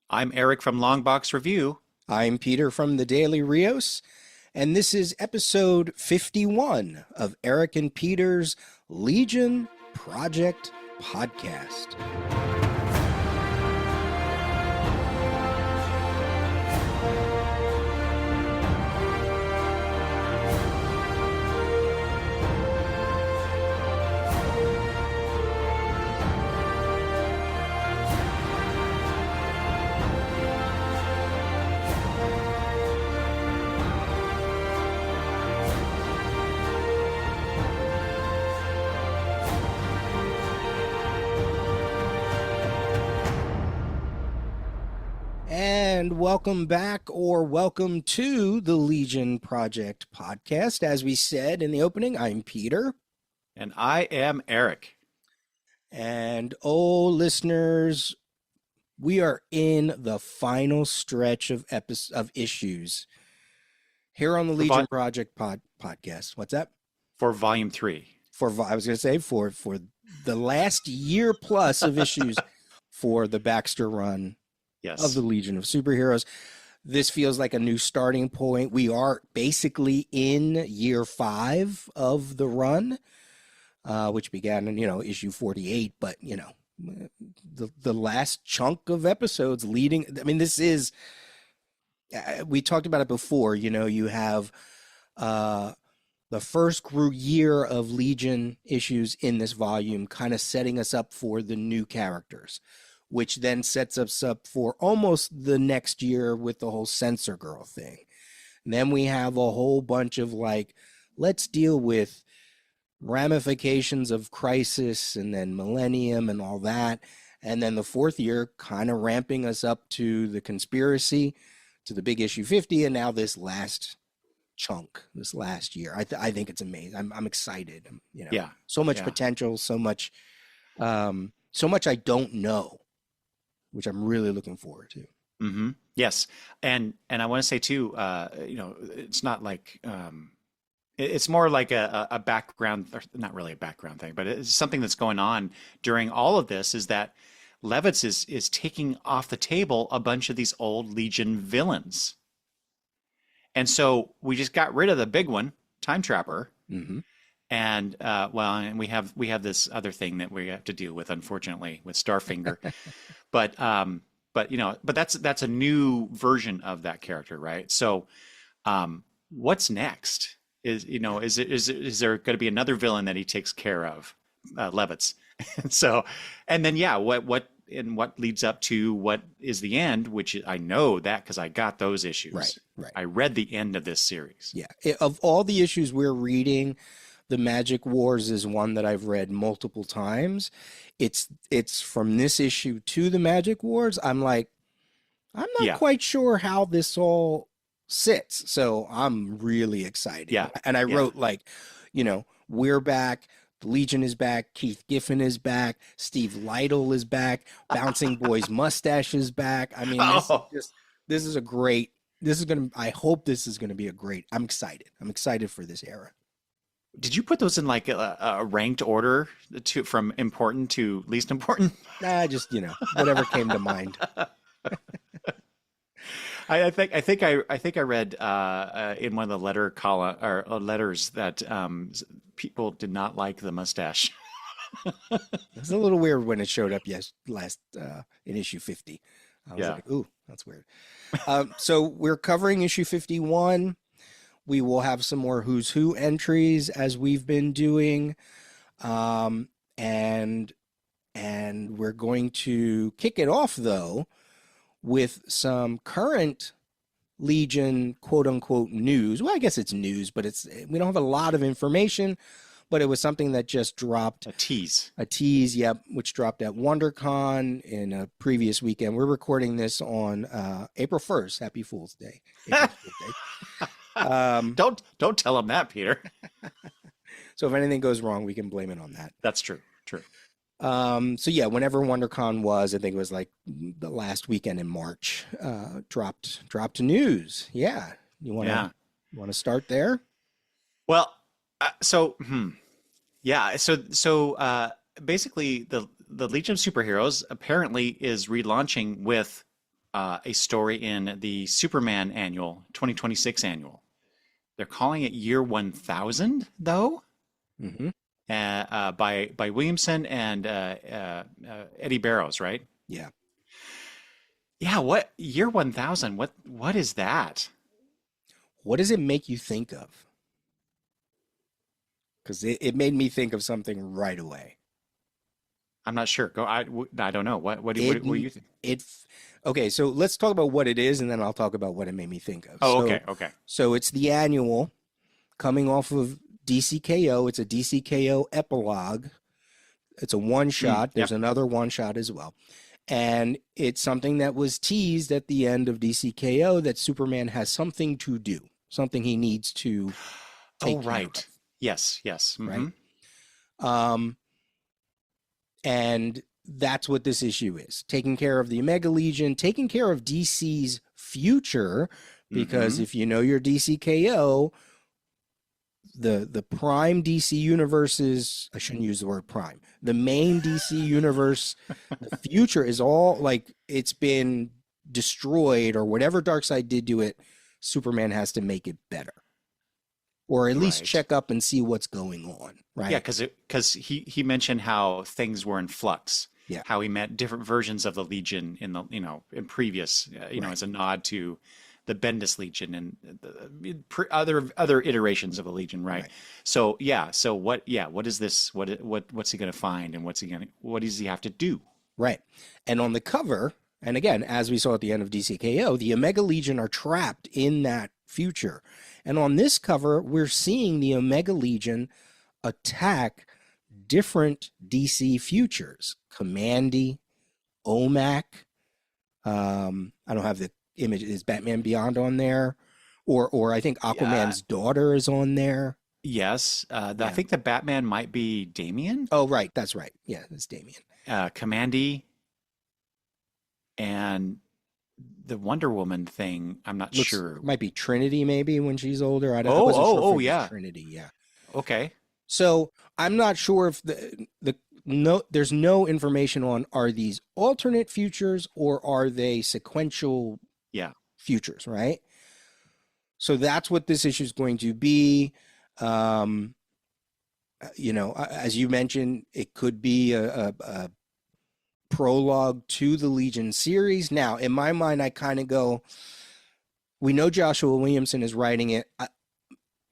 I'm Eric from Longbox Review. I'm Peter from the Daily Rios, and this is episode 51 of Eric and Peter's Legion Project Podcast. And welcome back, or welcome to the Legion Project Podcast. As we said in the opening, I'm Peter. And I am Eric. And listeners, we are in the final stretch of issues here on the Legion Project Podcast. What's that? For Volume 3. I was going to say for the last year plus of issues for the Baxter run. Yes. Of the Legion of Superheroes. This feels like a new starting point. We are basically in year 5 of the run, which began in, issue 48. But, the last chunk of episodes leading. I mean, this is, we talked about it before, you have the first year of Legion issues in this volume kind of setting us up for the new characters, which then sets us up for almost the next year with the whole Censor Girl thing. And then we have a whole bunch of let's deal with ramifications of Crisis and then Millennium and all that. And then the fourth year kind of ramping us up to the Conspiracy, to the big issue 50, and now this last chunk, this last year. I think it's amazing. I'm excited. Yeah. So much potential, so much I don't know, which I'm really looking forward to. Mm-hmm. Yes. And I want to say too, it's not like, it's more like a background, or not really a background thing, but it's something that's going on during all of this is that Levitz is taking off the table a bunch of these old Legion villains. And so we just got rid of the big one, Time Trapper. Mm-hmm. And and we have this other thing that we have to deal with, unfortunately, with Starfinger. but that's a new version of that character, right? So, what's next? Is there going to be another villain that he takes care of, Levitz? And then what leads up to what is the end? Which I know that because I got those issues. Right. I read the end of this series. Yeah. Of all the issues we're reading, the Magic Wars is one that I've read multiple times. It's from this issue to the Magic Wars. I'm not quite sure how this all sits. So I'm really excited. Yeah. And I wrote we're back. The Legion is back. Keith Giffen is back. Steve Lytle is back. Bouncing Boy's mustache is back. I mean, I hope this is going to be a great, I'm excited. I'm excited for this era. Did you put those in a ranked order from important to least important? Just whatever came to mind. I think I read in one of the letters that people did not like the mustache. It's a little weird when it showed up last in issue 50. I was like, ooh, that's weird. So we're covering issue 51. We will have some more Who's Who entries as we've been doing. And we're going to kick it off, though, with some current Legion quote-unquote news. Well, I guess it's news, but we don't have a lot of information, but it was something that just dropped. A tease, yep, which dropped at WonderCon in a previous weekend. We're recording this on April 1st. Happy Fool's Day. Don't tell him that, Peter. So if anything goes wrong, we can blame it on that. That's true. Whenever WonderCon was, I think it was like the last weekend in March, dropped news. Yeah. You want to start there? Well, basically the Legion of Superheroes apparently is relaunching with a story in the Superman annual, 2026 annual. They're calling it Year 1000, though, Mm-hmm. by Williamson and Eddie Barrows, right? Yeah. Yeah, what Year 1000? What is that? What does it make you think of? Because it made me think of something right away. I'm not sure. I don't know. It What do you think? it okay. So let's talk about what it is, and then I'll talk about what it made me think of. Oh, okay, okay. So it's the annual coming off of DCKO. It's a DCKO epilogue. It's a one shot. There's Yep. another one shot as well. And it's something that was teased at the end of DCKO that Superman has something to do, something he needs to take Oh, care right. of, Yes, yes. right? Um, and that's what this issue is, taking care of the Omega Legion, taking care of DC's future, because Mhm. if you know your DCKO, the prime DC universes, I shouldn't use the word prime, the main DC universe, the future is all like it's been destroyed, or whatever Darkseid did to it, Superman has to make it better, or at least Right. check up and see what's going on, Yeah, right? because he mentioned how things were in flux, Yeah, how he met different versions of the Legion in the in previous right, as a nod to the Bendis Legion and other iterations of the Legion, right? right. So yeah, so what is this? What's he gonna find, and what does he have to do? Right. And on the cover, and again, as we saw at the end of DCKO, the Omega Legion are trapped in that future. And on this cover, we're seeing the Omega Legion attack different DC futures. Commandy, OMAC. I don't have the image. Is Batman Beyond on there? Or I think Yeah, Aquaman's daughter is on there. yes. I Yeah. think the Batman might be Damian, Oh, right. That's right. Yeah, it's Damian. Commandy, and the Wonder Woman thing. I'm not Looks sure. might be Trinity maybe when she's older. I wasn't sure if Oh it was yeah. Trinity. Yeah. Okay. So I'm not sure if the no there's no information on, are these alternate futures or are they sequential Yeah. futures, right? So that's what this issue is going to be. Um, as you mentioned, it could be a prologue to the Legion series. Now, in my mind, I kind of go, we know Joshua Williamson is writing it.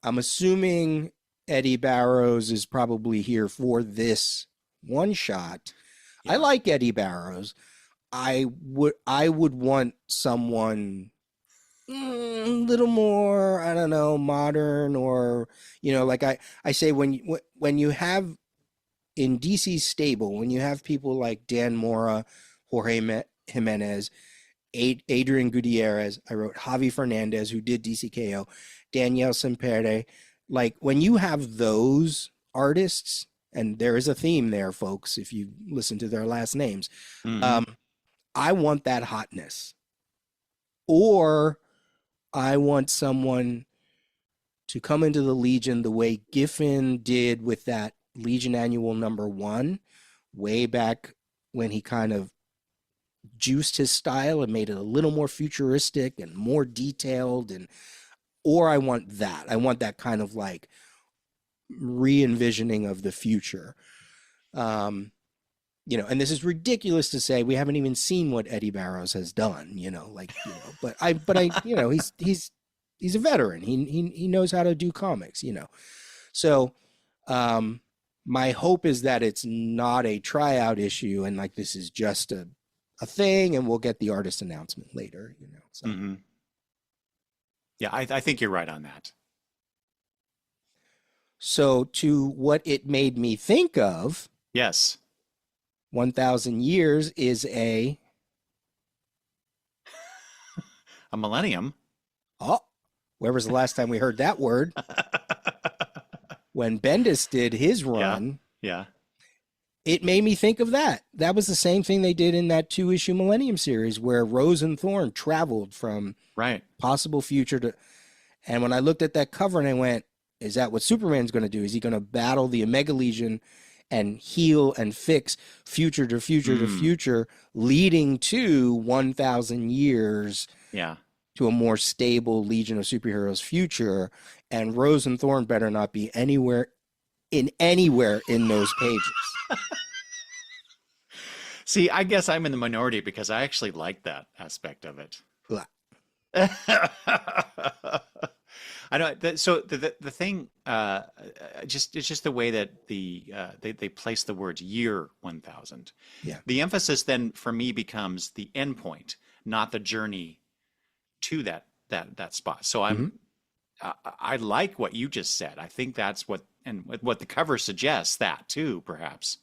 I'm assuming Eddie Barrows is probably here for this one shot. I Yeah. like Eddie Barrows. I would want someone a little more, I don't know, modern, or like I say, when you have in DC's stable, when you have people like Dan Mora, Jorge Jimenez, Adrian Gutierrez, I wrote Javi Fernandez, who did DCKO, Danielle Sempere, like when you have those artists, and there is a theme there, folks, if you listen to their last names, Hmm. um, I want that hotness. Or I want someone to come into the Legion the way Giffen did with that Legion Annual #1, way back when he kind of juiced his style and made it a little more futuristic and more detailed. Or I want that. I want that kind of like re-envisioning of the future. And this is ridiculous to say. We haven't even seen what Eddie Barrows has done, he's a veteran. He knows how to do comics, So my hope is that it's not a tryout issue and like this is just a thing, and we'll get the artist announcement later, So Hmm. Yeah, I think you're right on that. so to what it made me think of, Yes. 1,000 years is A millennium. oh, where was the last time we heard that word? When Bendis did his Yeah. run, Yeah. it made me think of that. That was the same thing they did in that 2-issue Millennium series where Rose and Thorn traveled from Right. possible future to. And when I looked at that cover and I went, is that what Superman's going to do? Is he going to battle the Omega Legion and heal and fix future to future to future, leading to 1,000 years Yeah. to a more stable Legion of Superheroes future. And Rose and Thorn better not be anywhere in those pages. See, I guess I'm in the minority because I actually like that aspect of it. Blah. I know that. So the thing, it's just the way that they place the words year 1000. Yeah. The emphasis then for me becomes the end point, not the journey to that spot. So I like what you just said. I think that's what the cover suggests that too, perhaps.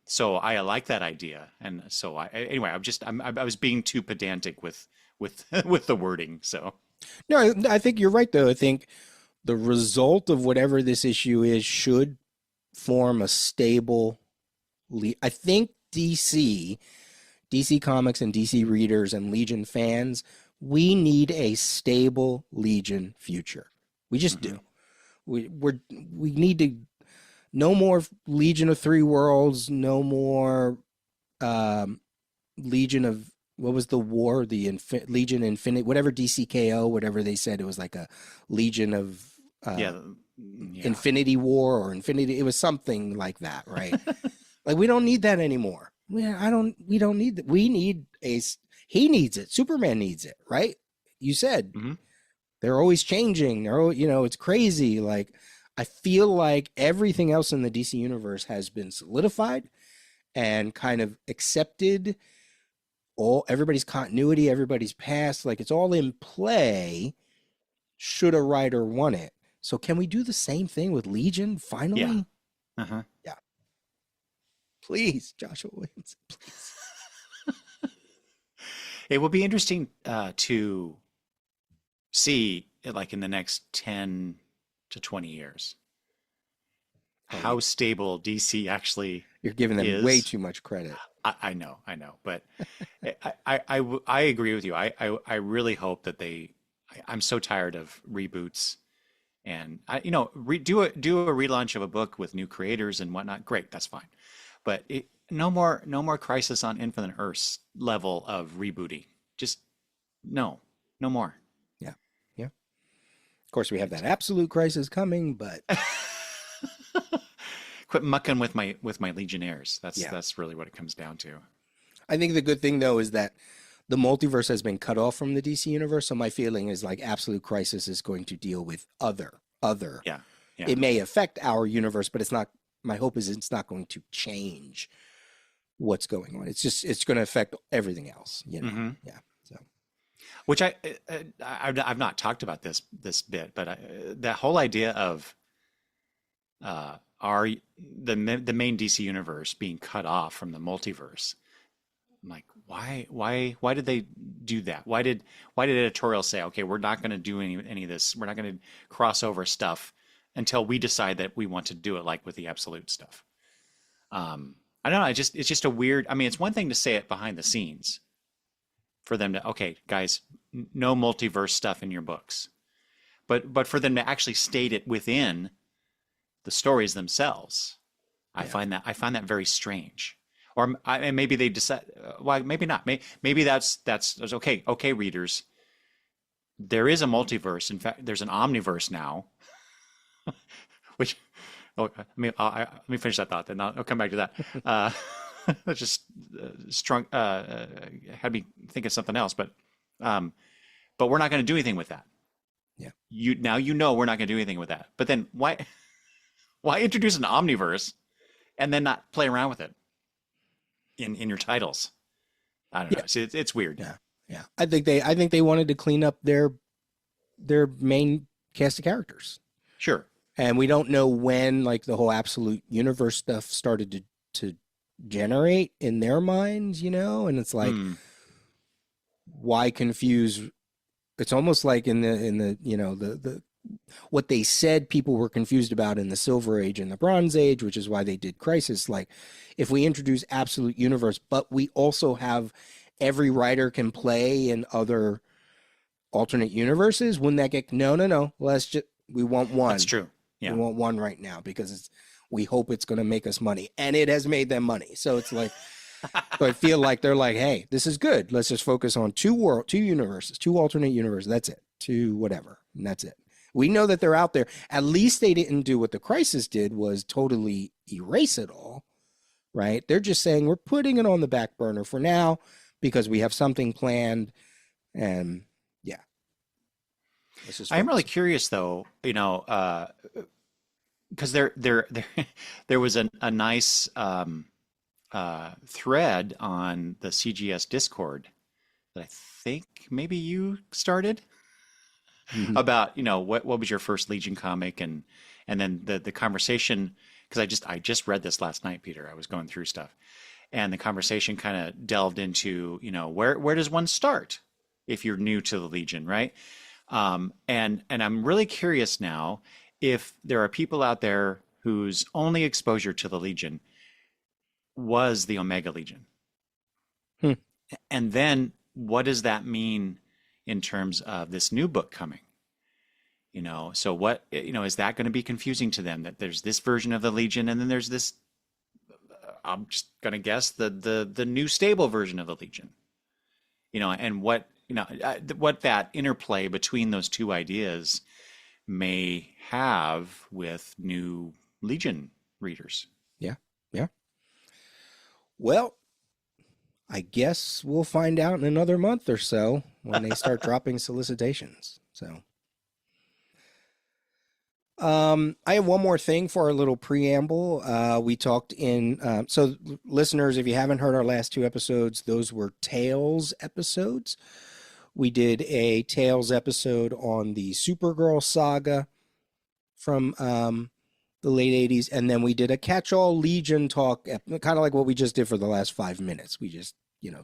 So I like that idea, and so anyway, I was being too pedantic with with the wording. So No, I think you're right, though. I think the result of whatever this issue is should form a stable. I think DC Comics and DC readers and Legion fans, we need a stable Legion future. We just do. We need to. No more Legion of Three Worlds. No more Legion of, what was the war? The Legion Infinite, whatever DCKO, whatever they said. It was like a Legion of Infinity War or Infinity. It was something like that, right? Like, we don't need that anymore. We don't need that. We need he needs it. Superman needs it, right? You said they're always changing. It's crazy. Like, I feel like everything else in the DC universe has been solidified and kind of accepted. Everybody's continuity, everybody's past, like, it's all in play should a writer want it. So can we do the same thing with Legion finally? Yeah. Yeah. Please, Joshua Williams, please. It will be interesting to see, like, in the next 10 to 20 years, how stable DC actually You're giving them is. way too much credit. I know, but I agree with you. I really hope that I'm so tired of reboots, and do a relaunch of a book with new creators and whatnot. Great, that's fine, but no more Crisis on Infinite Earths level of rebooting. Just no more. Yeah. Of course, we have that Absolute Crisis coming, but quit mucking with my Legionnaires. That's really what it comes down to. I think the good thing, though, is that the multiverse has been cut off from the DC universe. So my feeling is, like, Absolute Crisis is going to deal with other. Yeah. It may affect our universe, but it's not. My hope is it's not going to change what's going on. It's going to affect everything else. Yeah. So, which I've not talked about this bit, but that whole idea of the main DC universe being cut off from the multiverse. I'm like, why did they do that? Why did editorial say, okay, we're not going to do any of this. We're not going to cross over stuff until we decide that we want to do it, like with the Absolute stuff. I don't know. It's just a weird. I mean, it's one thing to say it behind the scenes for them to, okay, guys, no multiverse stuff in your books, but for them to actually state it within the stories themselves, I find that very strange. Or maybe they decide, well, maybe not. Maybe that's okay. Okay, readers, there is a multiverse. In fact, there's an omniverse now. Which, let me finish that thought. Then I'll come back to that. That's just strong. Had me think of something else, but we're not going to do anything with that. Yeah. We're not going to do anything with that. But then why introduce an omniverse and then not play around with it in your titles? I don't know. It's weird. Yeah. I think they wanted to clean up their main cast of characters. Sure. And we don't know when, like, the whole Absolute Universe stuff started to generate in their minds, and it's like, why confuse? It's almost like in the what they said people were confused about in the Silver Age and the Bronze Age, which is why they did Crisis. Like, if we introduce Absolute Universe, but we also have every writer can play in other alternate universes, wouldn't that get no? We want one. That's true. Yeah. We want one right now because We hope it's going to make us money. And it has made them money. So it's like, so I feel like they're like, hey, this is good. Let's just focus on two universes, two alternate universes. That's it. Two whatever. And that's it. We know that they're out there. At least they didn't do what the Crisis did, was totally erase it all, right? They're just saying we're putting it on the back burner for now because we have something planned. And yeah. I'm really curious though, because there was a nice thread on the CGS Discord that I think maybe you started about, what was your first Legion comic, and then the conversation, because I just read this last night, Peter. I was going through stuff, and the conversation kind of delved into, where does one start if you're new to the Legion, right? And I'm really curious now if there are people out there whose only exposure to the Legion was the Omega Legion. And then what does that mean in terms of this new book coming? So what, is that going to be confusing to them, that there's this version of the Legion and then there's this, I'm just going to guess, the new stable version of the Legion, and what that interplay between those two ideas may have with new Legion readers. Yeah. Yeah. Well, I guess we'll find out in another month or so when they start dropping solicitations. So, I have one more thing for our little preamble. We talked so listeners, if you haven't heard our last two episodes, those were Tales episodes. We did a Tales episode on the Supergirl saga from the late 80s, and then we did a catch-all Legion talk, kind of like what we just did for the last 5 minutes. We just,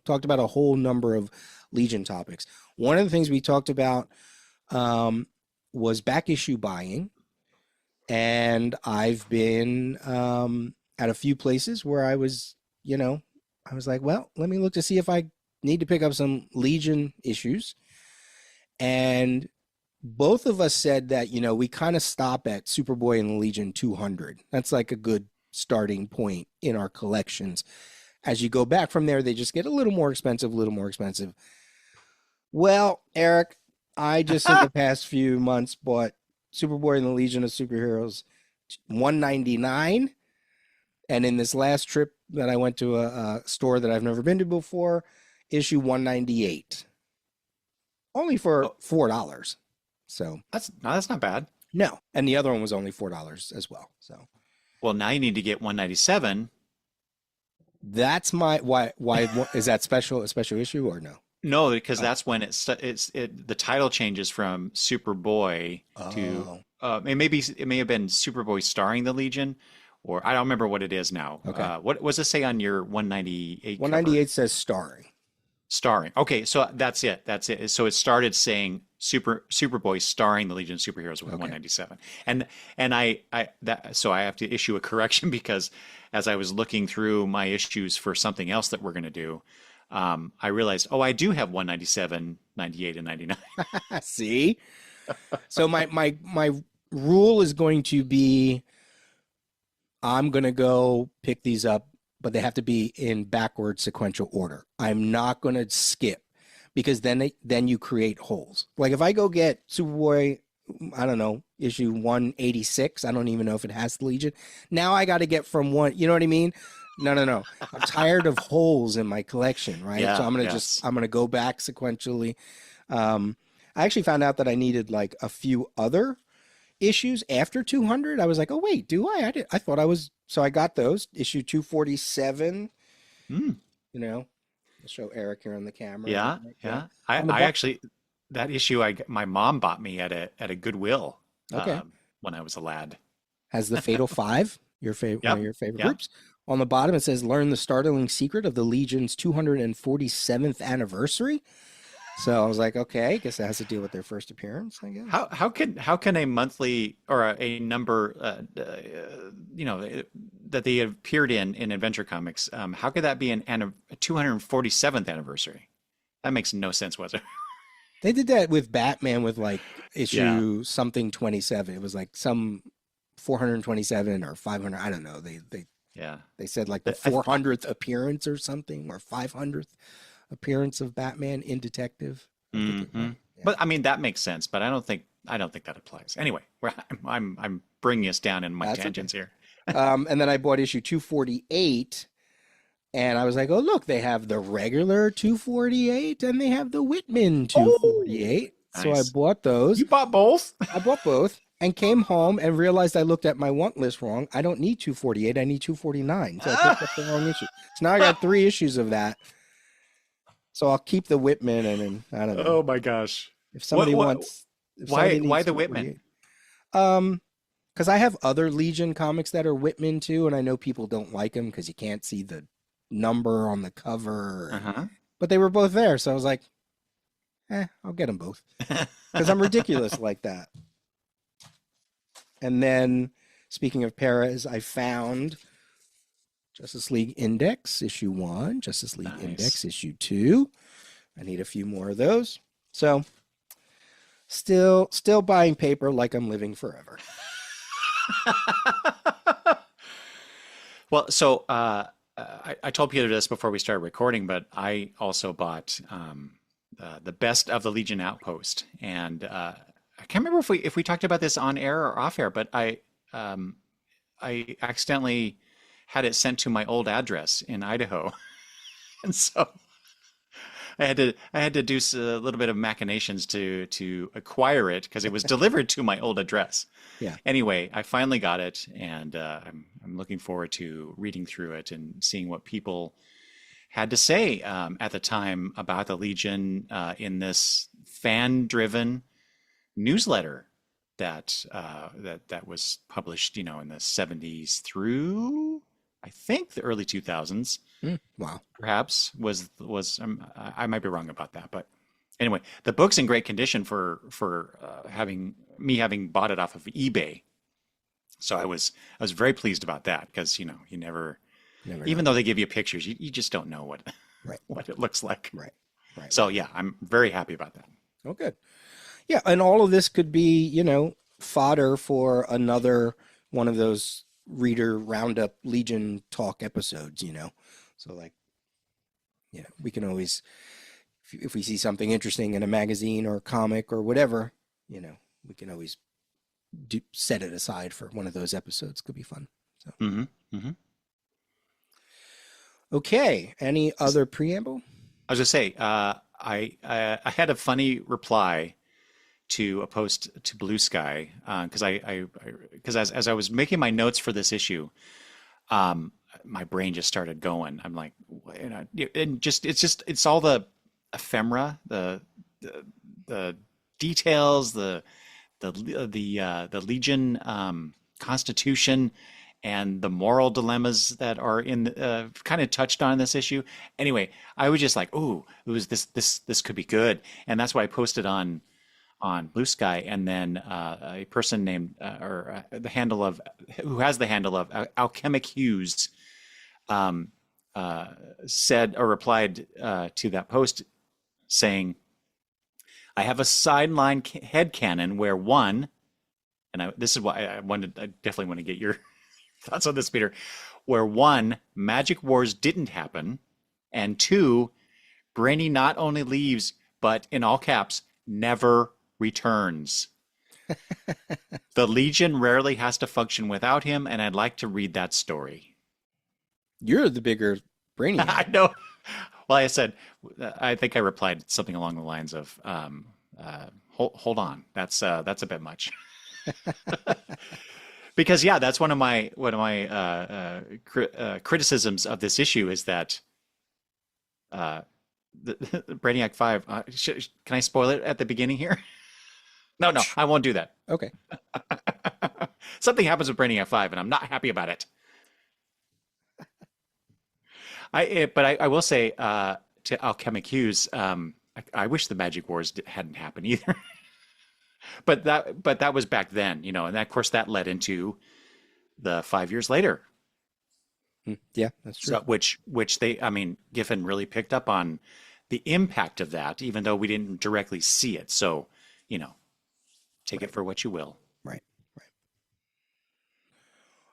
talked about a whole number of Legion topics. One of the things we talked about was back issue buying, and I've been at a few places where I was like, well, let me look to see if I need to pick up some Legion issues. And both of us said that, we kind of stop at Superboy and the Legion 200. That's like a good starting point in our collections. As you go back from there, they just get a little more expensive, Well, Eric, I just in the past few months bought Superboy and the Legion of Superheroes $199. And in this last trip that I went to a store that I've never been to before, issue 198. Only for $4. So that's not bad. No. And the other one was only $4 as well. So, well, now you need to get 197. That's why is that a special issue or no? No, because that's when the title changes from Superboy to it may have been Superboy starring the Legion, or I don't remember what it is now. Okay. What does it say on your 198? 198 says starring. Starring. Okay, so that's it. So it started saying Superboy starring the Legion of Superheroes with 197. And so I have to issue a correction, because as I was looking through my issues for something else that we're going to do, I realized, I do have 197, 98, and 99. See? So my rule is going to be, I'm going to go pick these up, but they have to be in backward sequential order. I'm not going to skip, because then you create holes. Like if I go get Superboy, I don't know, issue 186, I don't even know if it has the Legion. Now I got to get from one, you know what I mean? No. I'm tired of holes in my collection, right? Yeah, so I'm going to go back sequentially. I actually found out that I needed like a few other issues after 200. I was like, oh wait, do I? I thought I was. So I got those, issue 247. I'll show Eric here on the camera. Yeah. I actually, that issue my mom bought me at a Goodwill. When I was a lad. Has the Fatal Five, one of your favorite groups. On the bottom, it says, learn the startling secret of the Legion's 247th anniversary. So I was like, okay, I guess that has to deal with their first appearance, I guess. How can a monthly or a number, that they appeared in Adventure Comics, how could that be a 247th anniversary? That makes no sense whatsoever. They did that with Batman with like issue something 27. It was like some 427 or 500. I don't know. Yeah. They said like the 400th appearance or something, or 500th appearance of Batman in Detective. I think it was. Yeah. But I mean that makes sense, but I don't think that applies. Anyway, I'm bringing us down in my That's tangents okay. here. And then I bought issue 248, and I was like, oh, look, they have the regular 248 and they have the Whitman Oh, 248. So I nice. bought those. You bought both? I bought both and came home and realized I looked at my want list wrong. I don't need 248. I need 249. So I picked up the wrong issue. So now I got 3 issues of that. So I'll keep the Whitman, and then I don't know Oh my gosh. if What somebody what wants. If somebody why needs the Whitman? 248, because I have other Legion comics that are Whitman too, and I know people don't like them because you can't see the number on the cover. Uh-huh. But they were both there, so I was like, I'll get them both because I'm ridiculous like that. And then, speaking of Perez, I found Justice League Index issue 1, Justice League Nice. Index issue 2. I need a few more of those. So, still buying paper like I'm living forever. Well, so I told Peter this before we started recording, but I also bought the Best of the Legion Outpost, and I can't remember if we talked about this on air or off air, but I accidentally had it sent to my old address in Idaho, and so I had to do a little bit of machinations to acquire it because it was delivered to my old address. Yeah. Anyway, I finally got it, and I'm looking forward to reading through it and seeing what people had to say at the time about the Legion in this fan-driven newsletter that that was published, in the 70s through I think the early 2000s. Wow. Perhaps was I might be wrong about that, but anyway, the book's in great condition for having bought it off of eBay. So I was very pleased about that because you never even though they give you pictures, you just don't know what Right. what it looks like. Right. So yeah, I'm very happy about that. Oh, good. Yeah, and all of this could be, fodder for another one of those reader roundup Legion talk episodes, So like, we can always, if we see something interesting in a magazine or a comic or whatever, we can always set it aside for one of those episodes. Could be fun. So. Okay. Any other preamble? I was gonna say, I had a funny reply to a post to Blue Sky because as I was making my notes for this issue, my brain just started going. I'm like, and it's all the ephemera, the details, the Legion constitution, and the moral dilemmas that are in kind of touched on in this issue. Anyway, I was just like, ooh, it was this could be good, and that's why I posted on Blue Sky, and then a person named the handle of who has the handle of Alchemic Hughes said or replied to that post saying, I have a sideline headcanon where one, and this is why I definitely want to get your thoughts on this, Peter, where one, Magic Wars didn't happen, and two, Brainy not only leaves, but in all caps, never returns. The Legion rarely has to function without him, and I'd like to read that story. You're the bigger Brainiac. I know. Well, I said, I think I replied something along the lines of, hold on, that's a bit much. Because yeah, that's one of my criticisms of this issue is that the Brainiac 5. Can I spoil it at the beginning here? No, I won't do that. Okay. Something happens with Brainiac 5, and I'm not happy about it. But I will say to Alchemic Hughes, I wish the Magic Wars hadn't happened either. But that was back then, and of course that led into the 5 years later. Yeah, that's true. So, which Giffen really picked up on the impact of that, even though we didn't directly see it. So, take it for what you will. Right.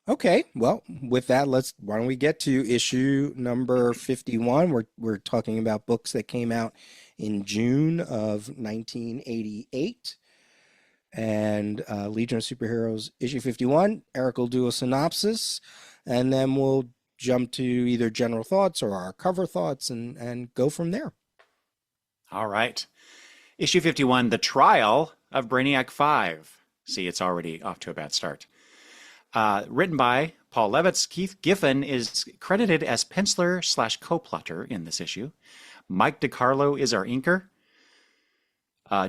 Okay, well, with that, why don't we get to issue number 51? We're talking about books that came out in June of 1988. And Legion of Superheroes issue 51. Eric will do a synopsis, and then we'll jump to either general thoughts or our cover thoughts and go from there. All right. Issue 51, The Trial of Brainiac 5. See, it's already off to a bad start. Written by Paul Levitz. Keith Giffen is credited as penciler / co-plotter in this issue. Mike DiCarlo is our inker.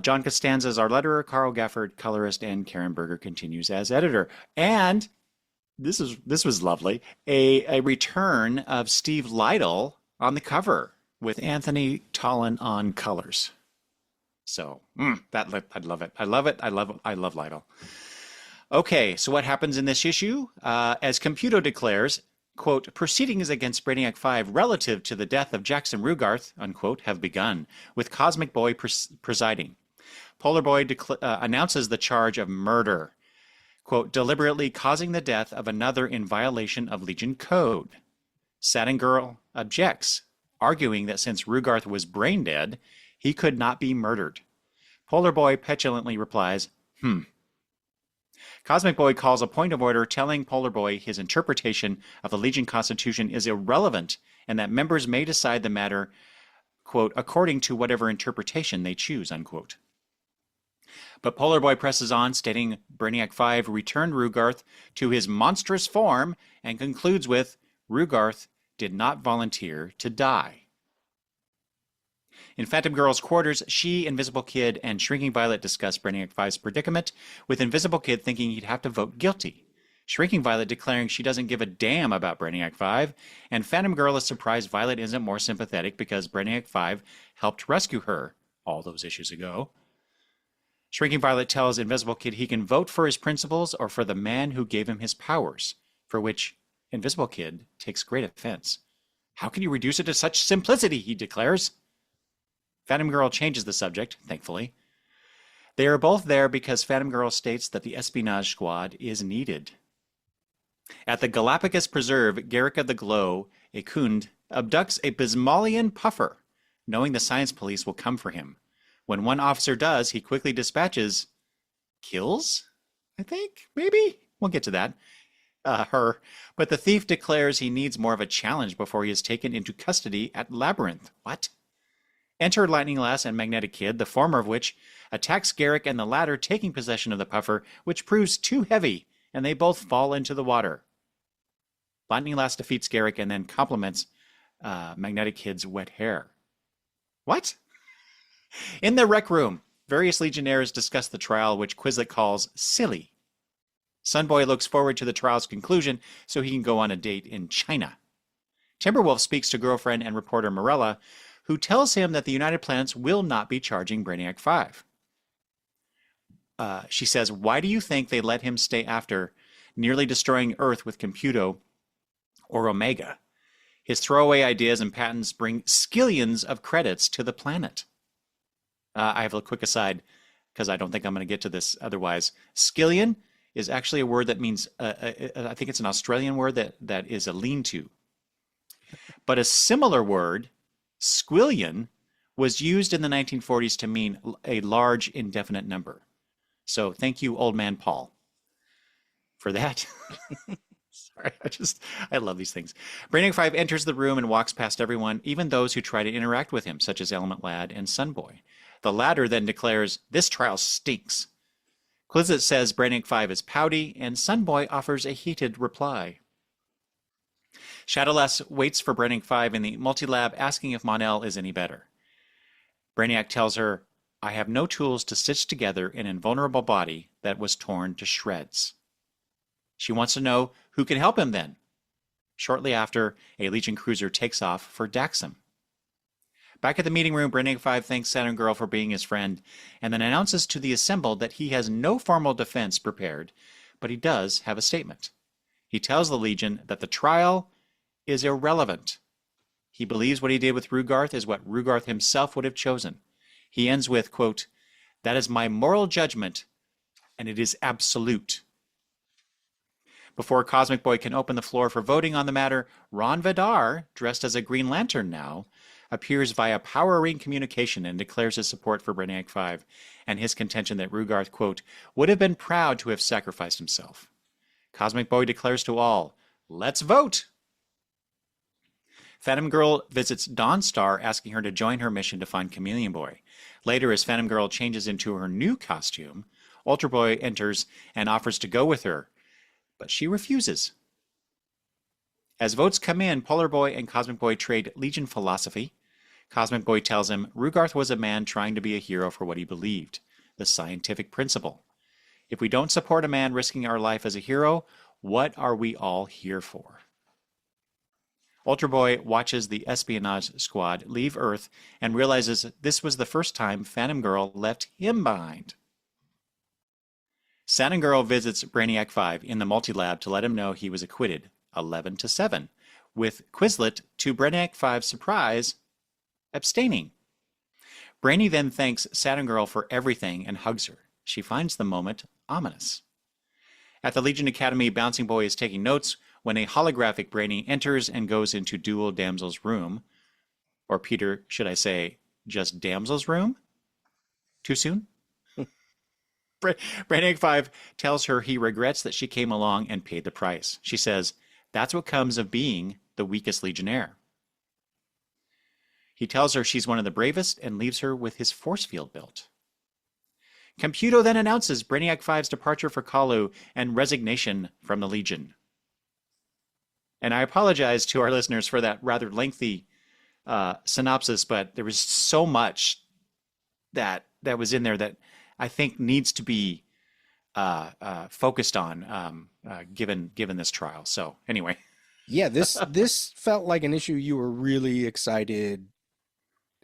John Costanza is our letterer. Carl Gafford, colorist, and Karen Berger continues as editor. And this was lovely. A return of Steve Lytle on the cover with Anthony Tollin on colors. So I love it. I love it. I love Lytle. Okay, so what happens in this issue? As Computo declares, quote, proceedings against Brainiac 5 relative to the death of Jackson Rugarth, unquote, have begun, with Cosmic Boy presiding. Polar Boy announces the charge of murder, quote, deliberately causing the death of another in violation of Legion Code. Satin Girl objects, arguing that since Rugarth was brain dead, he could not be murdered. Polar Boy petulantly replies, Cosmic Boy calls a point of order, telling Polar Boy his interpretation of the Legion Constitution is irrelevant and that members may decide the matter, quote, according to whatever interpretation they choose, unquote. But Polar Boy presses on, stating Brainiac 5 returned Rugarth to his monstrous form and concludes with, Rugarth did not volunteer to die. In Phantom Girl's quarters, she, Invisible Kid, and Shrinking Violet discuss Brainiac 5's predicament, with Invisible Kid thinking he'd have to vote guilty, Shrinking Violet declaring she doesn't give a damn about Brainiac 5, and Phantom Girl is surprised Violet isn't more sympathetic because Brainiac 5 helped rescue her all those issues ago. Shrinking Violet tells Invisible Kid he can vote for his principles or for the man who gave him his powers, for which Invisible Kid takes great offense. How can you reduce it to such simplicity, he declares. Phantom Girl changes the subject, thankfully. They are both there because Phantom Girl states that the espionage squad is needed. At the Galapagos Preserve, Garrica the Glow, a Kund, abducts a Bismalian puffer, knowing the science police will come for him. When one officer does, he quickly dispatches... kills? I think? Maybe? We'll get to that. Her. But the thief declares he needs more of a challenge before he is taken into custody at Labyrinth. What? Enter Lightning Lass and Magnetic Kid, the former of which attacks Garrick and the latter taking possession of the puffer, which proves too heavy, and they both fall into the water. Lightning Lass defeats Garrick and then compliments Magnetic Kid's wet hair. What? In the rec room, various Legionnaires discuss the trial, which Quislet calls silly. Sunboy looks forward to the trial's conclusion so he can go on a date in China. Timberwolf speaks to girlfriend and reporter Morella, who tells him that the United Planets will not be charging Brainiac 5. She says, why do you think they let him stay after nearly destroying Earth with Computo or Omega? His throwaway ideas and patents bring skillions of credits to the planet. I have a quick aside, because I don't think I'm going to get to this otherwise. Skillion is actually a word that means, I think it's an Australian word that is a lean-to. But a similar word, squillion, was used in the 1940s to mean a large indefinite number. So thank you, old man Paul, for that. Sorry, I love these things. Brainiac 5 enters the room and walks past everyone, even those who try to interact with him, such as Element Lad and Sunboy. The latter then declares, this trial stinks. Quislet says Brainiac 5 is pouty, and Sunboy offers a heated reply. Shadowlass waits for Brainiac 5 in the multi-lab, asking if Mon-El is any better. Brainiac tells her, I have no tools to stitch together an invulnerable body that was torn to shreds. She wants to know who can help him then. Shortly after, a Legion cruiser takes off for Daxam. Back at the meeting room, Brainiac 5 thanks Saturn Girl for being his friend, and then announces to the assembled that he has no formal defense prepared, but he does have a statement. He tells the Legion that the trial is irrelevant. He believes what he did with Rugarth is what Rugarth himself would have chosen. He ends with, quote, that is my moral judgment, and it is absolute. Before Cosmic Boy can open the floor for voting on the matter, Ron Vidar, dressed as a Green Lantern now, appears via Power Ring communication and declares his support for Brainiac 5 and his contention that Rugarth, quote, would have been proud to have sacrificed himself. Cosmic Boy declares to all, let's vote! Phantom Girl visits Dawnstar, asking her to join her mission to find Chameleon Boy. Later, as Phantom Girl changes into her new costume, Ultra Boy enters and offers to go with her, but she refuses. As votes come in, Polar Boy and Cosmic Boy trade Legion philosophy. Cosmic Boy tells him Rugarth was a man trying to be a hero for what he believed, the scientific principle. If we don't support a man risking our life as a hero, what are we all here for? Ultra Boy watches the espionage squad leave Earth and realizes this was the first time Phantom Girl left him behind. Saturn Girl visits Brainiac 5 in the multi-lab to let him know he was acquitted, 11-7, with Quislet, to Brainiac 5's surprise, abstaining. Brainy then thanks Saturn Girl for everything and hugs her. She finds the moment ominous. At the Legion Academy, Bouncing Boy is taking notes when a holographic Brainy enters and goes into Dual Damsel's room. Or Peter, should I say, just Damsel's room? Too soon? Brainiac 5 tells her he regrets that she came along and paid the price. She says, that's what comes of being the weakest Legionnaire. He tells her she's one of the bravest and leaves her with his force field built. Computo then announces Brainiac 5's departure for Kalu and resignation from the Legion. And I apologize to our listeners for that rather lengthy synopsis, but there was so much that was in there that I think needs to be focused on given this trial. So anyway. Yeah, this felt like an issue you were really excited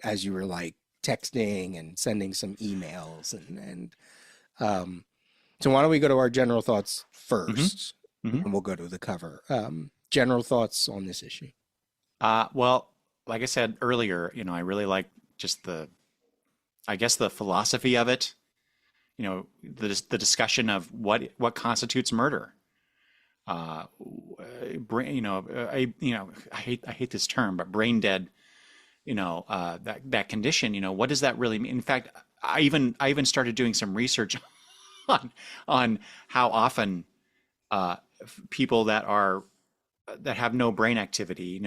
as you were like texting and sending some emails and so why don't we go to our general thoughts first, and we'll go to the cover. General thoughts on this issue. Well, like I said earlier, I really like just the philosophy of it. The discussion of what constitutes murder. I hate this term, but brain dead. That condition. What does that really mean? In fact, I even started doing some research on how often people that have no brain activity,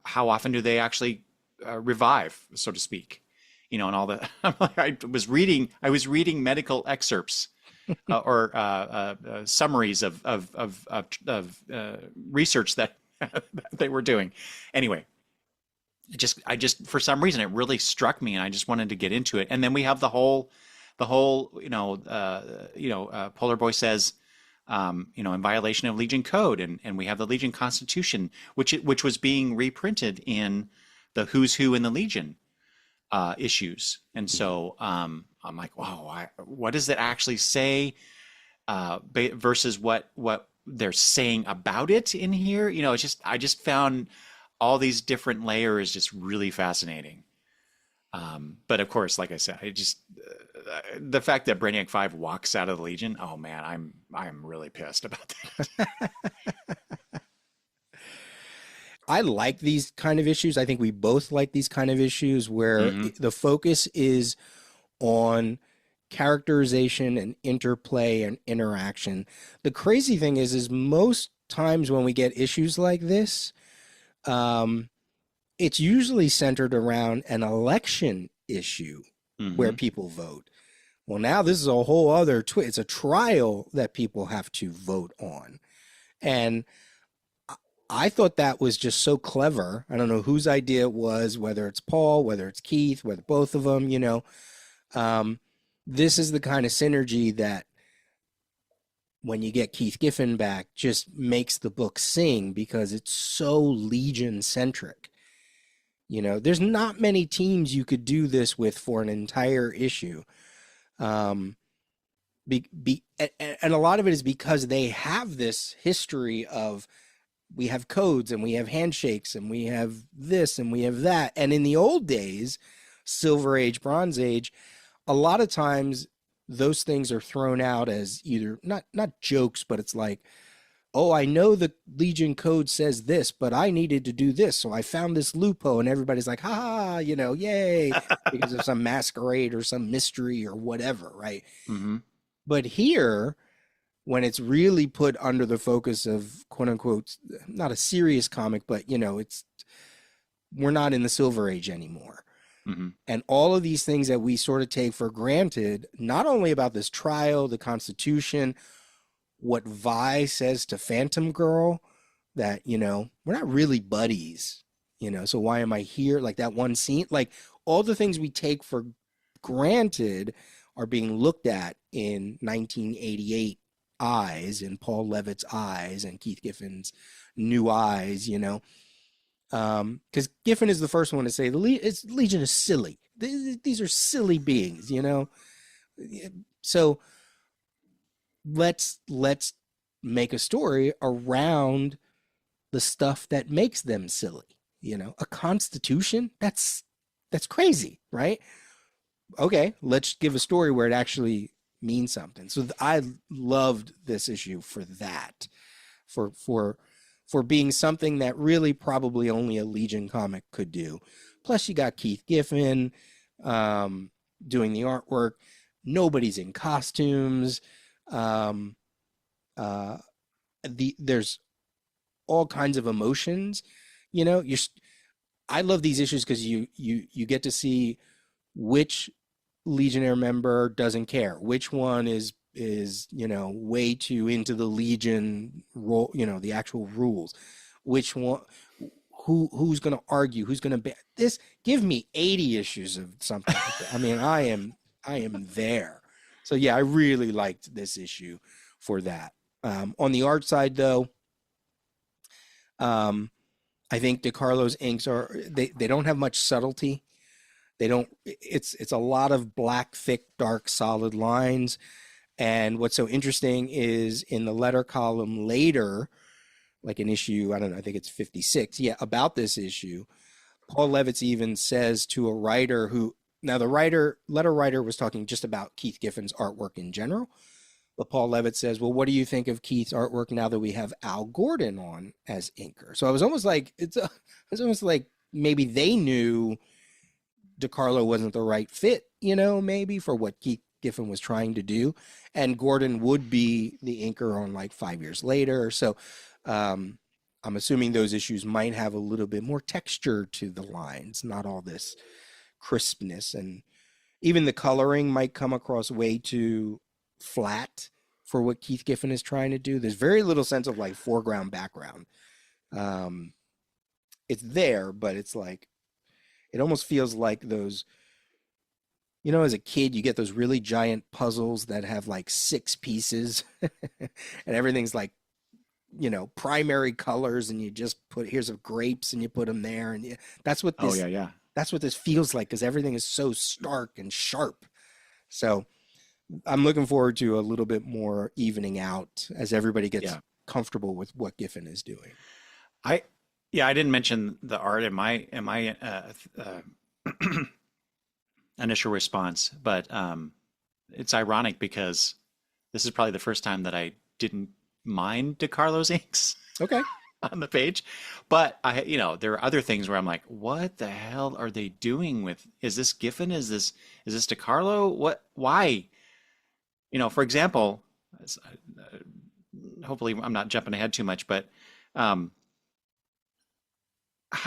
how often do they actually revive, so to speak, and all that. I was reading medical excerpts or summaries of research that they were doing. Anyway, I just for some reason it really struck me, and I just wanted to get into it. And then we have the whole Polar Boy says, in violation of Legion Code, and we have the Legion Constitution, which was being reprinted in the Who's Who in the Legion issues. And so I'm like, wow, what does it actually say versus what they're saying about it in here? I just found all these different layers just really fascinating. But of course, like I said, the fact that Brainiac 5 walks out of the Legion, oh man, I'm really pissed about that. I like these kind of issues. I think we both like these kind of issues where the focus is on characterization and interplay and interaction. The crazy thing is most times when we get issues like this, it's usually centered around an election issue where people vote. Well, now this is a whole other it's a trial that people have to vote on. And I thought that was just so clever. I don't know whose idea it was, whether it's Paul, whether it's Keith, whether both of them, this is the kind of synergy that when you get Keith Giffen back just makes the book sing because it's so Legion centric. There's not many teams you could do this with for an entire issue. And a lot of it is because they have this history of, we have codes and we have handshakes and we have this and we have that. And in the old days, Silver Age, Bronze Age, a lot of times those things are thrown out as either not jokes, but it's like, oh, I know the Legion code says this, but I needed to do this, so I found this loophole, and everybody's like, ha ha, you know, yay, because of some masquerade or some mystery or whatever, right? Mm-hmm. But here, when it's really put under the focus of quote unquote, not a serious comic, but you know, we're not in the Silver Age anymore. Mm-hmm. And all of these things that we sort of take for granted, not only about this trial, the Constitution, what Vi says to Phantom Girl, that, you know, we're not really buddies, you know, so why am I here? Like that one scene, like all the things we take for granted are being looked at in 1988 eyes, in Paul Levitt's eyes and Keith Giffen's new eyes, you know. Because Giffen is the first one to say Legion is silly. These are silly beings, you know. So let's make a story around the stuff that makes them silly. You know, a constitution, that's crazy, right? Okay, let's give a story where it actually means something. So I loved this issue for that, for being something that really probably only a Legion comic could do. Plus, you got Keith Giffen doing the artwork. Nobody's in costumes. There's all kinds of emotions. You know, I love these issues because you get to see which Legionnaire member doesn't care, which one is you know, way too into the Legion role, you know, the actual rules, which one, who's going to argue, who's going to be this. Give me 80 issues of something like that. I mean, I am there. So yeah, I really liked this issue for that. On the art side though, I think DeCarlo's inks they don't have much subtlety. It's a lot of black, thick, dark, solid lines. And what's so interesting is in the letter column later, like an issue, I don't know, I think it's 56, yeah, about this issue, Paul Levitz even says to a writer who, now the letter writer was talking just about Keith Giffen's artwork in general, but Paul Levitz says, well, what do you think of Keith's artwork now that we have Al Gordon on as inker? So I was almost like, it's almost like maybe they knew DeCarlo wasn't the right fit, you know, maybe for what Keith Giffen was trying to do, and Gordon would be the inker on like 5 years later. So I'm assuming those issues might have a little bit more texture to the lines, not all this crispness, and even the coloring might come across way too flat for what Keith Giffen is trying to do. There's very little sense of like foreground, background. It's there, but it's like, it almost feels like those, you know, as a kid, you get those really giant puzzles that have like 6 pieces and everything's like, you know, primary colors, and you just here's some grapes and you put them there. And that's what this, that's what this feels like, because everything is so stark and sharp. So I'm looking forward to a little bit more evening out as everybody gets comfortable with what Giffen is doing. I didn't mention the art in my initial response, but it's ironic because this is probably the first time that I didn't mind DeCarlo's inks on the page, but there are other things where I'm like, what the hell are they doing with? Is this Giffen? Is this DeCarlo? What? Why? You know, for example, hopefully I'm not jumping ahead too much, but how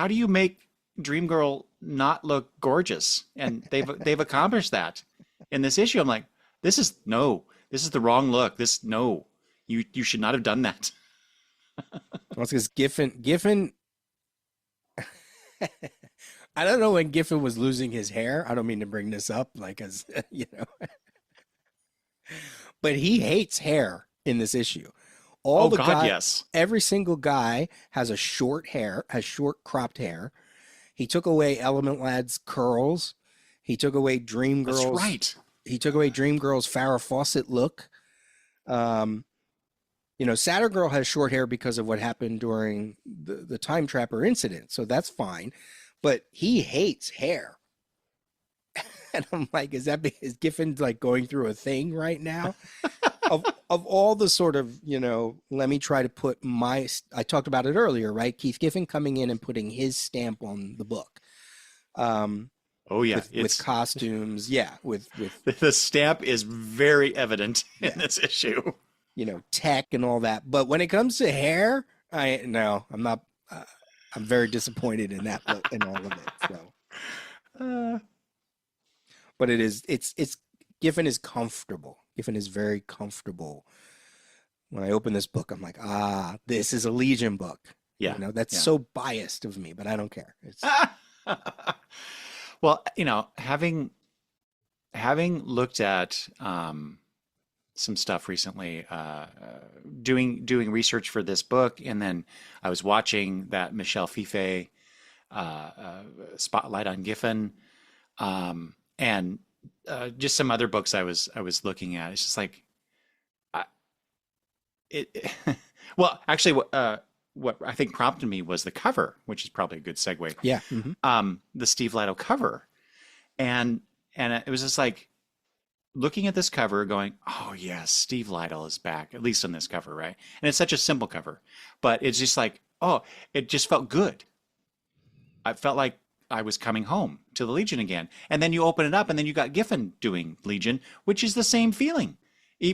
do you make Dream Girl not look gorgeous? And they've accomplished that in this issue. I'm like, this is the wrong look. You should not have done that. Well, it's because Giffen I don't know when Giffen was losing his hair. I don't mean to bring this up, like, as you know, but he hates hair in this issue. Yes. Every single guy has short cropped hair. He took away Element Lad's curls. He took away Dream Girl's. That's right. He took away Dream Girl's Farrah Fawcett look. You know, Saturn Girl has short hair because of what happened during the Time Trapper incident, so that's fine. But he hates hair. And I'm like, is Giffen like going through a thing right now? of all the sort of, let me try to put I talked about it earlier, right? Keith Giffen coming in and putting his stamp on the book. Oh yeah, With it's costumes, yeah, with the stamp is very evident in yeah, this issue. tech and all that. But when it comes to hair, I'm not. I'm very disappointed in that in all of it. So, Uh, but it's Giffen is comfortable. Giffen is very comfortable. When I open this book, I'm like, this is a Legion book. yeah, That's yeah. so biased of me, but I don't care. It's Well, having looked at some stuff recently, doing research for this book, and then I was watching that Michelle Fife spotlight on Giffen, and just some other books I was looking at. It's just like it. Well, actually, what I think prompted me was the cover, which is probably a good segue. yeah. The Steve Lytle cover, and it was just like looking at this cover going, oh yes, Steve Lytle is back, at least on this cover, right? And it's such a simple cover, but it's just like, oh, it just felt good. I felt like I was coming home to the Legion again. And then you open it up and then you got Giffen doing Legion, which is the same feeling,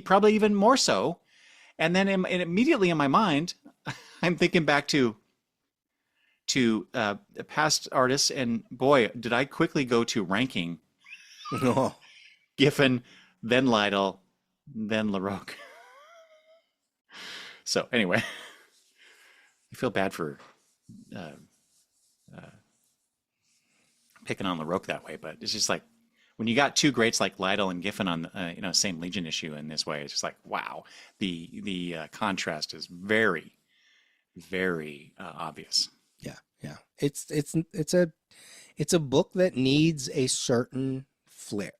probably even more so. And then immediately in my mind, I'm thinking back to past artists, and boy, did I quickly go to ranking Oh, Giffen, then Lytle, then LaRocque. So anyway, I feel bad for uh, picking on LaRocque that way, but it's just like when you got two greats like Lytle and Giffen on same Legion issue in this way, it's just like wow, the contrast is very, very obvious. yeah. It's a book that needs a certain flair.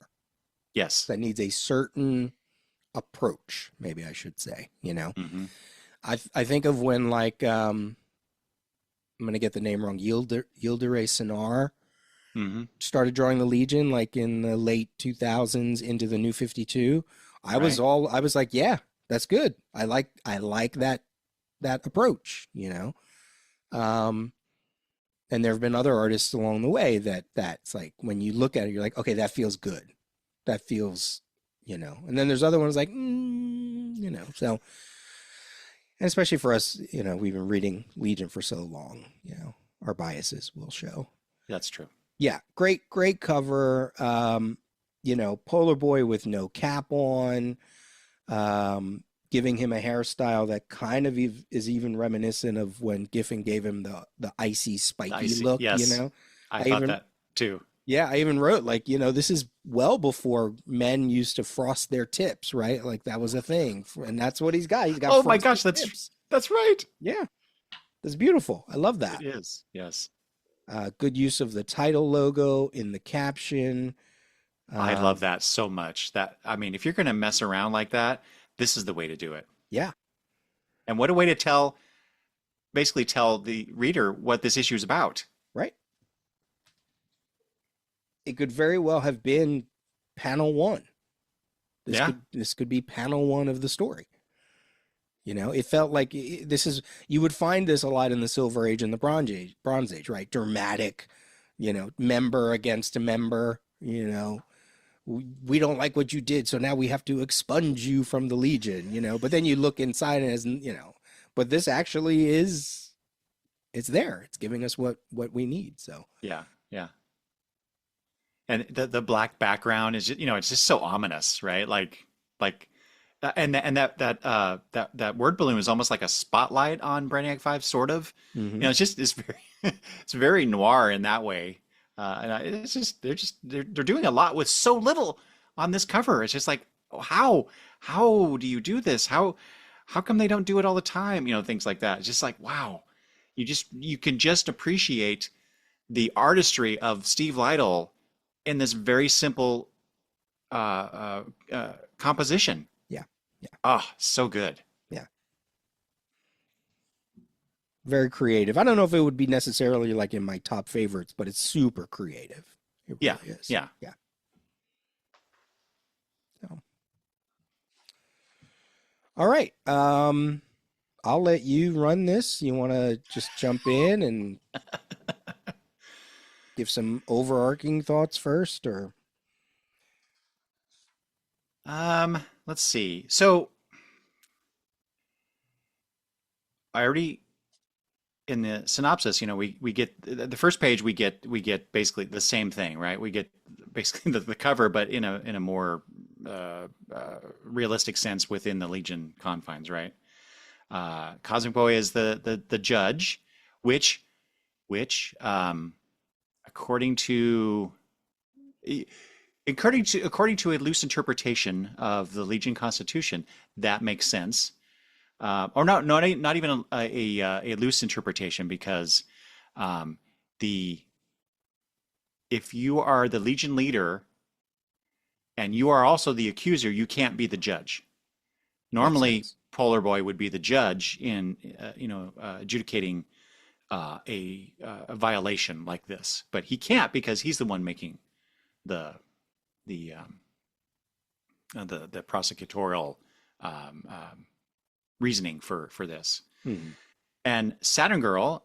Yes. That needs a certain approach, maybe I should say. Mm-hmm. I think of when I'm gonna get the name wrong, Yildiray Cinar Mm-hmm. started drawing the Legion like in the late 2000s into the New 52. I was like, yeah, that's good. I like that approach. And there have been other artists along the way that's like when you look at it, you're like, okay, that feels good. That feels, And then there's other ones like, So, and especially for us, we've been reading Legion for so long. Our biases will show. That's true. Yeah, great cover. Polar Boy with no cap on, giving him a hairstyle that kind of is even reminiscent of when Giffen gave him the icy, spiky look. Yes. I thought that too. Yeah, I even wrote this is well before men used to frost their tips, right? Like that was a thing, and that's what he's got. He's got. Oh my gosh, that's right. Yeah, that's beautiful. I love that. It is. Yes. Good use of the title logo in the caption. I love that so much. If you're going to mess around like that, this is the way to do it. Yeah. And what a way to basically tell the reader what this issue is about. Right. It could very well have been panel 1. This could be panel 1 of the story. It felt like you would find this a lot in the Silver Age and the Bronze Age, right? Dramatic, member against a member, we don't like what you did, so now we have to expunge you from the Legion, but then you look inside and but this actually it's there. It's giving us what we need. So yeah. And the black background is it's just so ominous, right? And that word balloon is almost like a spotlight on Brainiac 5, sort of. mm-hmm. It's very it's very noir in that way. It's just they're doing a lot with so little on this cover. It's just like, how do you do this? How come they don't do it all the time? Things like that. It's just like, wow, you can just appreciate the artistry of Steve Lytle in this very simple composition. Yeah. Oh, so good. Yeah. Very creative. I don't know if it would be necessarily like in my top favorites, but it's super creative. It really is. Yeah. So. All right. I'll let you run this. You want to just jump in and give some overarching thoughts first, or Let's see. So I already in the synopsis, we get the first page. We get basically the same thing, right? We get basically the cover, but in a more realistic sense within the Legion confines, right? Cosmic Boy is the judge, which according to according to a loose interpretation of the Legion Constitution, that makes sense. Or not even a loose interpretation, because um, the if you are the Legion leader and you are also the accuser, you can't be the judge. makes Normally, sense. Polar Boy would be the judge in adjudicating a violation like this, but he can't because he's the one making the the the prosecutorial um, um, reasoning for this. Hmm. And Saturn Girl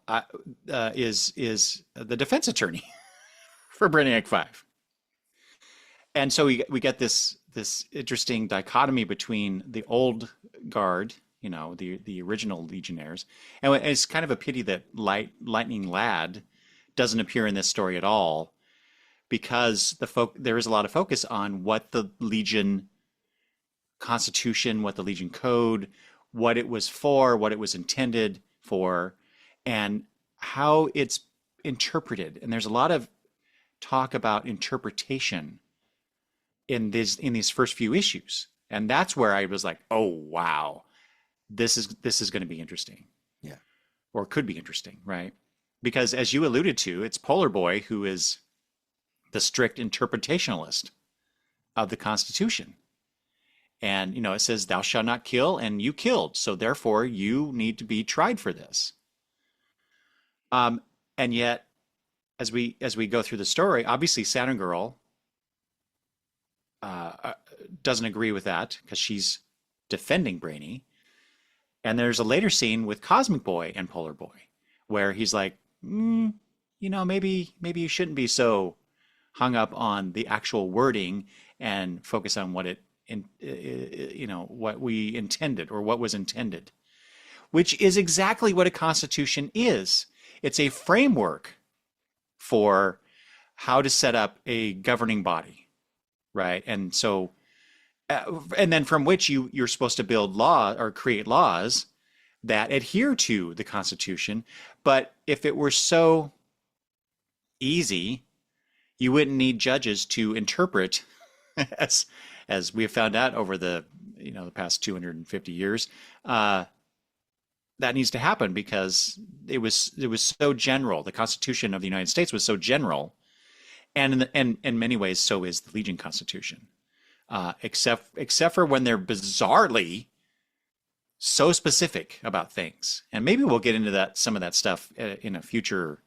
is the defense attorney for Brainiac 5. And so we get this interesting dichotomy between the old guard, the original Legionnaires, and it's kind of a pity that Lightning Lad doesn't appear in this story at all, because there is a lot of focus on what the Legion Constitution, what the Legion Code, what it was for, what it was intended for, and how it's interpreted. And there's a lot of talk about interpretation in these first few issues, and that's where I was like, oh wow, this is going to be interesting, Yeah. or could be interesting, right? Because as you alluded to, it's Polar Boy who is the strict interpretationalist of the Constitution. And it says, "Thou shalt not kill," and you killed, so therefore you need to be tried for this. And yet, as we go through the story, obviously Saturn Girl doesn't agree with that because she's defending Brainy. And there's a later scene with Cosmic Boy and Polar Boy where he's like, maybe you shouldn't be so hung up on the actual wording and focus on what we intended, or what was intended, which is exactly what a constitution is. It's a framework for how to set up a governing body, right? And so, and then from which you're supposed to build law or create laws that adhere to the Constitution. But if it were so easy, you wouldn't need judges to interpret, as we have found out over the past 250 years. That needs to happen because it was so general. The Constitution of the United States was so general, and in many ways, so is the Legion Constitution, except for when they're bizarrely so specific about things. And maybe we'll get into some of that stuff in a future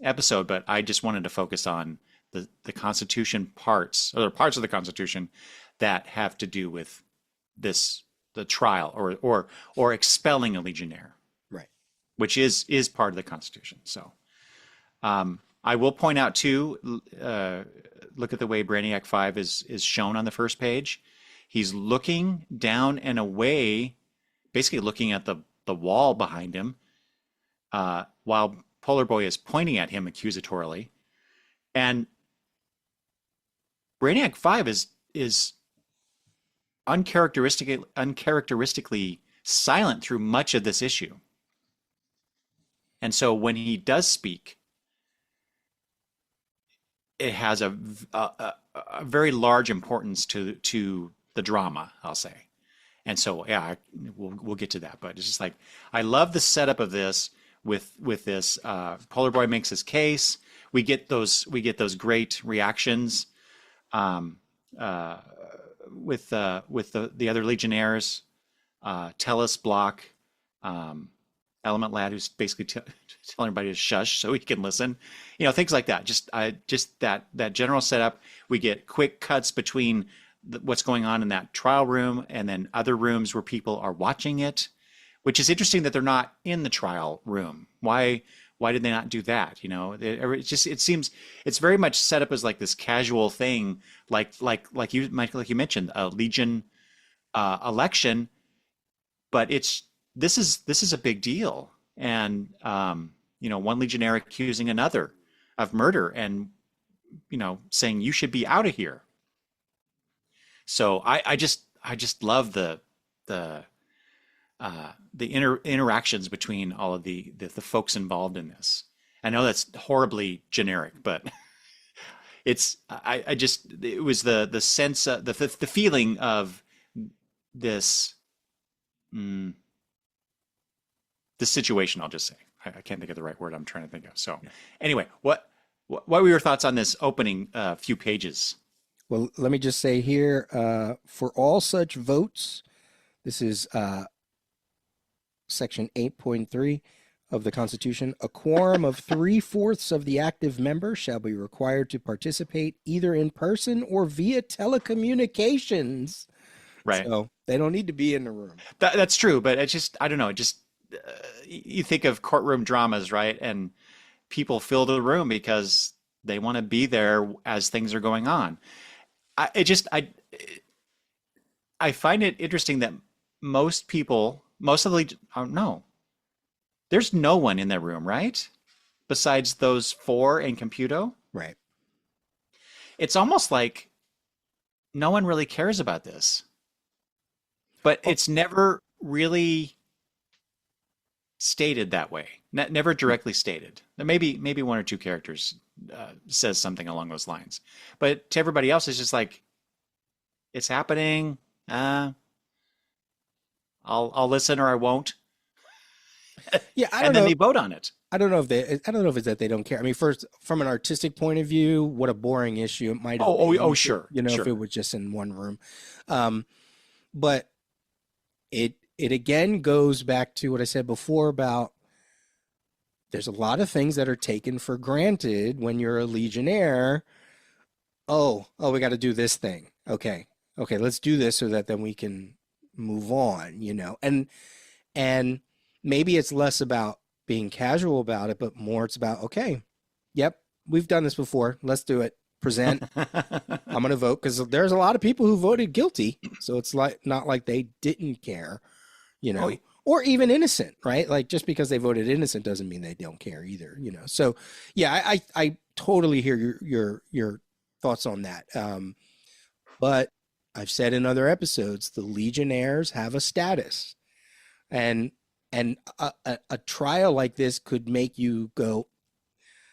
episode. But I just wanted to focus on the Constitution parts, or parts of the Constitution that have to do with the trial or expelling a legionnaire, Right. which is part of the Constitution. So I will point out too, look at the way Brainiac 5 is shown on the first page. He's looking down and away, basically looking at the wall behind him, while Polar Boy is pointing at him accusatorily. And Brainiac 5 is uncharacteristically silent through much of this issue. And so when he does speak, it has a very large importance to the drama, I'll say. And so, yeah, we'll get to that. But it's just like, I love the setup of this with this. Polar Boy makes his case. We get those great reactions with the other Legionnaires, Tellus, Block, Element Lad, who's basically telling everybody to shush so he can listen. Things like that. Just that general setup. We get quick cuts between what's going on in that trial room, and then other rooms where people are watching it, which is interesting that they're not in the trial room. Why did they not do that? You know, it seems it's very much set up as like this casual thing, like you, Mike, like you mentioned, a Legion election, but this is a big deal, and you know, one Legionnaire accusing another of murder, and you know, saying you should be out of here. So I just love the interactions between all of the folks involved in this. I know that's horribly generic, but it was the sense, the feeling of this this situation. I'll just say I can't think of the right word I'm trying to think of. So anyway, what were your thoughts on this opening few pages? Well, let me just say here, for all such votes, this is Section 8.3 of the Constitution, a quorum of 3/4 of the active members shall be required to participate either in person or via telecommunications. Right. So they don't need to be in the room. That's true, but it's just, I don't know, you think of courtroom dramas, right? And people fill the room because they want to be there as things are going on. I find it interesting that most of the, no, there's no one in that room, right? Besides those four and Computo. Right. It's almost like no one really cares about this, but it's never really stated that way. Never directly stated. Maybe one or two characters says something along those lines, but to everybody else, it's just like, it's happening. I'll listen or I won't. Yeah, and then they vote on it. I don't know if it's that they don't care. I mean, first, from an artistic point of view, what a boring issue it might have been. Oh, sure. You know, sure. if it was just in one room. But it again goes back to what I said before about there's a lot of things that are taken for granted when you're a Legionnaire. Oh, we got to do this thing. Okay, let's do this so that then we can move on, you know. And maybe it's less about being casual about it, but more it's about, okay, yep, we've done this before. Let's do it. Present. I'm going to vote, because there's a lot of people who voted guilty. So it's like not like they didn't care, you know, or even innocent, right? Like just because they voted innocent doesn't mean they don't care either, you know? So yeah, I totally hear your thoughts on that. But I've said in other episodes, the Legionnaires have a status, and a trial like this could make you go,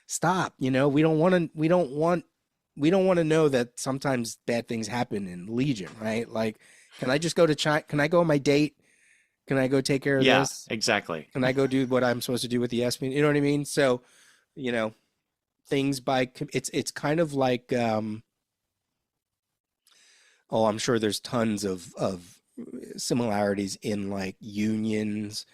stop, you know, we don't want to know that sometimes bad things happen in Legion, right? Like, can I just go to China? Can I go on my date? Can I go take care of this? Yeah, exactly. Can I go do what I'm supposed to do with the ESPN? You know what I mean? So, you know, things it's kind of like, I'm sure there's tons of similarities in like unions,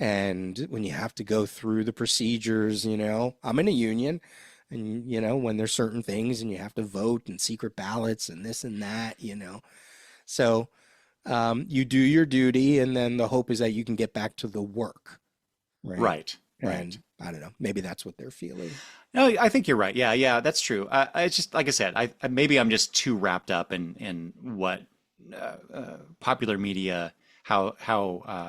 and when you have to go through the procedures, you know, I'm in a union, and, you know, when there's certain things and you have to vote and secret ballots and this and that, you know, so you do your duty, and then the hope is that you can get back to the work. Right. And I don't know, maybe that's what they're feeling. No, I think you're right. Yeah, that's true. It's just, like I said, maybe I'm just too wrapped up in what popular media, how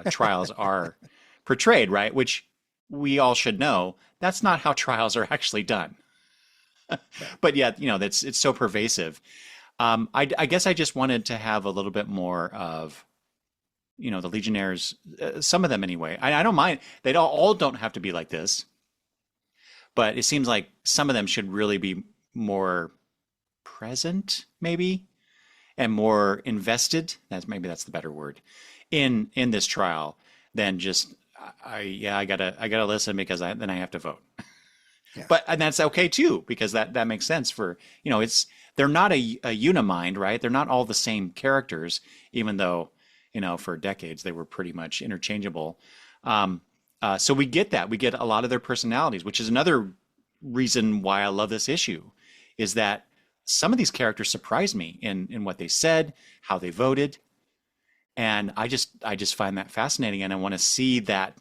trials are portrayed, right? Which we all should know, that's not how trials are actually done. But yeah, you know, it's so pervasive. I guess I just wanted to have a little bit more of, you know, the Legionnaires, some of them anyway. I don't mind. They all don't have to be like this, but it seems like some of them should really be more present, maybe, and more invested. That's the better word in this trial than just I gotta listen because then I have to vote. Yeah. And that's okay too, because that makes sense for, you know, they're not a unimind, right? They're not all the same characters, even though, you know, for decades they were pretty much interchangeable. So we get that. We get a lot of their personalities, which is another reason why I love this issue, is that some of these characters surprised me in what they said, how they voted, and I just find that fascinating, and I want to see that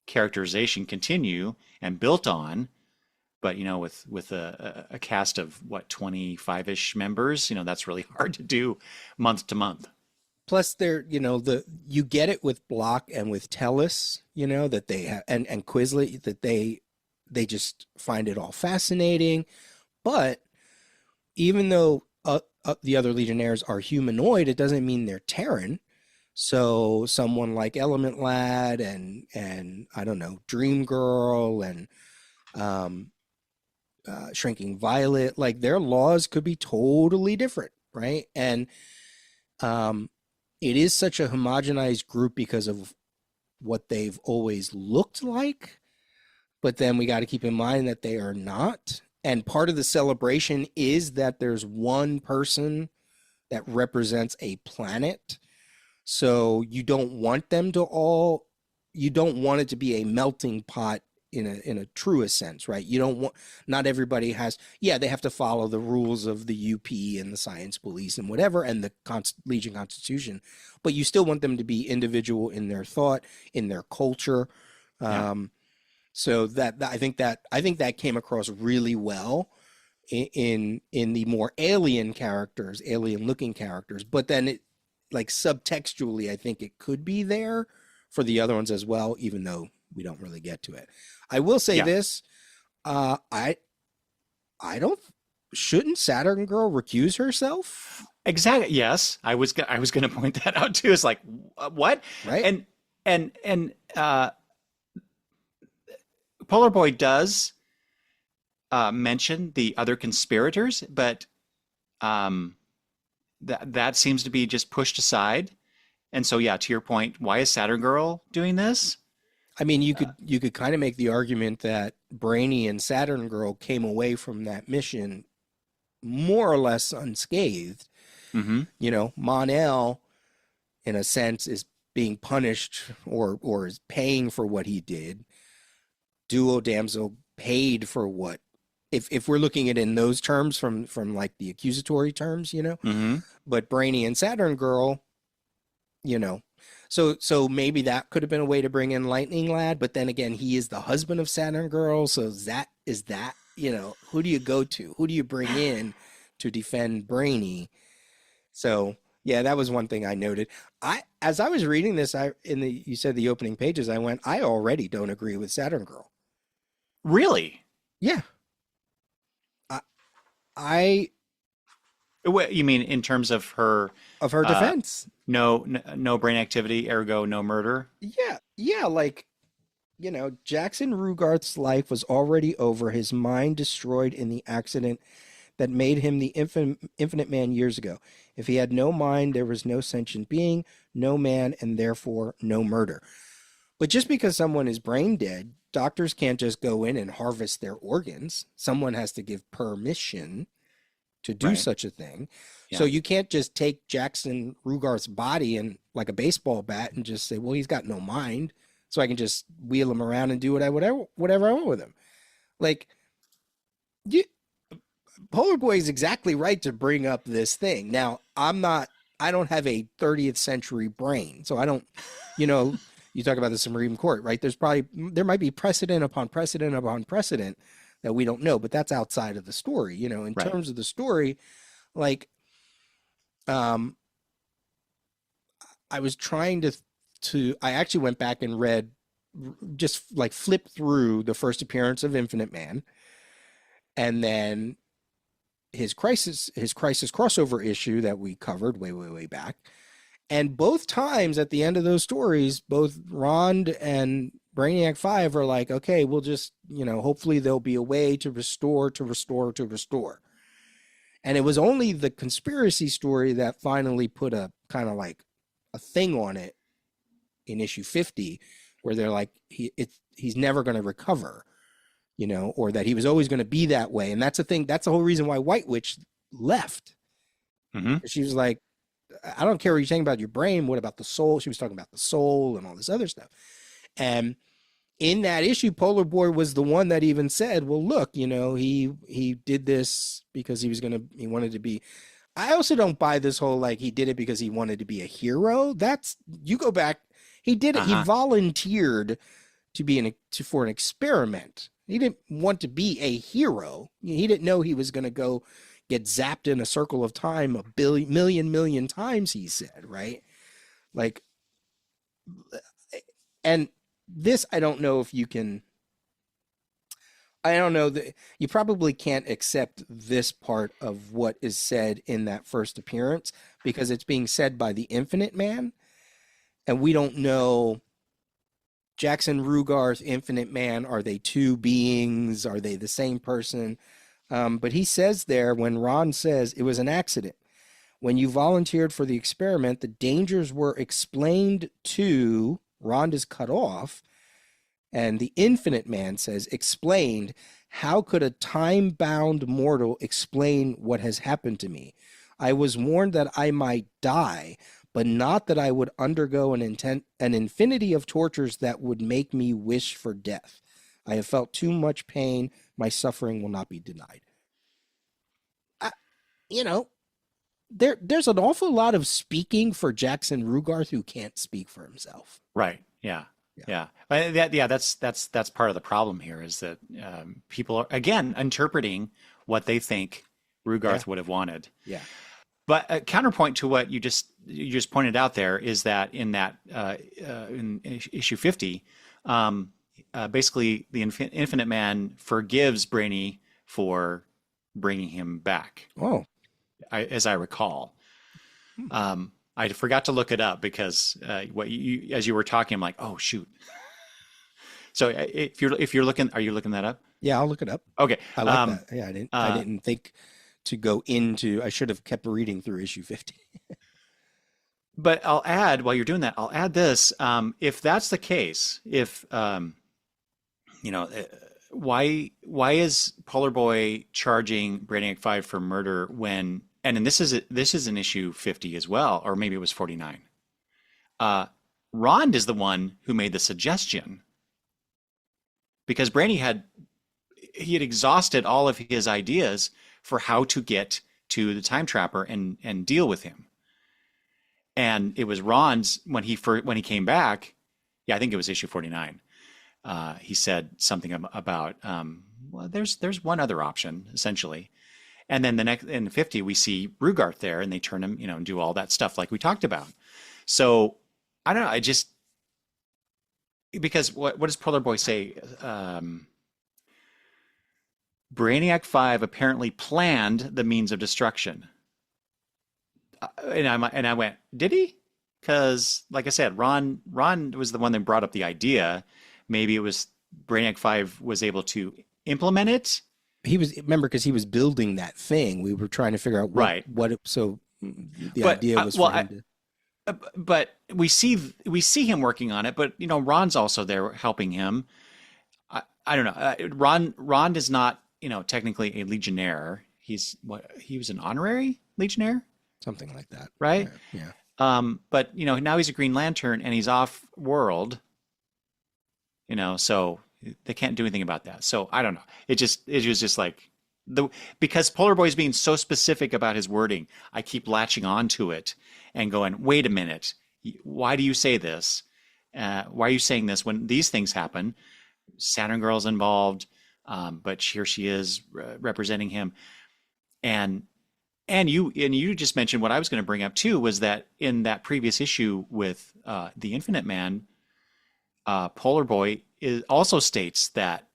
characterization continue and built on. But with a cast of what 25-ish members, that's really hard to do month to month. Plus, they're, you get it with Block and with Tellis, that they have, and Quislet, that they just find it all fascinating. But even though the other Legionnaires are humanoid, it doesn't mean they're Terran. So someone like Element Lad and I don't know, Dream Girl and Shrinking Violet, like their laws could be totally different, right? And it is such a homogenized group because of what they've always looked like. But then we got to keep in mind that they are not. And part of the celebration is that there's one person that represents a planet. So you don't want them to all, you don't want it to be a melting pot in a truest sense, right? You don't want, not everybody has, yeah, they have to follow the rules of the UP and the Science Police and whatever, and the Legion Constitution, but you still want them to be individual in their thought, in their culture. Yeah. So that I think that came across really well in the more alien characters, alien looking characters, but then it, like subtextually, I think it could be there for the other ones as well, even though we don't really get to it. I will say this, I don't, shouldn't Saturn Girl recuse herself? Exactly. Yes, I was going to point that out too. It's like, what? Right. And Polar Boy does mention the other conspirators, but that seems to be just pushed aside. And so, yeah, to your point, why is Saturn Girl doing this? I mean, you could kind of make the argument that Brainy and Saturn Girl came away from that mission more or less unscathed. Mm-hmm. Mon-El, in a sense, is being punished or is paying for what he did. Duo Damsel paid for what, if we're looking at it in those terms from like the accusatory terms, Mm-hmm. but Brainy and Saturn Girl, so maybe that could have been a way to bring in Lightning Lad, but then again, he is the husband of Saturn Girl, so is that who do you go to? Who do you bring in to defend Brainy? So yeah, that was one thing I noted. As I was reading this, you said the opening pages, I went, I already don't agree with Saturn Girl. Really? Yeah. I You mean in terms of her defense. no brain activity, ergo no murder? Yeah, like, Jackson Rugarth's life was already over, his mind destroyed in the accident that made him the infinite man years ago. If he had no mind, there was no sentient being, no man, and therefore no murder. But just because someone is brain dead, doctors can't just go in and harvest their organs. Someone has to give permission to do Right. such a thing. Yeah. So you can't just take Jackson Rugarth's body and like a baseball bat and just say, well, he's got no mind, so I can just wheel him around and do whatever I want with him. Like, Polar Boy is exactly right to bring up this thing. Now, I don't have a 30th century brain, so I don't, you talk about the Supreme Court, right? There might be precedent upon precedent upon precedent that we don't know, but that's outside of the story, in Right. terms of the story, like, I was trying I actually went back and read, just like flipped through the first appearance of Infinite Man, and then his crisis crossover issue that we covered way back. And both times at the end of those stories, both Rond and Brainiac 5 are like, okay, we'll just, hopefully there'll be a way to restore. And it was only the conspiracy story that finally put a kind of like a thing on it in issue 50, where they're like, he's never going to recover, or that he was always going to be that way. And that's the thing. That's the whole reason why White Witch left. Mm-hmm. She was like, I don't care what you're saying about your brain. What about the soul? She was talking about the soul and all this other stuff. And in that issue, Polar Boy was the one that even said, well, look, he did this because he wanted to be. I also don't buy this whole, like, he did it because he wanted to be a hero. You go back, he did it. He Uh-huh. volunteered to be for an experiment. He didn't want to be a hero. He didn't know he was going to go get zapped in a circle of time a million times, he said, right? Like, and this, I don't know if you can, I don't know that you probably can't accept this part of what is said in that first appearance because it's being said by the Infinite Man, and we don't know Jackson Rugarth, Infinite Man. Are they two beings? Are they the same person? But he says there, when Ron says it was an accident, when you volunteered for the experiment, the dangers were explained to. Ron is cut off. And the Infinite Man says, explained, how could a time-bound mortal explain what has happened to me? I was warned that I might die, but not that I would undergo an infinity of tortures that would make me wish for death. I have felt too much pain. My suffering will not be denied. You know, there's an awful lot of speaking for Jackson Rugarth who can't speak for himself. Right. Yeah. Yeah. Yeah. That's part of the problem here is that people are again interpreting what they think Rugarth would have wanted. Yeah. But a counterpoint to what you just pointed out there is that in issue 50, basically the Infinite Man forgives Brainy for bringing him back. Oh. As I recall. I forgot to look it up because as you were talking, I'm like, oh shoot. So if you're looking, are you looking that up? Yeah, I'll look it up. Okay. I like that. Yeah, I didn't think to go into. I should have kept reading through issue 50. But I'll add, while you're doing that, I'll add this. If that's the case, if why is Polar Boy charging Brainiac 5 for murder when? And this is an issue 50 as well, or maybe it was 49. Rond is the one who made the suggestion because Brainy had exhausted all of his ideas for how to get to the Time Trapper and deal with him. And it was Rond's when he came back. Yeah, I think it was issue 49. He said something about well, there's one other option essentially. And then in 50, we see Rugarth there and they turn him, and do all that stuff like we talked about. So I don't know. Because what does Polar Boy say? Brainiac 5 apparently planned the means of destruction. And I went, did he? Because like I said, Ron was the one that brought up the idea. Maybe it was Brainiac 5 was able to implement it. Remember, because he was building that thing. We were trying to figure out so the idea was for him to. But we see him working on it. But Ron's also there helping him. I don't know. Ron is not technically a Legionnaire. He was an honorary Legionnaire, something like that, right? Yeah. But now he's a Green Lantern and he's off world. So they can't do anything about that. So I don't know. It was just like because Polar Boy's being so specific about his wording, I keep latching on to it and going, wait a minute, why do you say this? Why are you saying this when these things happen? Saturn Girl's involved, but here she is representing him, and you just mentioned what I was going to bring up too was that in that previous issue with the Infinite Man, Polar Boy also states that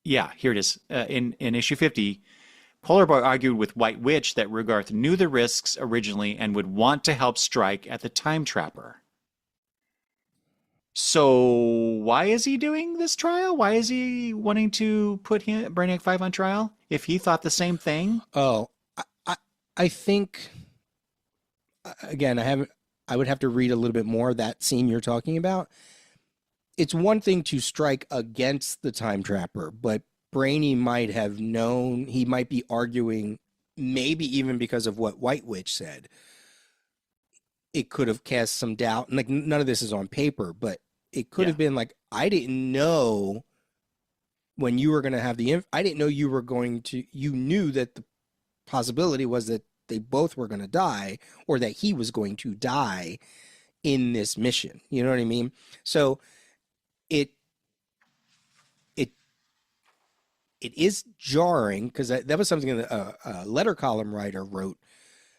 here it is in issue 50. Polar Boy argued with White Witch that Rugarth knew the risks originally and would want to help strike at the Time Trapper. So why is he doing this trial? Why is he wanting to put Brainiac 5 on trial if he thought the same thing? Oh, I think again, I would have to read a little bit more of that scene you're talking about. It's one thing to strike against the Time Trapper, but Brainy might have known, he might be arguing, maybe even because of what White Witch said. it could have cast some doubt. And like none of this is on paper, but it could Yeah. have been like, I didn't know when you were going to have I didn't know you were going to, you knew that the possibility was that they both were going to die or that he was going to die in this mission. You know what I mean? So it, it, it is jarring because that was something that a letter column writer wrote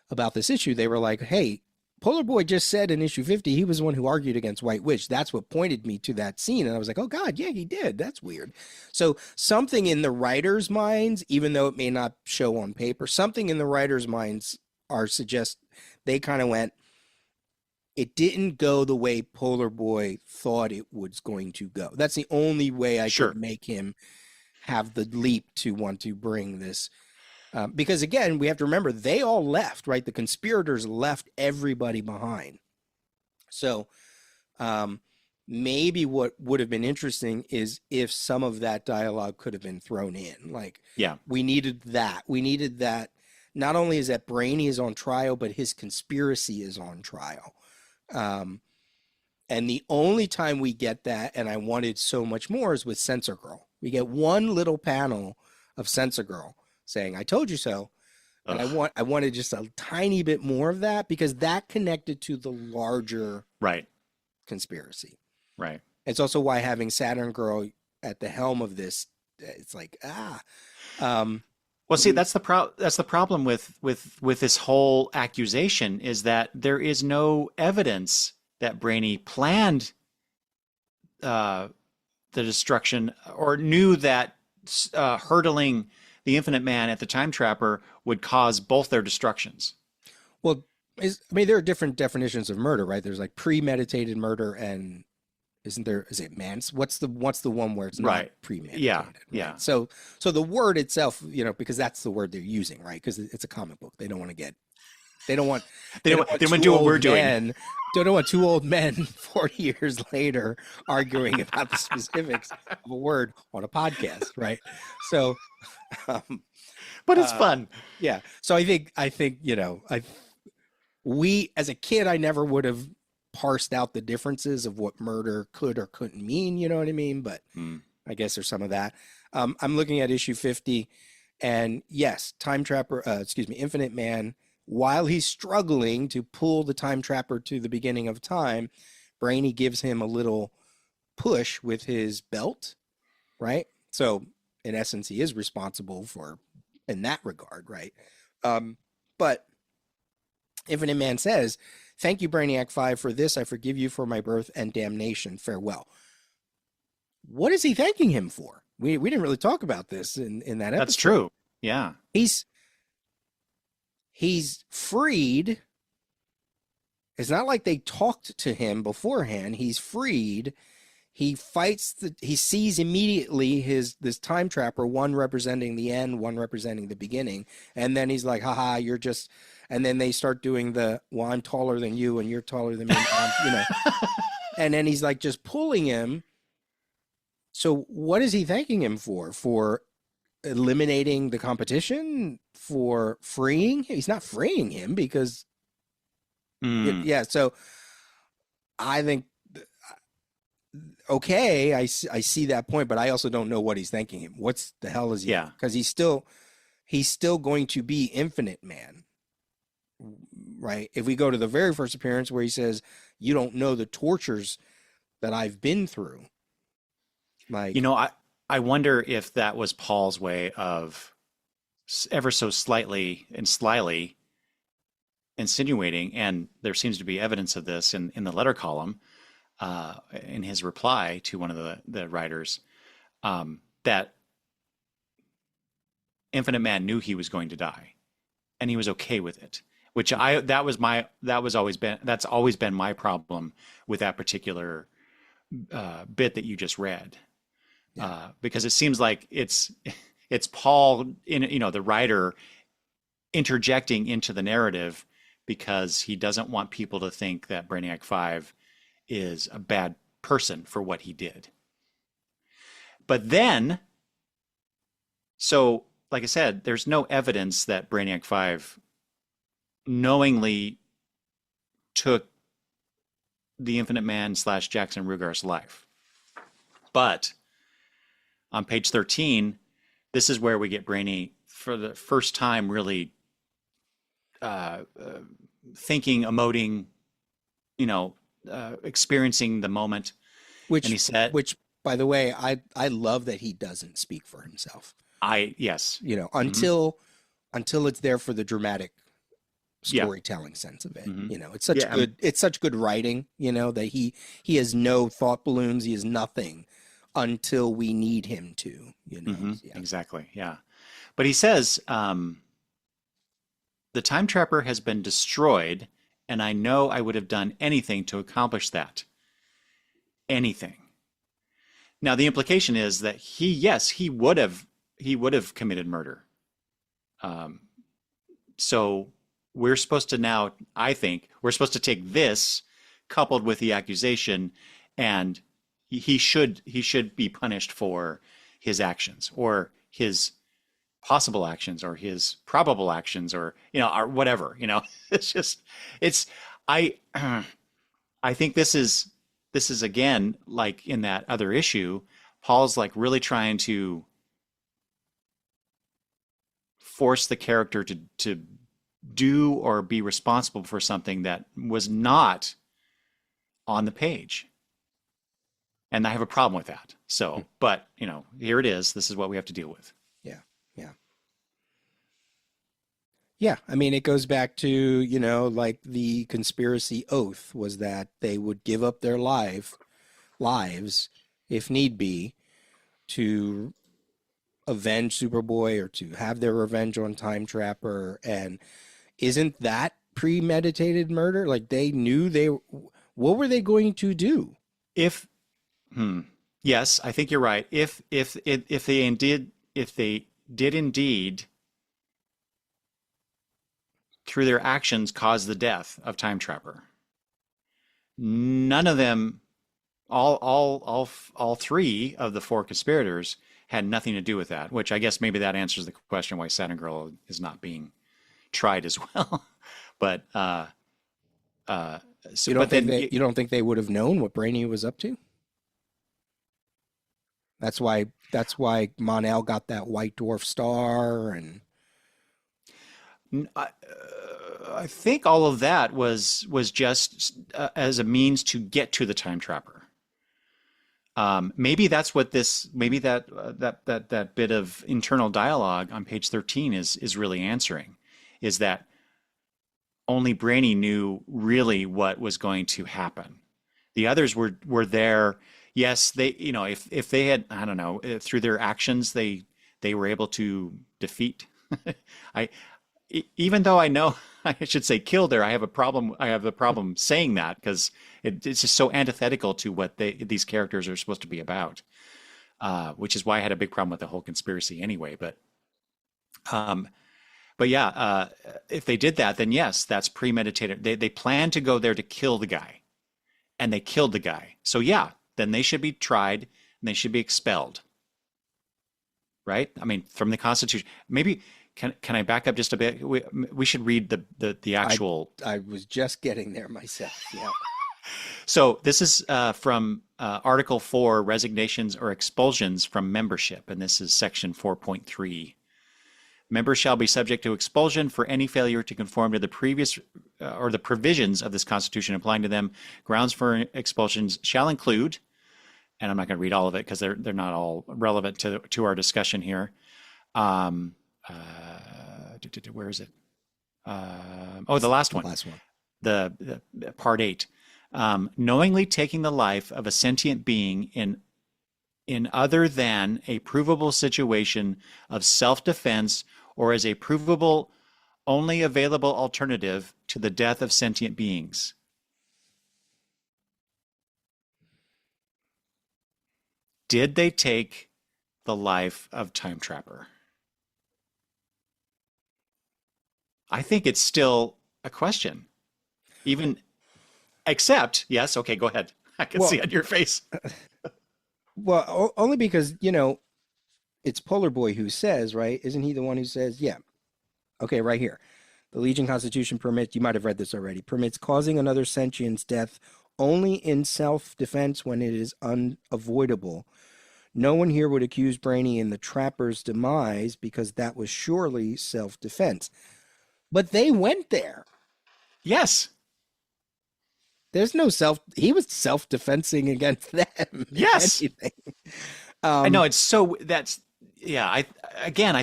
about this issue. They were like, hey, Polar Boy just said in issue 50 he was the one who argued against White Witch. That's what pointed me to that scene. And I was like, oh, God, yeah, he did. That's weird. So something in the writer's minds, even though it may not show on paper, something in the writer's minds suggest they kind of went, it didn't go the way Polar Boy thought it was going to go. That's the only way I Sure. could make him have the leap to want to bring this. Because again, we have to remember they all left, right? The conspirators left everybody behind. So maybe what would have been interesting is if some of that dialogue could have been thrown in. Like, Yeah. we needed that. We needed that. Not only is that Brainy is on trial, but his conspiracy is on trial. And the only time we get that, and I wanted so much more, is with Sensor Girl. We get one little panel of Sensor Girl saying, I told you so. And I wanted just a tiny bit more of that because that connected to the larger Right. conspiracy. Right. It's also why having Saturn Girl at the helm of this, it's like, Well, see, that's the problem with this whole accusation is that there is no evidence that Brainy planned the destruction or knew that hurdling the Infinite Man at the Time Trapper would cause both their destructions. well, there are different definitions of murder, right? There's like premeditated murder and is it what's the one where it's not Right. premeditated? Yeah. Right? Yeah. So the word itself, because that's the word they're using, right? Because it's a comic book. They don't want to do what we're doing. Don't want two old men 40 years later arguing about the specifics of a word on a podcast, right? So, But it's fun. yeah. So I think we as a kid, I never would have parsed out the differences of what murder could or couldn't mean. You know what I mean? But I guess there's some of that. I'm looking at issue 50, and yes, Time Trapper, Infinite Man. While he's struggling to pull the Time Trapper to the beginning of time, Brainy gives him a little push with his belt, right? So in essence, he is responsible for in that regard, right? But Infinite Man says, thank you, Brainiac 5, for this. I forgive you for my birth and damnation. Farewell. What is he thanking him for? We didn't really talk about this in that episode. That's true. Yeah. He's freed. It's not like they talked to him beforehand. He's freed. He fights he sees immediately this Time Trapper, one representing the end, one representing the beginning. And then he's like, haha, you're just, and then they start doing well, I'm taller than you and you're taller than me. And then he's like just pulling him. So what is he thanking him for? For eliminating the competition? For freeing him? He's not freeing him because, yeah. So I think, okay, I see that point, but I also don't know what he's thanking him. What's the hell is he? Yeah. Because he's still going to be Infinite Man, right? If we go to the very first appearance where he says, you don't know the tortures that I've been through. Like, I wonder if that was Paul's way of ever so slightly and slyly insinuating, and there seems to be evidence of this in the letter column, in his reply to one of the writers, that Infinite Man knew he was going to die, and he was okay with it. That's always been my problem with that particular bit that you just read, because it seems like it's Paul, the writer, interjecting into the narrative because he doesn't want people to think that Brainiac 5 is a bad person for what he did. But then, so like I said, there's no evidence that Brainiac 5 knowingly took the Infinite Man / Jackson Rugar's life. But on page 13, this is where we get Brainy for the first time really thinking, emoting, experiencing the moment. Which, And he said, by the way, I love that he doesn't speak for himself. Yes. Until it's there for the dramatic Yeah. storytelling sense of it. Mhm. It's such good writing, that he has no thought balloons. He has nothing until we need him to, Yeah. Exactly. Yeah. But he says, the time trapper has been destroyed, and I know I would have done anything to accomplish that. Anything. Now, the implication is that he would have committed murder. So we're supposed to now, I think, we're supposed to take this coupled with the accusation, and he should be punished for his actions, or his possible actions, or his probable actions, or or whatever. I I think this is again, like in that other issue, Paul's like really trying to force the character to do or be responsible for something that was not on the page. And I have a problem with that. So, but here it is. This is what we have to deal with. Yeah. Yeah. Yeah. I mean, it goes back to, like the conspiracy oath was that they would give up their lives, if need be, to avenge Superboy or to have their revenge on Time Trapper. And isn't that premeditated murder? Like they knew what were they going to do? Yes, I think you're right. If they did indeed through their actions cause the death of Time Trapper, none of them, all three of the four conspirators had nothing to do with that. Which I guess maybe that answers the question why Saturn Girl is not being tried as well. But so, you don't think they would have known what Brainy was up to? That's why Mon-El got that white dwarf star, and I think all of that was just as a means to get to the Time Trapper. Maybe that's what maybe that bit of internal dialogue on page 13 is really answering, is that only Brainy knew really what was going to happen. The others were there. Yes, they, if they had, I don't know, through their actions, they were able to defeat. Even though I know I should say killed her, I have a problem saying that, because it's just so antithetical to what these characters are supposed to be about. Which is why I had a big problem with the whole conspiracy anyway. But yeah, if they did that, then yes, that's premeditated. They planned to go there to kill the guy, and they killed the guy. So yeah, then they should be tried and they should be expelled. Right? I mean, from the Constitution. Maybe can I back up just a bit? We should read the actual. I was just getting there myself. Yeah. So this is from Article 4, resignations or expulsions from membership, and this is section 4.3. Members shall be subject to expulsion for any failure to conform to the previous or the provisions of this Constitution applying to them. Grounds for expulsions shall include, and I'm not going to read all of it because they're not all relevant to our discussion here. Where is it? The last one. The last one. The part 8. Knowingly taking the life of a sentient being in other than a provable situation of self-defense, or as a provable only available alternative to the death of sentient beings. Did they take the life of Time Trapper? I think it's still a question. Except, yes, okay, go ahead. I can see on your face. Well, only because, it's Polar Boy who says, right? Isn't he the one who says, yeah, okay, right here. The Legion Constitution permits, you might have read this already, permits causing another sentient's death only in self-defense when it is unavoidable. No one here would accuse Brainy in the Trapper's demise because that was surely self-defense. But they went there. Yes. There's no he was self-defensing against them. Yes. I know it's so I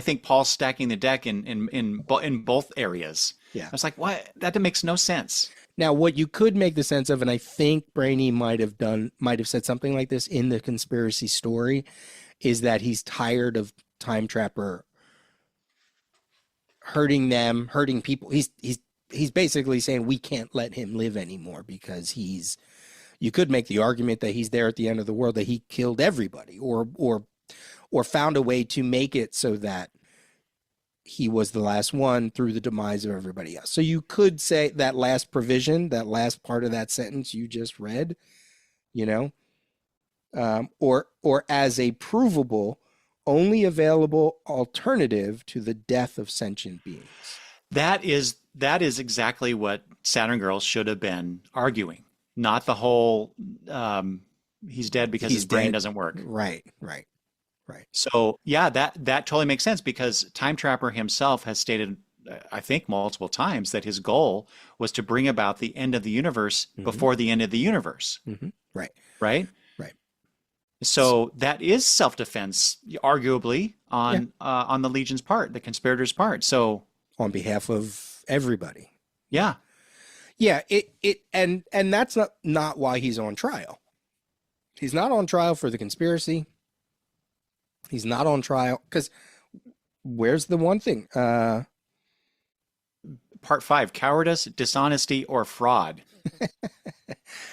think Paul's stacking the deck in both areas. Yeah. I was like, what? That makes no sense. Now, what you could make the sense of, and I think Brainy might have said something like this in the conspiracy story, is that he's tired of Time Trapper hurting people. He's basically saying we can't let him live anymore because you could make the argument that he's there at the end of the world, that he killed everybody or found a way to make it so that he was the last one through the demise of everybody else. So you could say that last provision, that last part of that sentence you just read, or as a provable, only available alternative to the death of sentient beings. That is exactly what Saturn Girls should have been arguing, not the whole he's dead because his brain doesn't work. Right. So yeah, that totally makes sense because Time Trapper himself has stated, I think multiple times, that his goal was to bring about the end of the universe before the end of the universe. Mm-hmm. Right. So that is self-defense, arguably on the Legion's part, the conspirators' part. So on behalf of everybody. Yeah. And that's not why he's on trial. He's not on trial for the conspiracy. He's not on trial because where's the one thing? Part 5, cowardice, dishonesty, or fraud.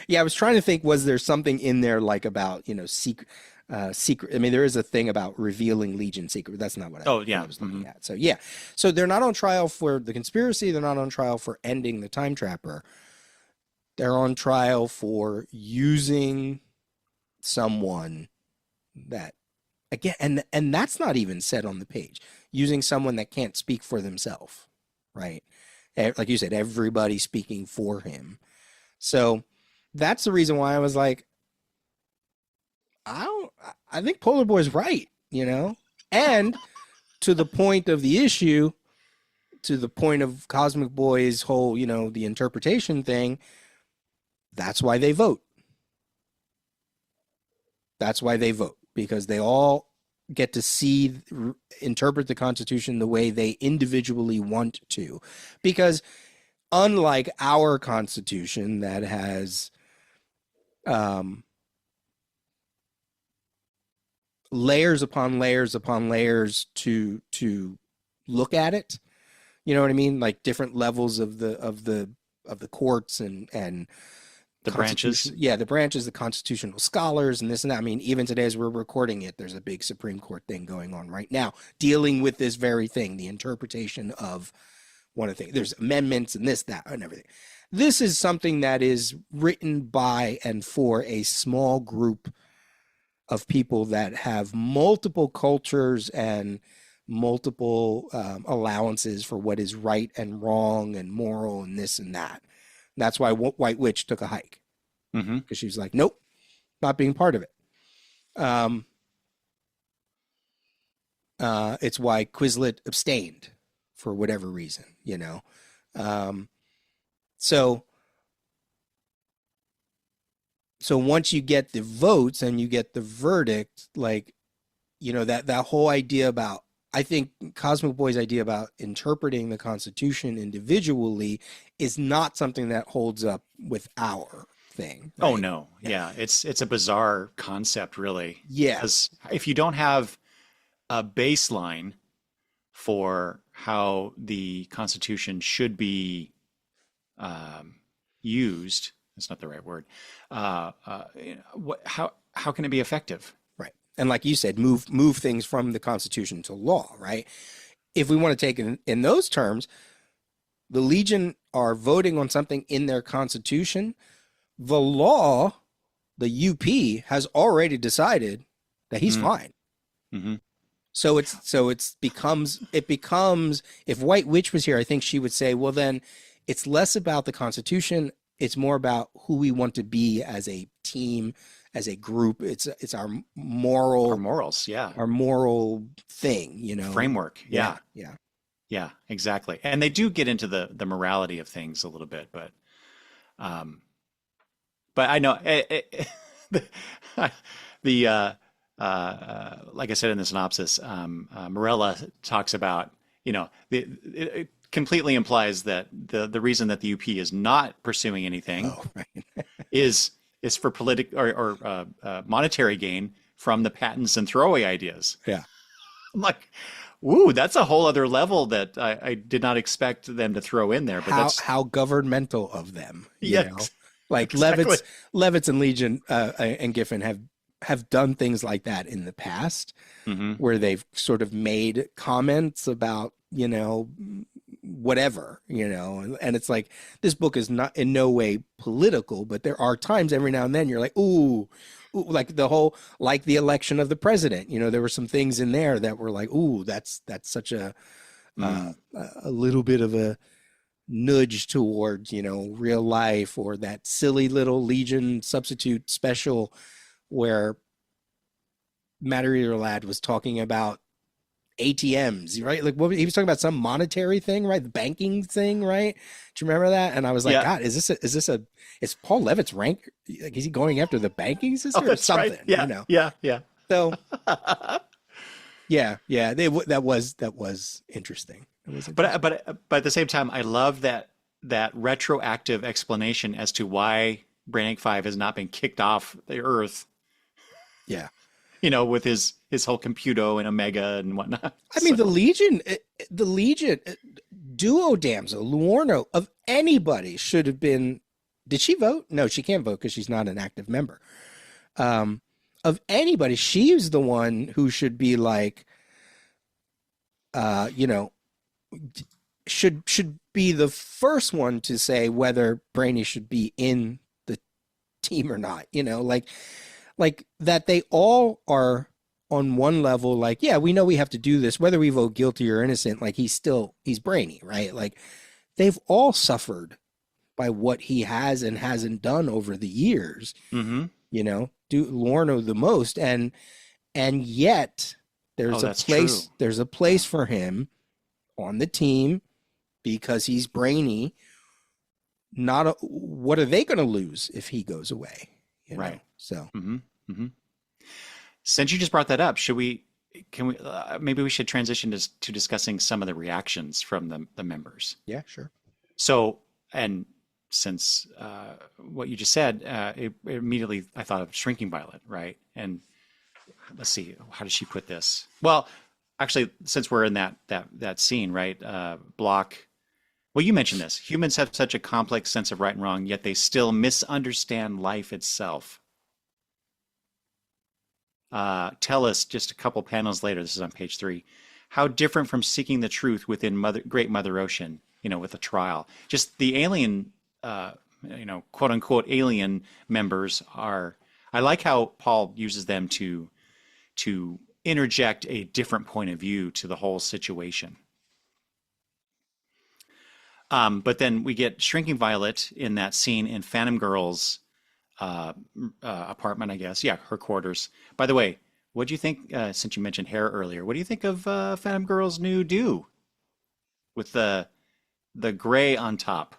Yeah, I was trying to think, was there something in there like about, secret? I mean, there is a thing about revealing Legion secret. That's not what I was looking at. So yeah. So they're not on trial for the conspiracy. They're not on trial for ending the Time Trapper. They're on trial for using someone that, again, and that's not even said on the page. Using someone that can't speak for themselves, right? Like you said, everybody speaking for him. So that's the reason why I was like, I think Polar Boy's right, and to the point of the issue, to the point of Cosmic Boy's whole, the interpretation thing, that's why they vote. That's why they vote, because they all get to interpret the Constitution the way they individually want to. Because unlike our Constitution that has layers upon layers upon layers to look at it, you know what I mean? Like different levels of the courts and the branches. Yeah, the branches, the constitutional scholars and this and that. I mean, even today as we're recording it, there's a big Supreme Court thing going on right now dealing with this very thing, the interpretation of one of the things. There's amendments and this, that, and everything. This is something that is written by and for a small group of people that have multiple cultures and multiple allowances for what is right and wrong and moral and this and that. That's why White Witch took a hike, because she was like, nope, not being part of it. It's why Quislet abstained for whatever reason, So once you get the votes and you get the verdict, like, that whole idea about, I think Cosmic Boy's idea about interpreting the Constitution individually is not something that holds up with our thing. Right? Oh no. Yeah. It's a bizarre concept, really. Yeah. Because if you don't have a baseline for how the Constitution should be used, that's not the right word. How can it be effective? Right. And like you said, move things from the Constitution to law, right? If we want to take it in those terms, the Legion are voting on something in their Constitution. The law, the UP, has already decided that he's fine. So it becomes if White Witch was here, I think she would say, well, then it's less about the Constitution. It's more about who we want to be as a team, as a group. It's our Our moral morals, yeah. our moral thing, you know. Framework, yeah. Yeah. Yeah, exactly. And they do get into the morality of things a little bit, um, but I know the like I said in the synopsis, Morella talks about, it completely implies that the reason that the UP is not pursuing anything Oh, right. is for political or monetary gain from the patents and throwaway ideas. Yeah. I'm like, ooh, that's a whole other level that I did not expect them to throw in there. But How governmental of them, you yeah, know. Like exactly. Levitz and Legion and Giffen have done things like that in the past, Hmm. where they've sort of made comments about, whatever, and it's like this book is not in no way political, but there are times every now and then you're like, ooh, like like the election of the president, there were some things in there that were like, ooh, that's such Mm. a little bit of a nudge towards, real life, or that silly little Legion substitute special where Matt Lad was talking about ATMs, right? Like what he was talking about, some monetary thing, right? The banking thing, right? Do you remember that? And I was like, Yeah. God, is Paul Levitt's rank? Like, is he going after the banking Oh, system or that's right. something? Yeah. Yeah. Yeah. So yeah, that was interesting. It was interesting. But at the same time, I love that retroactive explanation as to why Brainiac 5 has not been kicked off the Earth, Yeah. with his whole computo and Omega and whatnot. I mean, So, the Legion, Duo Damsel, Luorno, of anybody should have been. Did she vote? No, she can't vote because she's not an active member. Of anybody, she's the one who should be like, uh, you know, should be the first one to say whether Brainy should be in the team or not. Like that they all are on one level, like, yeah, we know we have to do this, whether we vote guilty or innocent, like he's Brainy, right? Like they've all suffered by what he has and hasn't done over the years, hmm. do Lorno the most. And yet Oh, there's a that's true. place for him on the team because he's Brainy. What are they going to lose if he goes away? Right. So Hmm. Hmm. Since you just brought that up, can we, maybe we should transition to discussing some of the reactions from the members. yeah, sure. So, and since what you just said, immediately I thought of Shrinking Violet, right? And let's see, how does she put this? Well, actually, since we're in that scene, right? Block. Well, you mentioned this. Humans have such a complex sense of right and wrong, yet they still misunderstand life itself. Tell us just a couple panels later. This is on page 3. How different from seeking the truth within Great Mother Ocean, with a trial. Just the alien, quote unquote alien members are. I like how Paul uses them to interject a different point of view to the whole situation. But then we get Shrinking Violet in that scene in Phantom Girl's apartment, I guess. Yeah, her quarters. By the way, what do you think, since you mentioned hair earlier, what do you think of Phantom Girl's new do with the gray on top?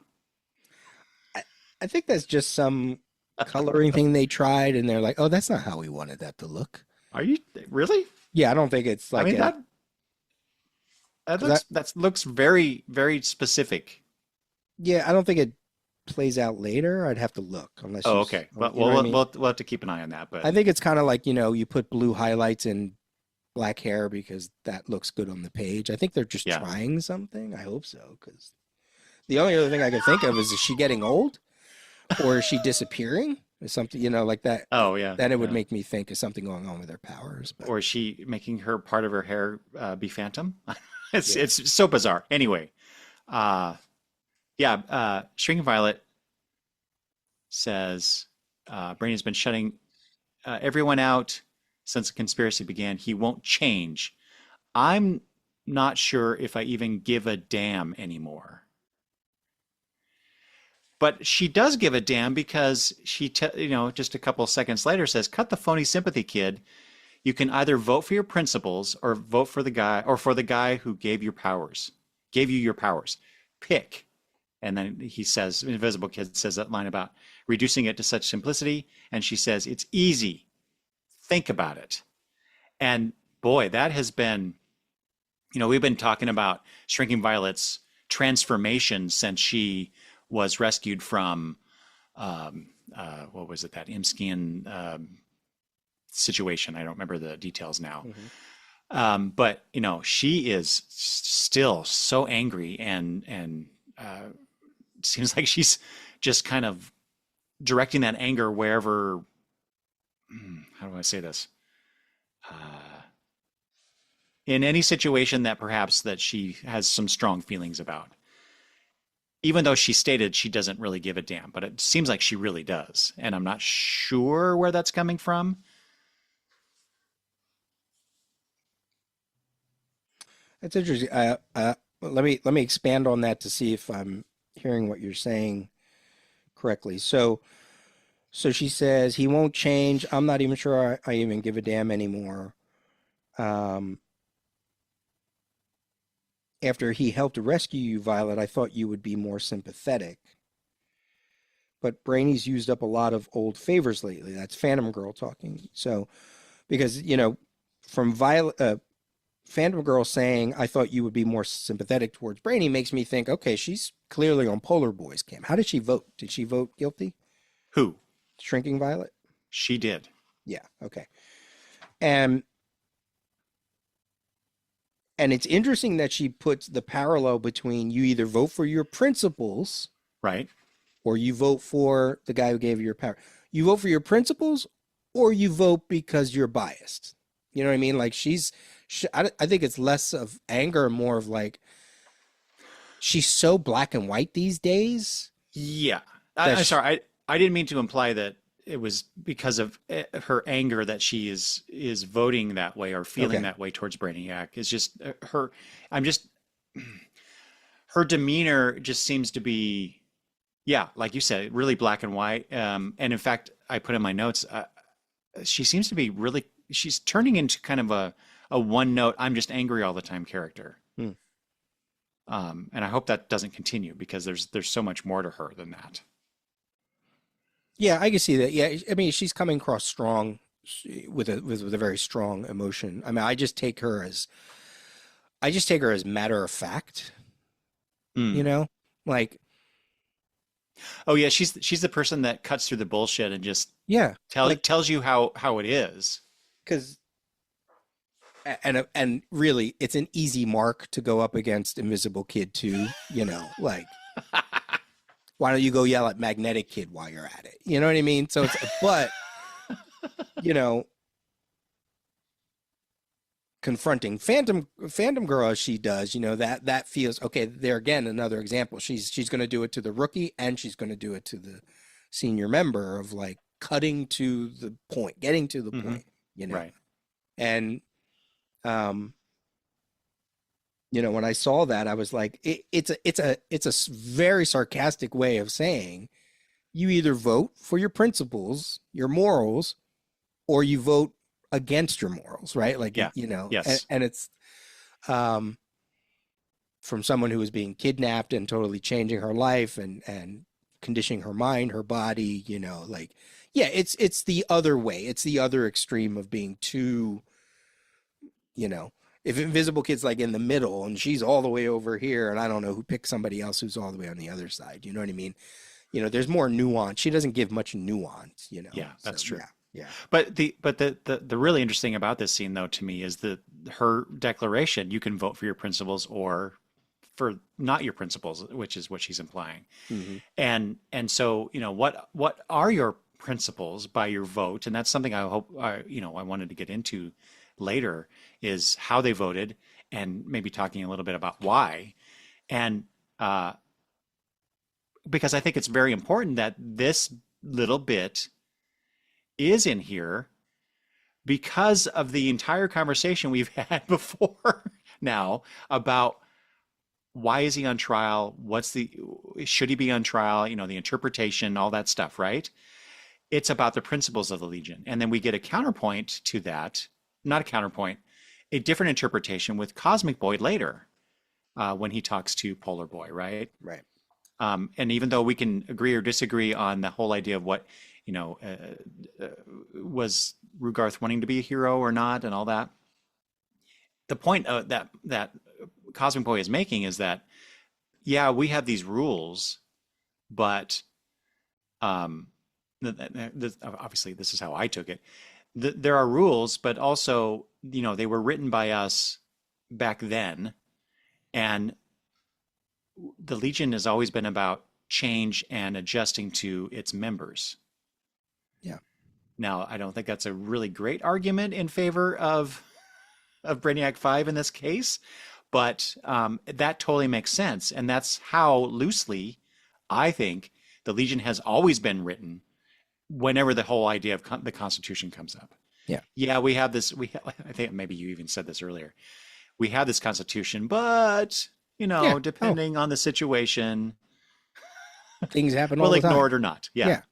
I think that's just some coloring thing they tried, and they're like, "Oh, that's not how we wanted that to look." Are you really? Yeah, I don't think it's I like mean, that looks very, very specific. yeah, I don't think it plays out later. I'd have to look unless Oh, you, okay. Well, you know what I mean? we'll have to keep an eye on that. But I think it's kind of like, you put blue highlights in black hair because that looks good on the page. I think they're just yeah, trying something. I hope so, because the only other thing I could think of is she getting old or is she disappearing? Or something, like that. oh yeah, Then it would yeah. make me think of something going on with her powers. But Or is she making her part of her hair be phantom? yeah, It's so bizarre. Anyway, uh, yeah, Shrinking Violet says Brain has been shutting everyone out since the conspiracy began. He won't change. I'm not sure if I even give a damn anymore. But she does give a damn because just a couple of seconds later says, "Cut the phony sympathy, kid. You can either vote for your principles or vote for the guy who gave you your powers. Pick." And then he says, Invisible Kid says that line about reducing it to such simplicity. And she says, "It's easy. Think about it." And boy, that has been, we've been talking about Shrinking Violet's transformation since she was rescued from, what was it, that Imskian situation. I don't remember the details now. But, she is still so angry and seems like she's just kind of directing that anger wherever, how do I say this? In any situation that perhaps that she has some strong feelings about. Even though she stated she doesn't really give a damn, but it seems like she really does. And I'm not sure where that's coming from. That's interesting. Let me expand on that to see if I'm hearing what you're saying correctly. So she says he won't change. I'm not even sure I even give a damn anymore. After he helped rescue you, Violet, I thought you would be more sympathetic. But Brainy's used up a lot of old favors lately. That's Phantom Girl talking. So, because, from Phantom Girl saying, "I thought you would be more sympathetic towards Brainy," makes me think, okay, she's clearly on Polar Boy's camp. How did she vote? Did she vote guilty? Who? Shrinking Violet? She did. Yeah, okay. And it's interesting that she puts the parallel between you either vote for your principles, right, or you vote for the guy who gave you your power. You vote for your principles, or you vote because you're biased. You know what I mean? Like I think it's less of anger and more of like, she's so black and white these days. Yeah. I'm sorry. I didn't mean to imply that it was because of her anger that she is voting that way or feeling that way towards Brainiac. It's just her demeanor just seems to be, yeah, like you said, really black and white. And in fact, I put in my notes, she seems to be she's turning into kind of a one note, I'm just angry all the time character. And I hope that doesn't continue because there's so much more to her than that. Yeah, I can see that. Yeah, I mean, she's coming across strong with a very strong emotion. I mean, I just take her as matter of fact. Like, oh yeah, she's the person that cuts through the bullshit and just tells you how it is. Because and really, it's an easy mark to go up against Invisible Kid too. Like. Why don't you go yell at Magnetic Kid while you're at it? You know what I mean? So but, confronting Phantom Girl as she does, that feels, okay, there again, another example. She's going to do it to the rookie and she's going to do it to the senior member of like cutting to the point, getting to the point, Right. And, when I saw that, I was like, it's a very sarcastic way of saying you either vote for your principles, your morals, or you vote against your morals, right? Like, yes. And it's from someone who was being kidnapped and totally changing her life and conditioning her mind, her body, like, yeah, it's the other way. It's the other extreme of being too, if Invisible Kid's like in the middle and she's all the way over here, and I don't know who picked somebody else who's all the way on the other side. You know what I mean? There's more nuance. She doesn't give much nuance, Yeah, that's true. Yeah. But the really interesting about this scene though to me is her declaration, you can vote for your principles or for not your principles, which is what she's implying. And so, what are your principles by your vote? And that's something I hope I wanted to get into later, is how they voted and maybe talking a little bit about why. And because I think it's very important that this little bit is in here because of the entire conversation we've had before now about why is he on trial? Should he be on trial? The interpretation, all that stuff, right? It's about the principles of the Legion. And then we get a counterpoint to that, not a counterpoint, a different interpretation with Cosmic Boy later when he talks to Polar Boy, right? Right. And even though we can agree or disagree on the whole idea of what, was Rugarth wanting to be a hero or not and all that, the point that Cosmic Boy is making is that, yeah, we have these rules, but obviously this is how I took it. There are rules, but also, they were written by us back then, and the Legion has always been about change and adjusting to its members. Yeah. Now, I don't think that's a really great argument in favor of Brainiac 5 in this case, but that totally makes sense. And that's how loosely I think the Legion has always been written whenever the whole idea of the Constitution comes up. Yeah. Yeah, we have this. I think maybe you even said this earlier. We have this Constitution, but, depending on the situation, things happen all we'll the time. ignore it or not. Yeah.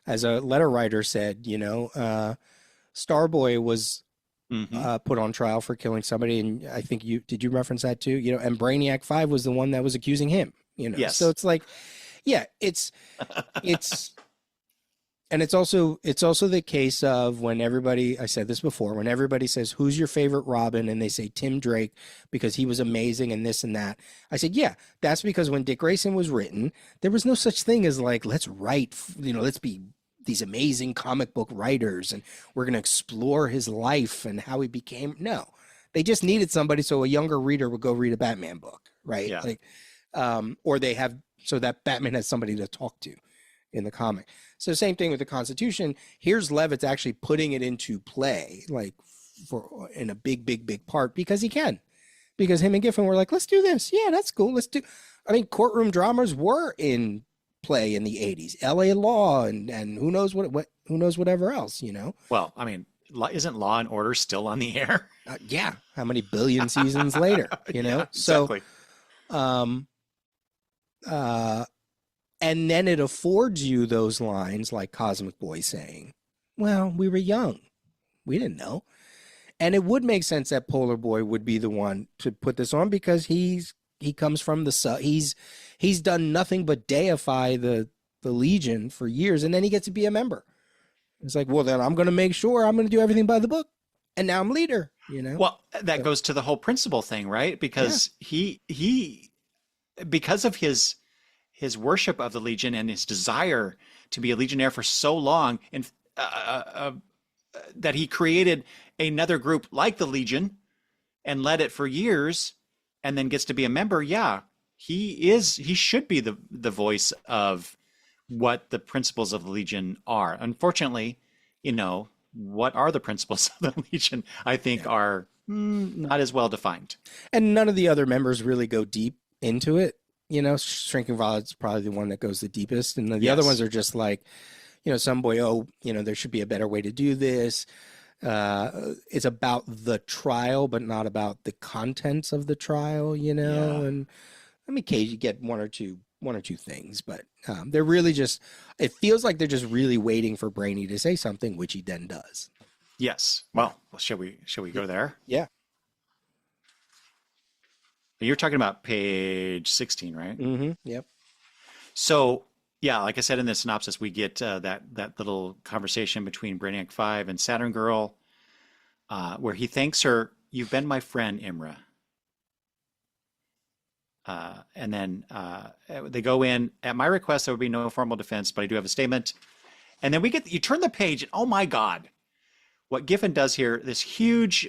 As a letter writer said, Starboy was put on trial for killing somebody, and I think did you reference that too? And Brainiac 5 was the one that was accusing him. Yes. So it's like, yeah, it's and it's also the case of when everybody, I said this before, when everybody says, who's your favorite Robin? And they say Tim Drake because he was amazing and this and that. I said, yeah, that's because when Dick Grayson was written, there was no such thing as like, let's write, let's be these amazing comic book writers and we're going to explore his life and how he became. No, they just needed somebody so a younger reader would go read a Batman book, right? Yeah. Like, or they have, so that Batman has somebody to talk to in the comic. So same thing with the Constitution. Here's Levitz actually putting it into play, like in a big part because he can. Because him and Giffen were like, let's do this. Yeah, that's cool. Let's do. I mean, courtroom dramas were in play in the 80s. LA Law and who knows who knows whatever else, Well, I mean, isn't Law and Order still on the air? Yeah. How many billion seasons later, Yeah, exactly. So and then it affords you those lines like Cosmic Boy saying, well, we were young. We didn't know. And it would make sense that Polar Boy would be the one to put this on because he comes from he's done nothing but deify the Legion for years, and then he gets to be a member. It's like, well, then I'm going to make sure I'm going to do everything by the book. And now I'm leader, Well, that goes to the whole principle thing, right? Because he because of his worship of the Legion and his desire to be a Legionnaire for so long, and that he created another group like the Legion and led it for years, and then gets to be a member. Yeah, he should be the voice of what the principles of the Legion are. Unfortunately, what are the principles of the Legion? I think are not as well defined, and none of the other members really go deep into it. Shrinking Violet's probably the one that goes the deepest. And the other ones are just like, some boy, there should be a better way to do this. It's about the trial, but not about the contents of the trial, and I mean, occasionally you get one or two things, but they're really just, it feels like they're just really waiting for Brainy to say something, which he then does. Yes. Well, shall we go there? Yeah. You're talking about page 16, right? Mm-hmm. Yep. So, yeah, like I said in the synopsis, we get that little conversation between Brainiac 5 and Saturn Girl, where he thanks her, "You've been my friend, Imra." And then they go in. At my request, there would be no formal defense, but I do have a statement. And then you turn the page, and oh my God, what Giffen does here, this huge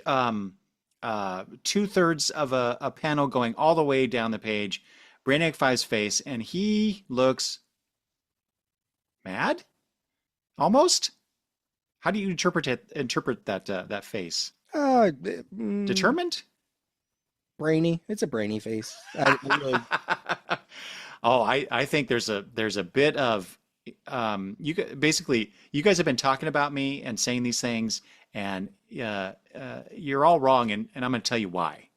2/3 of a panel going all the way down the page, Brainiac 5's face, and he looks mad, almost. How do you interpret that face? Determined? Brainy. It's a brainy face. Oh, I think there's a bit of basically, you guys have been talking about me and saying these things, and you're all wrong, and I'm going to tell you why.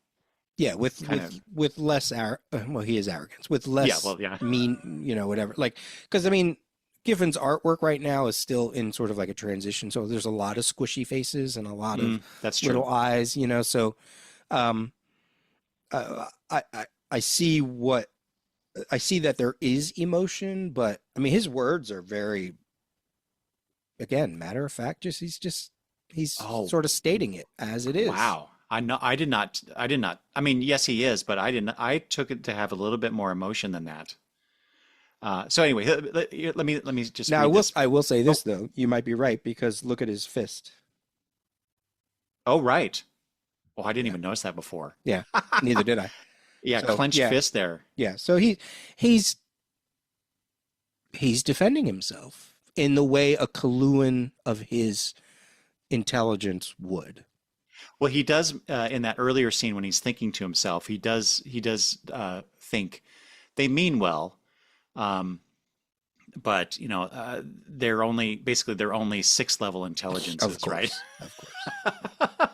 Yeah, Kind of, with less well, he is arrogance with yeah, less well, yeah, mean, whatever. Like, because I mean, Giffen's artwork right now is still in sort of like a transition. So there's a lot of squishy faces and a lot of that's true. little eyes, So um, I see what I see that there is emotion, but I mean, his words are very, again, matter of fact. He's Oh, sort of stating it as it is. wow. I know. I did not. I mean, yes, he is, but I didn't. I took it to have a little bit more emotion than that. So anyway, let me just Now, read this. I will say Oh, this though. You might be right because look at his fist. oh, right. Oh, I didn't Yeah, even notice that before. yeah. Neither did I. Yeah, So clenched yeah, fist there. yeah. So he's he's defending himself in the way a Kaluan of his intelligence would. Well, he does in that earlier scene when he's thinking to himself. He does think they mean well, um, but they're only sixth level Of intelligences, right? course, of course.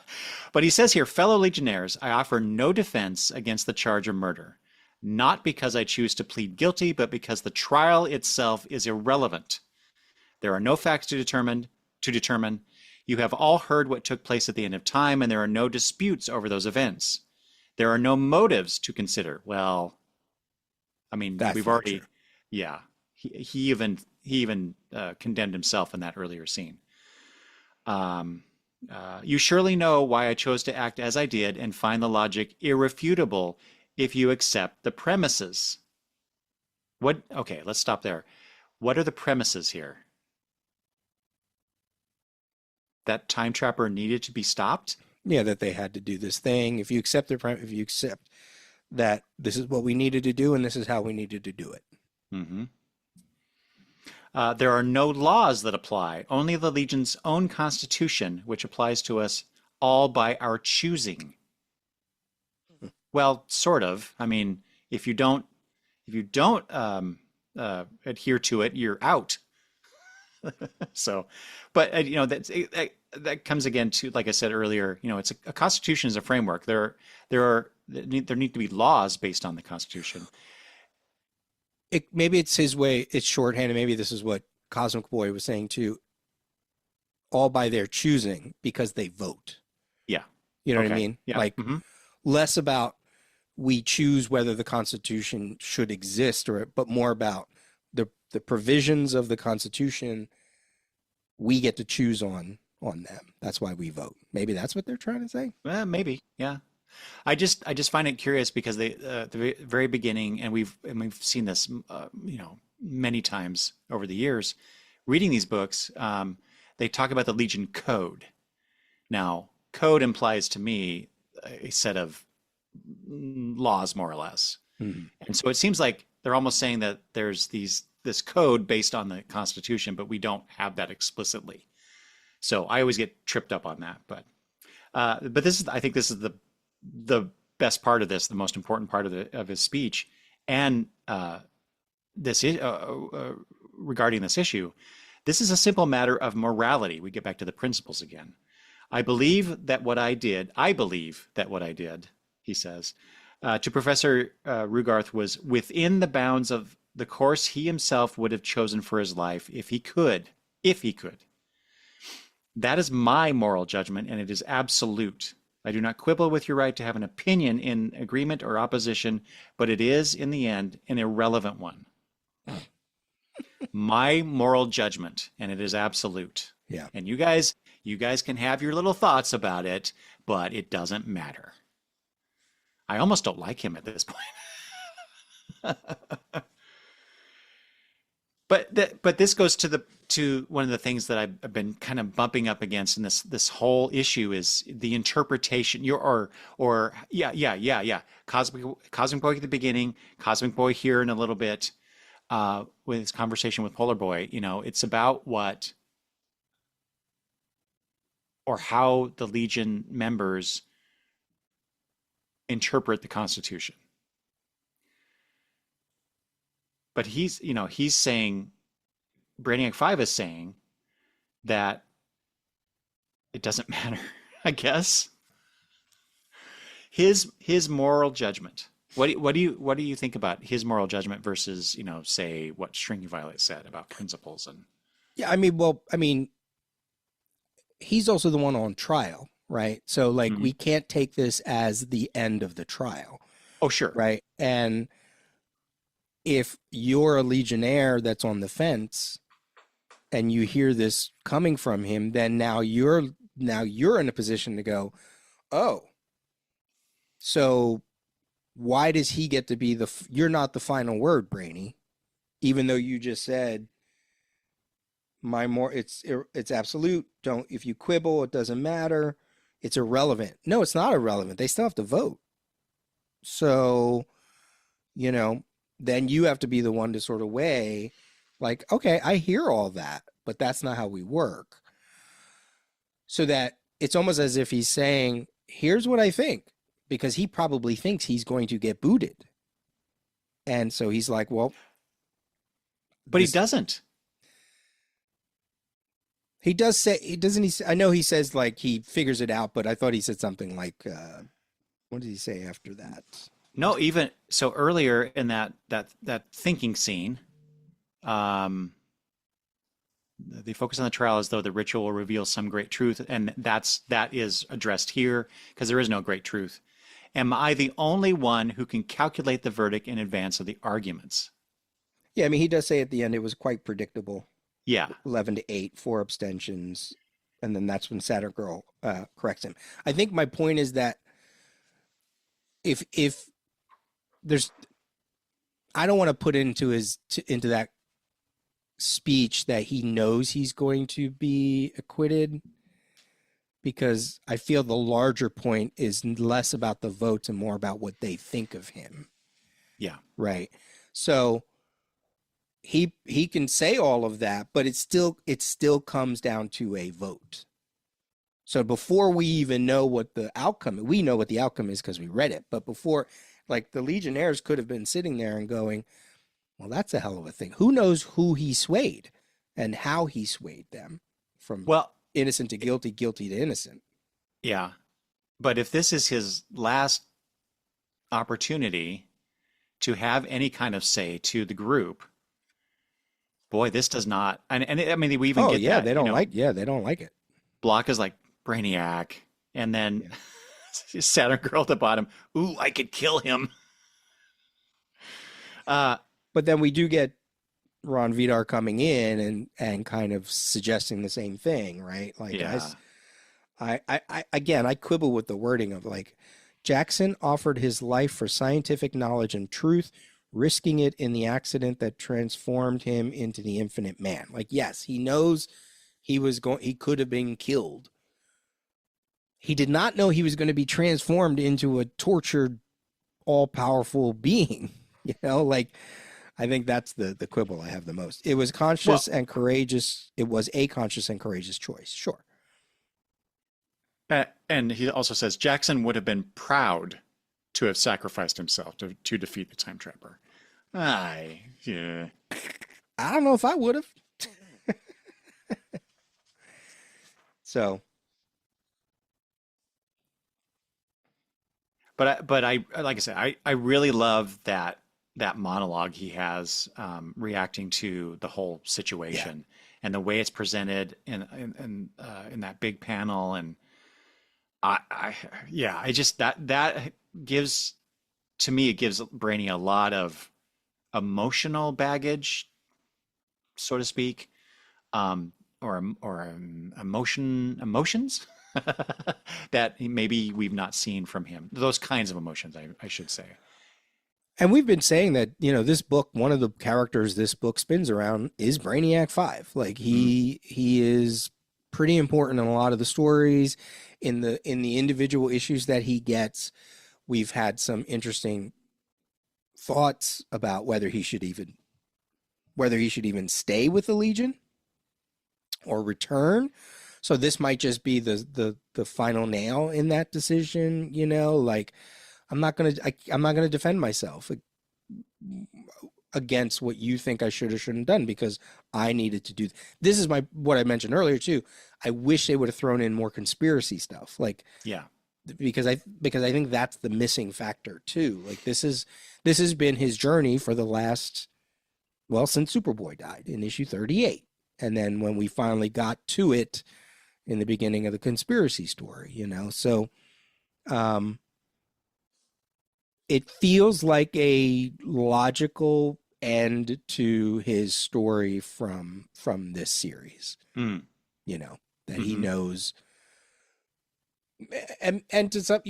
But he says here, fellow legionnaires, I offer no defense against the charge of murder, not because I choose to plead guilty, but because the trial itself is irrelevant. There are no facts to determine. You have all heard what took place at the end of time, and there are no disputes over those events. There are no motives to consider. Well, I mean, That's we've not true. already, yeah. He even condemned himself in that earlier scene. Um, you surely know why I chose to act as I did and find the logic irrefutable if you accept the premises. What? Okay, let's stop there. What are the premises here? That time trapper needed to be stopped? Yeah, that they had to do this thing. If you accept that this is what we needed to do and this is how we needed to do it. Hmm. There are no laws that apply, only the Legion's own constitution, which applies to us all by our choosing. Well, sort of. I mean, if you don't, if you don't adhere to it, you're out. So, but that comes again to, like I said earlier, it's a constitution is a framework. There need to be laws based on the Constitution. Maybe it's his way. It's shorthand, and maybe this is what Cosmic Boy was saying too. All by their choosing because they vote. Yeah. You know what I Okay. mean? Yeah. Like Hmm. less about we choose whether the Constitution should exist, but more about the provisions of the Constitution we get to choose on them. That's why we vote. Maybe that's what they're trying to say. Maybe. Yeah. I just find it curious because the very beginning, and we've seen this, many times over the years, reading these books. They talk about the Legion Code. Now, code implies to me a set of laws, more or less, Mhm. and so it seems like they're almost saying that there's this code based on the Constitution, but we don't have that explicitly. So I always get tripped up on that. But I think this is the best part of this, the most important part of his speech, and this is regarding this issue. This is a simple matter of morality. We get back to the principles again. I believe that what I did, he says, to Professor Rugarth was within the bounds of the course he himself would have chosen for his life if he could. If he could. That is my moral judgment, and it is absolute. I do not quibble with your right to have an opinion in agreement or opposition, but it is, in the end, an irrelevant one. My moral judgment, and it is absolute. Yeah. And you guys can have your little thoughts about it, but it doesn't matter. I almost don't like him at this point. But this goes to one of the things that I've been kind of bumping up against in this whole issue is the interpretation. Or yeah. Cosmic Boy at the beginning, Cosmic Boy here in a little bit, with his conversation with Polar Boy. It's about what or how the Legion members interpret the Constitution. But he's saying Brainiac 5 is saying that it doesn't matter, I guess. His moral judgment. What do you think about his moral judgment versus, say what Stringy Violet said about principles and Yeah, I mean, he's also the one on trial, right? So like Mhm. we can't take this as the end of the trial, Oh, sure. right? And if you're a Legionnaire that's on the fence and you hear this coming from him, then now you're in a position to go, oh, so why does he get to be you're not the final word, Brainy, even though you just said it's absolute. Don't, if you quibble, it doesn't matter. It's irrelevant. No, it's not irrelevant. They still have to vote. So, you know, then you have to be the one to sort of weigh, like, okay, I hear all that, but that's not how we work. So that it's almost as if he's saying, here's what I think, because he probably thinks he's going to get booted. And so he's like, well, But he this, doesn't. he does say, doesn't he? I know he says like he figures it out, but I thought he said something like, what did he say after that? No, even so earlier in that thinking scene, um, they focus on the trial as though the ritual will reveal some great truth, and that is addressed here because there is no great truth. Am I the only one who can calculate the verdict in advance of the arguments? Yeah, I mean, he does say at the end it was quite predictable. Yeah. 11-8, 4 abstentions, and then that's when Saturn Girl corrects him. I think my point is that if there's, I don't want to put into into that speech that he knows he's going to be acquitted, because I feel the larger point is less about the votes and more about what they think of him. Yeah. Right. So he can say all of that, but it still comes down to a vote. So before we even know what the outcome, we know what the outcome is because we read it. But before, like, the Legionnaires could have been sitting there and going, well, that's a hell of a thing. Who knows who he swayed and how he swayed them from Well, innocent to guilty, guilty to innocent. yeah. But if this is his last opportunity to have any kind of say to the group, boy, this does not. And I mean, we even Oh get yeah, that. they don't like it. Block is like Brainiac, and then Yeah. Saturn Girl at the bottom. Ooh, I could kill him. Uh, But then we do get Ron Vidar coming in and kind of suggesting the same thing, right? Like, yeah. I again, I quibble with the wording of, like, Jackson offered his life for scientific knowledge and truth, risking it in the accident that transformed him into the infinite man. Like, yes, he knows he could have been killed. He did not know he was going to be transformed into a tortured, all-powerful being. Like, I think that's the quibble I have the most. It was conscious Well, and courageous. It was a conscious and courageous choice. Sure. and he also says Jackson would have been proud to have sacrificed himself to defeat the time trapper. Yeah. I don't know if I would have. So, But I like I said, I really love that monologue he has reacting to the whole yeah. situation and the way it's presented in that big panel. And I yeah, I just that gives to me, it gives Brainy a lot of emotional baggage, so to speak, or emotions that maybe we've not seen from him. Those kinds of emotions, I should say. And we've been saying that, this book, one of the characters this book spins around is Brainiac 5. Like, Mm, he is pretty important in a lot of the stories, in the individual issues that he gets. We've had some interesting thoughts about whether he should even stay with the Legion or return. So this might just be the final nail in that decision. Like, I'm not gonna defend myself. against what you think I should or shouldn't have done because I needed to do. This is what I mentioned earlier too. I wish they would have thrown in more conspiracy stuff, like Yeah. because I think that's the missing factor too. Like this has been his journey for the last, well, since Superboy died in issue 38, and then when we finally got to it in the beginning of the conspiracy story, so it feels like a logical end to his story from this series. Mm. That he knows, and to some,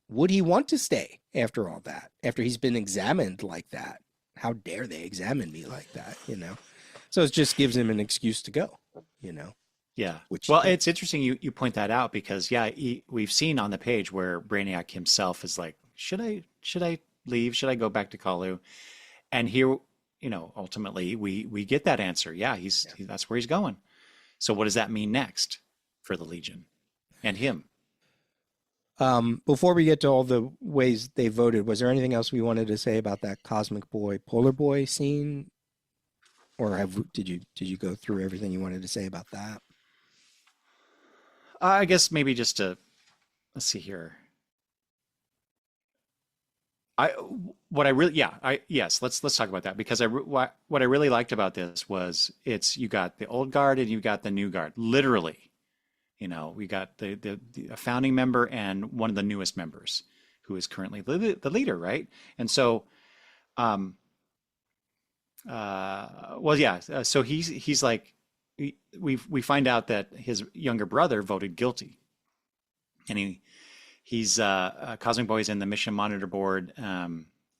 would he want to stay after all that? After he's been examined like that? How dare they examine me like that? So it just gives him an excuse to go. Yeah. Which Well, it's interesting you point that out because we've seen on the page where Brainiac himself is like, should I leave? Should I go back to Kalu? And here, ultimately we get that answer. Yeah, that's where he's going. So what does that mean next for the Legion and him? Before we get to all the ways they voted, was there anything else we wanted to say about that Cosmic Boy, Polar Boy scene? Or did you go through everything you wanted to say about that? I guess maybe just let's see here. Let's talk about that because what I really liked about this was you got the old guard and you got the new guard. Literally, we got the founding member and one of the newest members who is currently the leader, right? And so, so he's like, we find out that his younger brother voted guilty, and he's Cosmic Boy's in the mission monitor board.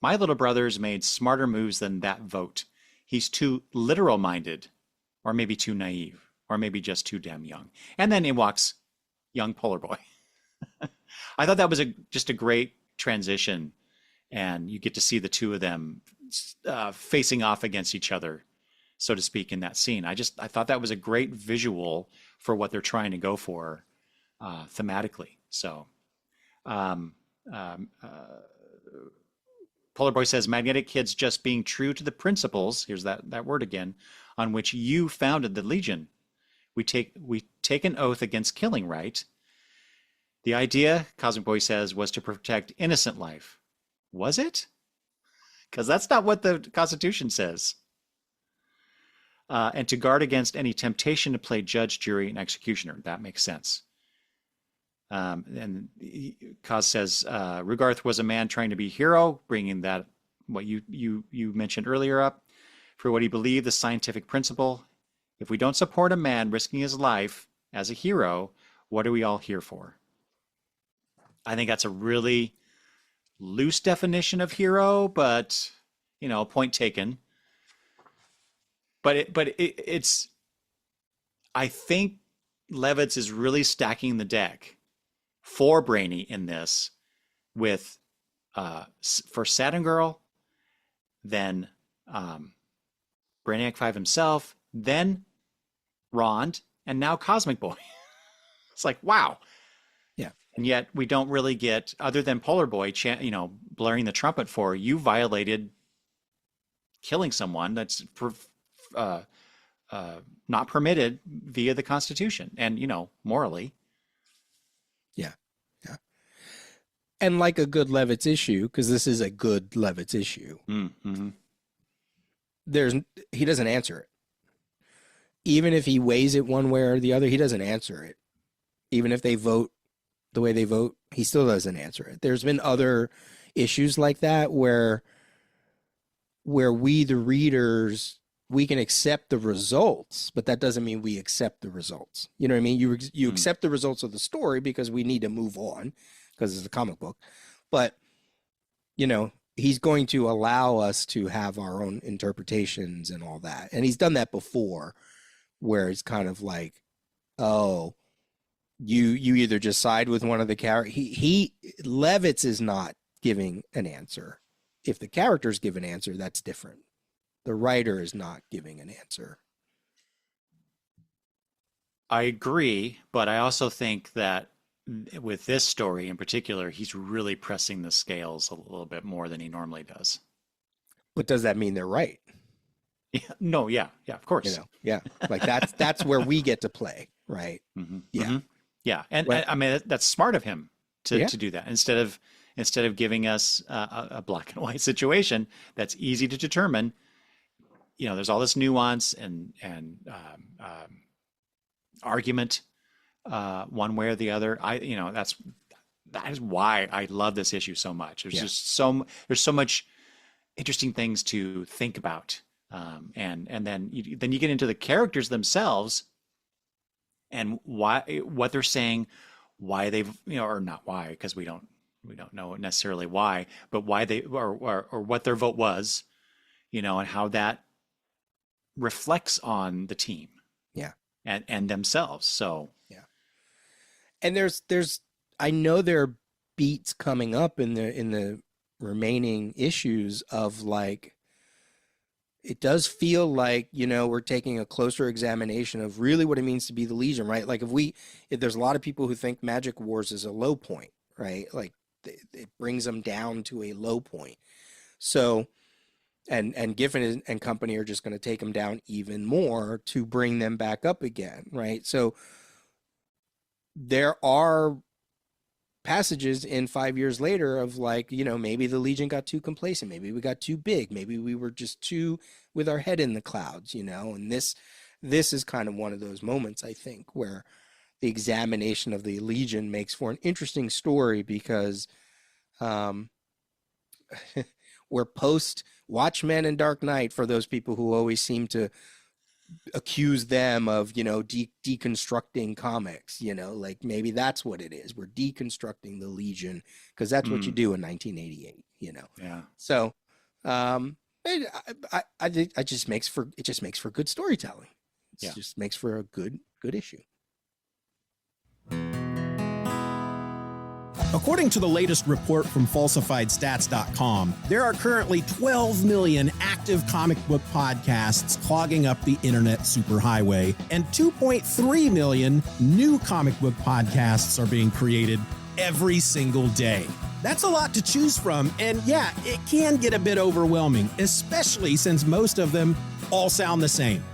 My little brother's made smarter moves than that vote. He's too literal minded, or maybe too naive, or maybe just too damn young. And then in walks young Polar Boy. I thought that was just a great transition, and you get to see the two of them facing off against each other, so to speak, in that scene. I thought that was a great visual for what they're trying to go for thematically. So Polar Boy says, Magnetic Kid's just being true to the principles, here's that word again, on which you founded the Legion. We take an oath against killing, right? The idea, Cosmic Boy says, was to protect innocent life. Was it? Because that's not what the Constitution says. And to guard against any temptation to play judge, jury, and executioner. That makes sense. And Kaz says, Rugarth was a man trying to be a hero, bringing that, what you mentioned earlier up, for what he believed, the scientific principle. If we don't support a man risking his life as a hero, what are we all here for? I think that's a really loose definition of hero, but, point taken. But it's, I think Levitz is really stacking the deck for Brainy in this with, for Saturn Girl, then Brainiac 5 himself, then Rond, and now Cosmic Boy. It's like, wow. Yeah. And yet we don't really get, other than Polar Boy, blaring the trumpet for, you violated killing someone that's not permitted via the Constitution and, morally. Yeah. Yeah. And like a good Levitz issue, because this is a good Levitz issue, mm-hmm. He doesn't answer it. Even if he weighs it one way or the other, he doesn't answer it. Even if they vote the way they vote, he still doesn't answer it. There's been other issues like that where we, the readers, we can accept the results, but that doesn't mean we accept the results. You know what I mean? You accept the results of the story because we need to move on because it's a comic book. But, he's going to allow us to have our own interpretations and all that. And he's done that before where it's kind of like, oh, you either just side with one of the characters. Levitz is not giving an answer. If the characters give an answer, that's different. The writer is not giving an answer. I agree, but I also think that with this story in particular, he's really pressing the scales a little bit more than he normally does. But does that mean they're right? Yeah, no, yeah, of course. Yeah. Like that's where we get to play, right? Yeah. Mm-hmm. Yeah, and Well, I mean that's smart of him yeah. to do that instead of giving us a black and white situation that's easy to determine. There's all this nuance and argument one way or the other. That is why I love this issue so much. There's so much interesting things to think about, and then you get into the characters themselves and what they're saying, why they've or not why, because we don't know necessarily why, but why they or what their vote was, and how that reflects on the team, and themselves. So and there's I know there are beats coming up in the remaining issues of like, it does feel like, we're taking a closer examination of really what it means to be the Legion, right? Like if there's a lot of people who think Magic Wars is a low point, right? Like it brings them down to a low point. So, and Giffen and company are just going to take them down even more to bring them back up again, right? So there are passages in 5 years later of like, maybe the Legion got too complacent, maybe we got too big, maybe we were just too with our head in the clouds, and this is kind of one of those moments, I think, where the examination of the Legion makes for an interesting story, because we're post Watchmen and Dark Knight for those people who always seem to accuse them of, deconstructing comics, like maybe that's what it is. We're deconstructing the Legion because that's what you do in 1988, Yeah. So, it just makes for good storytelling. It just makes for a good issue. According to the latest report from falsifiedstats.com, there are currently 12 million active comic book podcasts clogging up the internet superhighway, and 2.3 million new comic book podcasts are being created every single day. That's a lot to choose from, and yeah, it can get a bit overwhelming, especially since most of them all sound the same.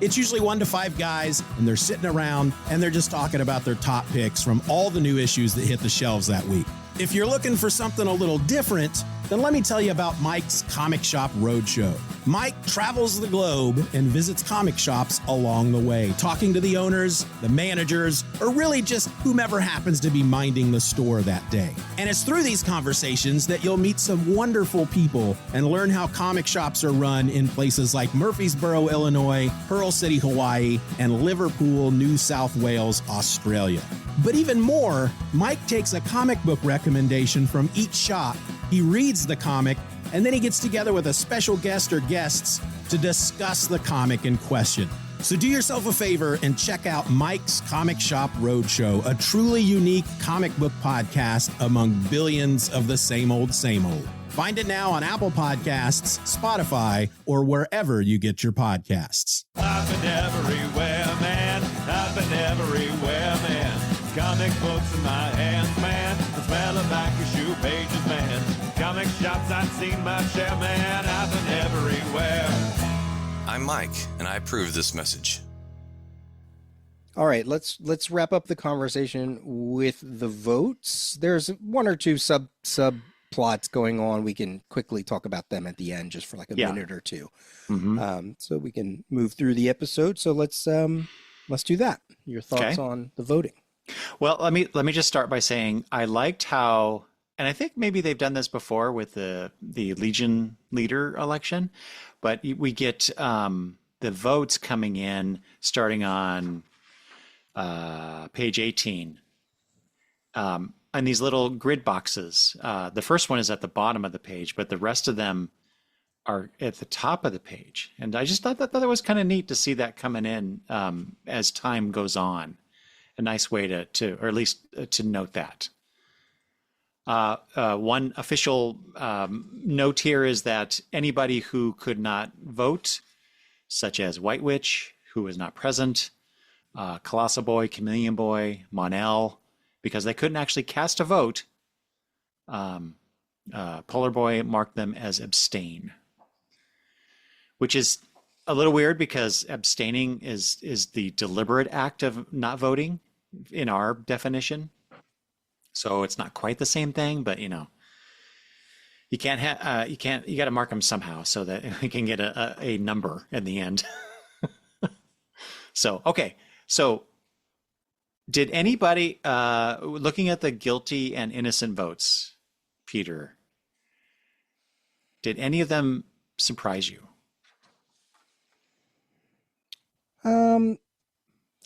It's usually 1 to 5 guys, and they're sitting around, and they're just talking about their top picks from all the new issues that hit the shelves that week. If you're looking for something a little different, then let me tell you about Mike's Comic Shop Roadshow. Mike travels the globe and visits comic shops along the way, talking to the owners, the managers, or really just whomever happens to be minding the store that day. And it's through these conversations that you'll meet some wonderful people and learn how comic shops are run in places like Murfreesboro, Illinois, Pearl City, Hawaii, and Liverpool, New South Wales, Australia. But even more, Mike takes a comic book recommendation from each shop, he reads the comic, and then he gets together with a special guest or guests to discuss the comic in question. So do yourself a favor and check out Mike's Comic Shop Roadshow, a truly unique comic book podcast among billions of the same old, same old. Find it now on Apple Podcasts, Spotify, or wherever you get your podcasts. I've been everywhere, man. I've been everywhere, man. Comic books in my hands, man. The smell of back your shoe pages, man. Comic shops, I've seen my share, man. I've been everywhere. I'm Mike, and I approve this message. All right, let's wrap up the conversation with the votes. There's 1 or 2 subplots going on. We can quickly talk about them at the end, just for like a minute or two, so we can move through the episode. So let's do that. Your thoughts on the voting? Well, let me just start by saying I liked how, and I think maybe they've done this before with the Legion leader election, but we get the votes coming in starting on page 18, and these little grid boxes. The first one is at the bottom of the page, but the rest of them are at the top of the page. And I just thought that was kind of neat to see that coming in as time goes on. A nice way to or at least to note that. One official note here is that anybody who could not vote, such as White Witch, who was not present, Colossal Boy, Chameleon Boy, Mon-El, because they couldn't actually cast a vote, Polar Boy marked them as abstain. which is a little weird because abstaining is the deliberate act of not voting in our definition. So it's not quite the same thing, but you know, you got to mark them somehow so that we can get a number in the end. So, okay. So did anybody, looking at the guilty and innocent votes, Peter, did any of them surprise you?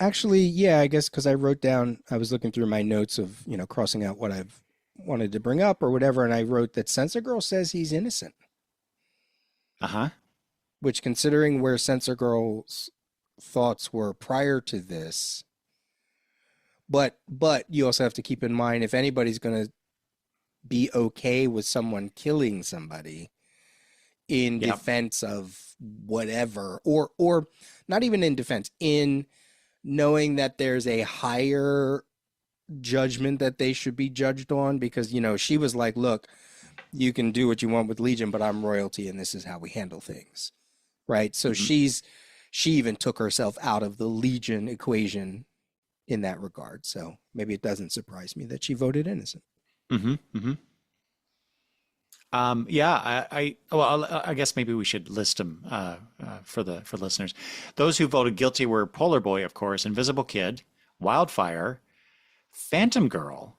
Actually, yeah, I guess because I was looking through my notes of, crossing out what I've wanted to bring up or whatever, and I wrote that Censor Girl says he's innocent. Uh-huh. Which, considering where Censor Girl's thoughts were prior to this, but you also have to keep in mind, if anybody's going to be okay with someone killing somebody in defense of whatever, or not even in defense, in knowing that there's a higher judgment that they should be judged on, because, she was like, look, you can do what you want with Legion, but I'm royalty and this is how we handle things. Right. So she even took herself out of the Legion equation in that regard. So maybe it doesn't surprise me that she voted innocent. Mm-hmm. Mm-hmm. Yeah, I guess maybe we should list them for listeners. Those who voted guilty were Polar Boy, of course, Invisible Kid, Wildfire, Phantom Girl.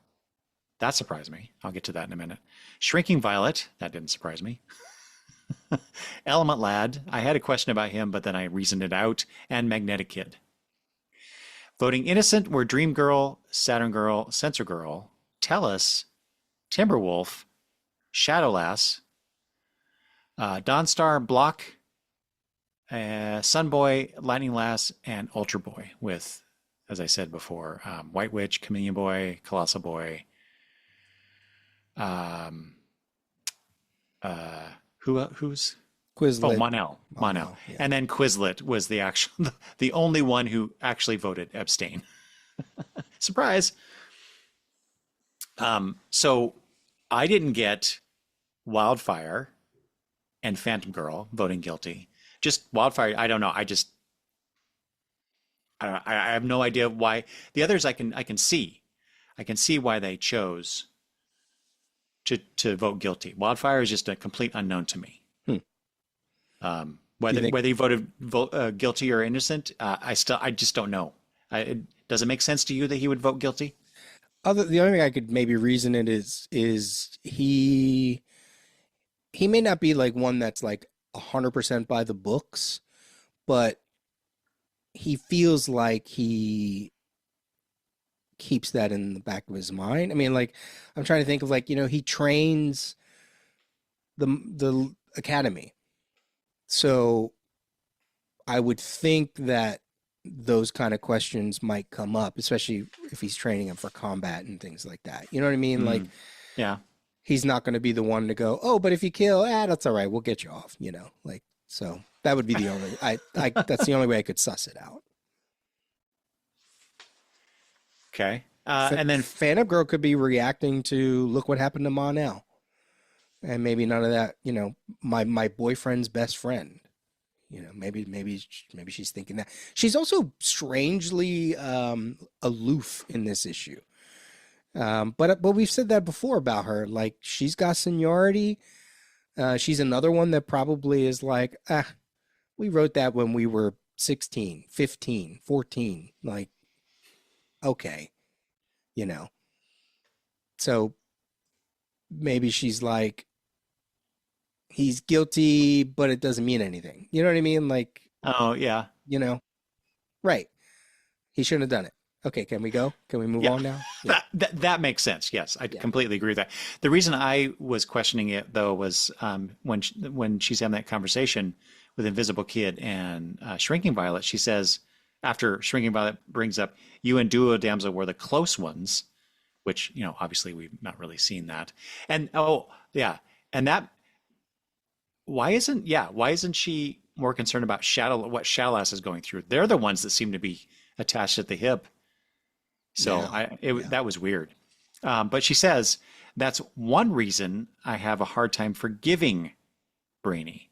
That surprised me. I'll get to that in a minute. Shrinking Violet. That didn't surprise me. Element Lad. I had a question about him, but then I reasoned it out. And Magnetic Kid. Voting innocent were Dream Girl, Saturn Girl, Censor Girl, Tellus, Timberwolf, Shadowlass, Dawnstar, Block, Sunboy, Lightning Lass, and Ultra Boy with, as I said before, White Witch, Chameleon Boy, Colossal Boy. Who's Quislet. Oh, Monel. Yeah. And then Quislet was the only one who actually voted abstain. Surprise. So I didn't get Wildfire and Phantom Girl voting guilty. Just Wildfire. I don't know. I don't know. I have no idea why. The others I can see. I can see why they chose to vote guilty. Wildfire is just a complete unknown to me. Whether he voted guilty or innocent, I just don't know. Does it make sense to you that he would vote guilty? The only thing I could maybe reason it is he may not be like one that's like 100% by the books, but he feels like he keeps that in the back of his mind. I mean, like, I'm trying to think of, like, he trains the academy. So I would think that those kind of questions might come up, especially if he's training him for combat and things like that. You know what I mean? Like, yeah, he's not going to be the one to go, oh, but if you kill, that's all right, we'll get you off, like, so that would be the only, that's the only way I could suss it out. Okay. And then Phantom Girl could be reacting to, look what happened to Monel. And maybe none of that, my boyfriend's best friend. Maybe she's thinking that. She's also strangely aloof in this issue. But we've said that before about her. Like, she's got seniority. She's another one that probably is like, we wrote that when we were 16, 15, 14. Like, okay, So maybe she's like, he's guilty, but it doesn't mean anything. You know what I mean? Like, oh yeah, right. He shouldn't have done it. Okay, can we go? Can we move on now? Yeah. That makes sense. Yes, I completely agree with that. The reason I was questioning it, though, was when she's having that conversation with Invisible Kid and Shrinking Violet, she says, after Shrinking Violet brings up, you and Duo Damsel were the close ones, which, obviously we've not really seen that. And, and that, why isn't she more concerned about what Shadowlass is going through? They're the ones that seem to be attached at the hip. So that was weird. But she says, that's one reason I have a hard time forgiving Brainy.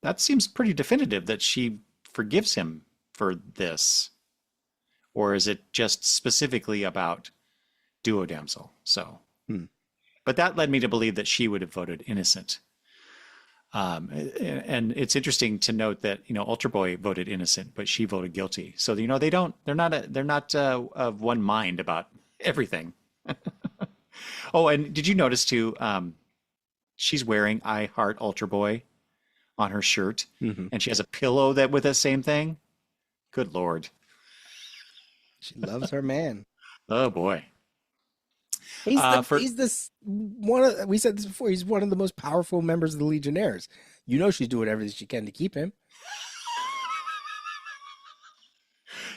that seems pretty definitive that she forgives him for this. Or is it just specifically about Duo Damsel? So, but that led me to believe that she would have voted innocent. And it's interesting to note that, Ultra Boy voted innocent, but she voted guilty. So, they're not of one mind about everything. Oh, and did you notice too, she's wearing I Heart Ultra Boy on her shirt, and she has a pillow that with the same thing. Good Lord. She loves her man. Oh boy. We said this before, he's one of the most powerful members of the Legionnaires. She's doing everything she can to keep him.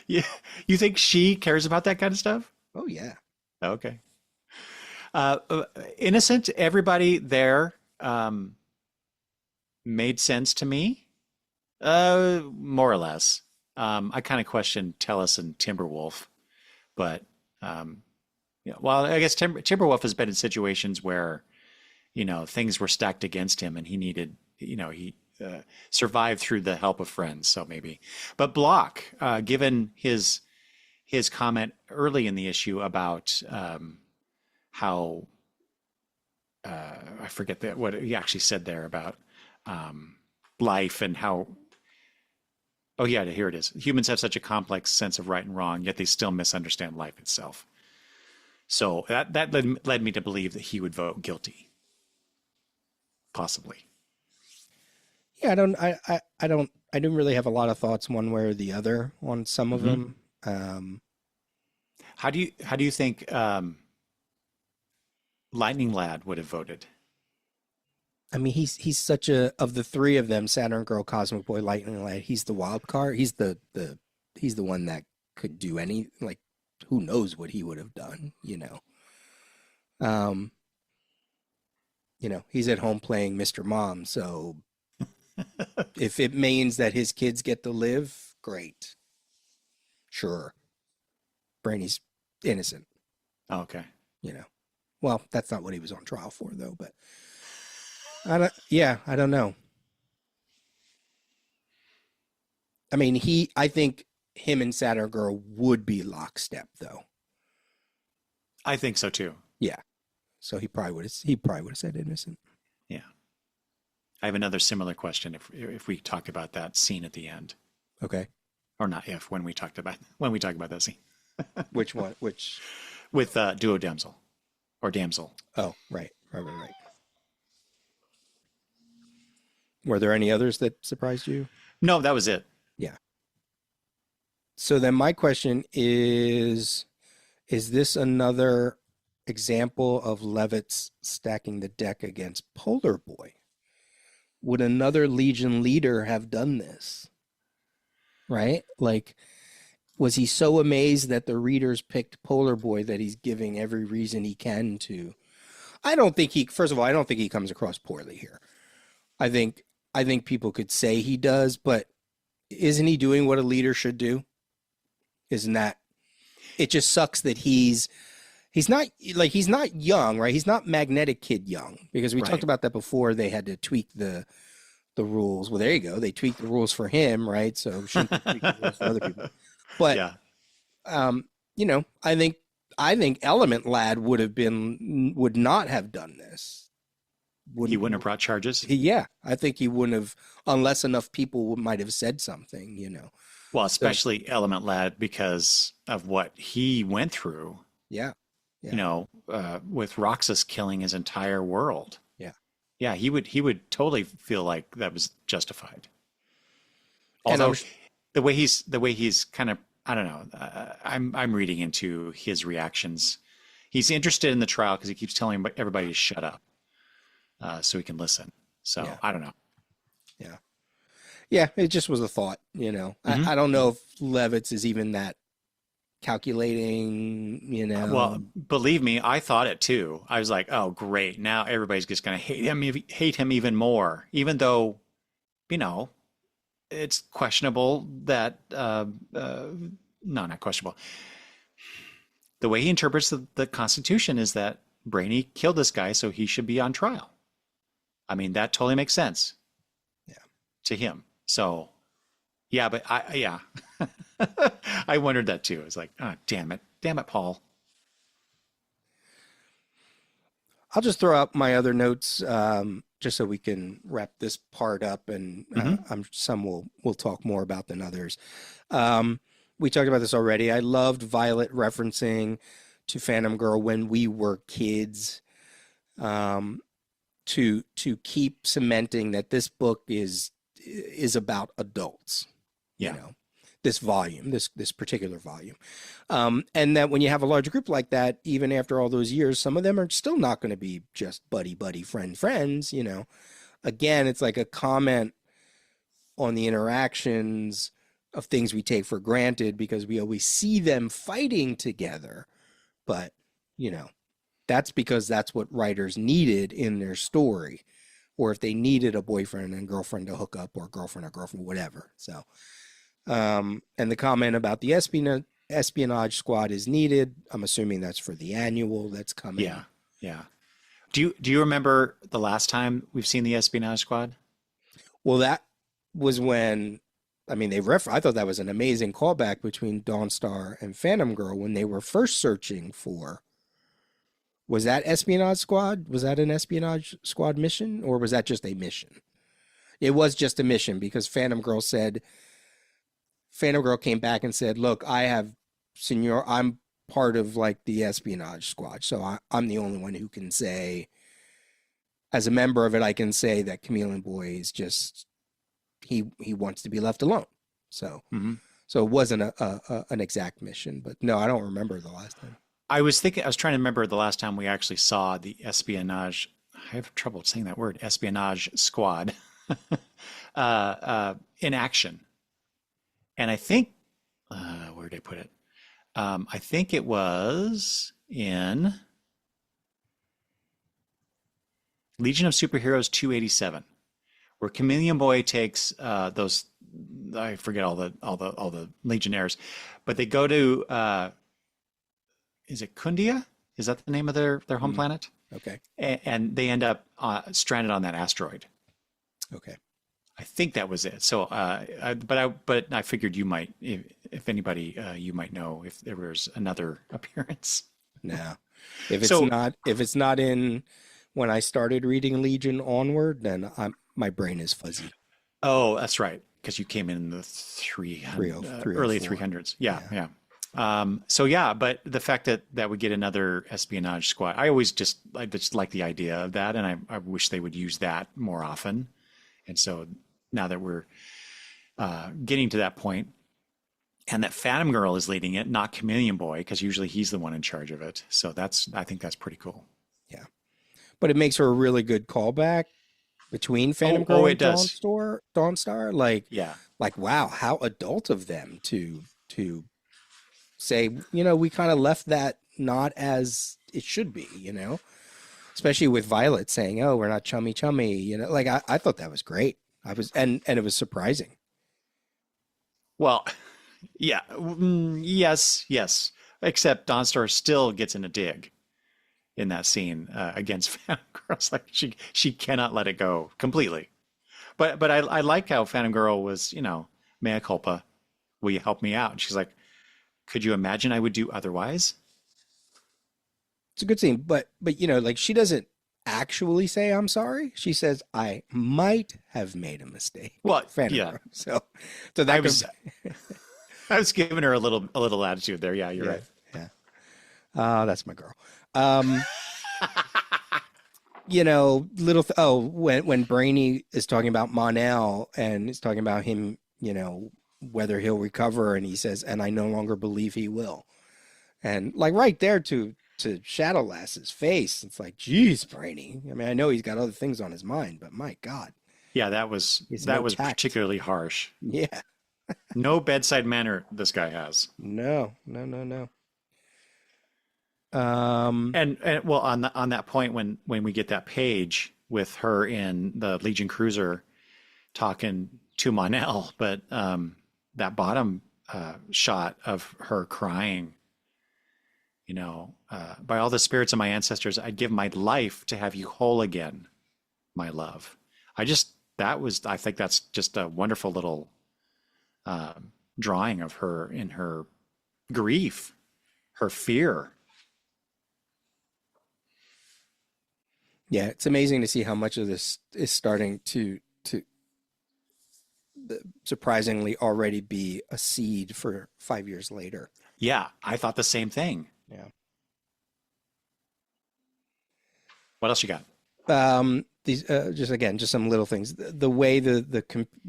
Yeah. You think she cares about that kind of stuff? Oh yeah. Okay. Innocent, everybody there made sense to me. More or less. I kind of questioned Tellus and Timberwolf, but well, I guess Timberwolf has been in situations where, things were stacked against him and he needed, he survived through the help of friends. So maybe, but Block, given his comment early in the issue about how I forget what he actually said there about life and how. Oh yeah, here it is. Humans have such a complex sense of right and wrong, yet they still misunderstand life itself. So that led me to believe that he would vote guilty, possibly. Yeah, I didn't really have a lot of thoughts one way or the other on some of them. How do you think Lightning Lad would have voted? I mean, he's such of the three of them, Saturn Girl, Cosmic Boy, Lightning Lad, he's the wild card. He's the one that could do who knows what he would have done, he's at home playing Mr. Mom, so if it means that his kids get to live, great. Sure. Brainy's innocent. Oh, okay. Well, that's not what he was on trial for though, but I don't know. I mean, I think him and Saturn Girl would be lockstep though. I think so too. Yeah. So he probably would have said innocent. Yeah. I have another similar question if we talk about that scene at the end. Okay. Or not when we talk about that scene. Which one? Which? With Duo Damsel or Damsel. Oh, right. Were there any others that surprised you? No, that was it. Yeah. So then my question is this another example of Levitz stacking the deck against Polar Boy? Would another Legion leader have done this? Right? Was he so amazed that the readers picked Polar Boy that he's giving every reason he can to? First of all, I don't think he comes across poorly here. I think people could say he does, but isn't he doing what a leader should do? Isn't that? It just sucks that he's not young, right? He's not Magnetic Kid young, because we talked about that before. They had to tweak the rules. Well, there you go. They tweaked the rules for him, right? So shouldn't they tweak the rules for other people? But yeah. I think Element Lad would not have done this. He wouldn't have brought charges? Yeah, I think he wouldn't have, unless enough people might have said something, Well, especially Element Lad because of what he went through. Yeah. With Roxas killing his entire world. Yeah. Yeah, he would totally feel like that was justified. Although the way he's kind of, I don't know, I'm reading into his reactions. He's interested in the trial because he keeps telling everybody to shut up. So he can listen. So yeah. I don't know. Yeah. Yeah. It just was a thought, Mm-hmm. I don't know if Levitz is even that calculating, Well, believe me, I thought it too. I was like, oh, great. Now everybody's just going to hate him even more, even though, it's questionable that, no, not questionable. The way he interprets the Constitution is that Brainy killed this guy, so he should be on trial. I mean, that totally makes sense. Yeah. to him. So yeah, but yeah, I wondered that too. It's like, oh, damn it, Paul. I'll just throw out my other notes just so we can wrap this part up, and some we'll talk more about than others. We talked about this already. I loved Violet referencing to Phantom Girl when we were kids, to keep cementing that this book is about adults. Yeah. You know, this volume, this particular volume. And that when you have a large group like that, even after all those years, some of them are still not going to be just buddy, friends, you know. Again, it's like a comment on the interactions of things we take for granted because we always see them fighting together. But, you know, that's because that's what writers needed in their story. Or if they needed a boyfriend and girlfriend to hook up, or girlfriend, whatever. So, and the comment about the espionage squad is needed. I'm assuming that's for the annual that's coming. Yeah, yeah. Do you remember the last time we've seen the espionage squad? Well, that was when, I mean, I thought that was an amazing callback between Dawnstar and Phantom Girl when they were first searching for. Was that espionage squad? Was that an espionage squad mission, or was that just a mission? It was just a mission because Phantom Girl came back and said, look, I'm part of like the espionage squad. So I'm the only one who can say, as a member of it, I can say that Chameleon Boy is just, he wants to be left alone. So, so it wasn't an exact mission, but no, I don't remember the last time. I was trying to remember the last time we actually saw the espionage. I have trouble saying that word, espionage squad, in action. And I think, where did I put it? I think it was in Legion of Superheroes 287, where Chameleon Boy takes those. I forget all the Legionnaires, but they go to. Is it Kundia? Is that the name of their home planet? Okay. And they end up stranded on that asteroid. Okay. I think that was it. So, but I figured you might, if anybody, you might know if there was another appearance. No, if it's not in when I started reading Legion onward, then my brain is fuzzy. Oh, that's right, because you came in the early 300s. Yeah. So yeah, but the fact that we get another espionage squad, I just like the idea of that, and I wish they would use that more often. And so now that we're getting to that point, and that Phantom Girl is leading it, not Chameleon Boy, because usually he's the one in charge of it. So I think that's pretty cool. Yeah, but it makes her a really good callback between Phantom Girl and Dawnstar. Like wow, how adult of them to say, you know, we kind of left that not as it should be, you know, especially with Violet saying, oh, we're not chummy, you know, like I thought that was great. And it was surprising. Well, yeah, yes, except Dawnstar still gets in a dig in that scene against Phantom Girl. It's like she cannot let it go completely. But I like how Phantom Girl was, you know, mea culpa, will you help me out? And she's like, could you imagine I would do otherwise? It's a good scene, but you know, like she doesn't actually say I'm sorry. She says I might have made a mistake. Well, Phantom yeah. Girl. So that I was giving her a little attitude there. Yeah, you're right. Yeah. That's my girl. You know, when Brainy is talking about Mon-El and is talking about him, you know, whether he'll recover, and he says, and I no longer believe he will. And like right there to Shadowlass's face, it's like, geez, Brainy. I mean, I know he's got other things on his mind, but my God. Yeah, that was particularly harsh. Yeah. No bedside manner this guy has. No. And well, on that point, when we get that page with her in the Legion cruiser talking to Mon-El, but that bottom shot of her crying, you know, by all the spirits of my ancestors, I'd give my life to have you whole again, my love. I think that's just a wonderful little drawing of her in her grief, her fear. Yeah, it's amazing to see how much of this is starting to surprisingly already be a seed for 5 years later. Yeah, I thought the same thing. Yeah. What else you got? These just some little things. The way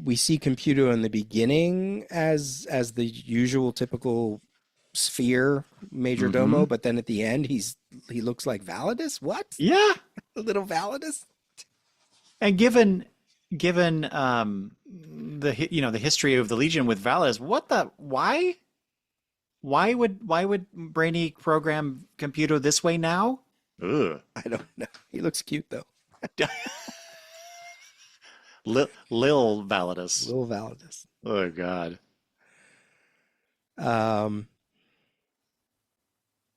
we see Computer in the beginning as the usual typical sphere major domo, but then at the end he looks like Validus. What? Yeah, A little Validus. and given the history of the Legion with Validus, why would Brainy program Computer this way now? Ugh. I don't know. He looks cute though. Lil Validus. Little Validus. Oh God.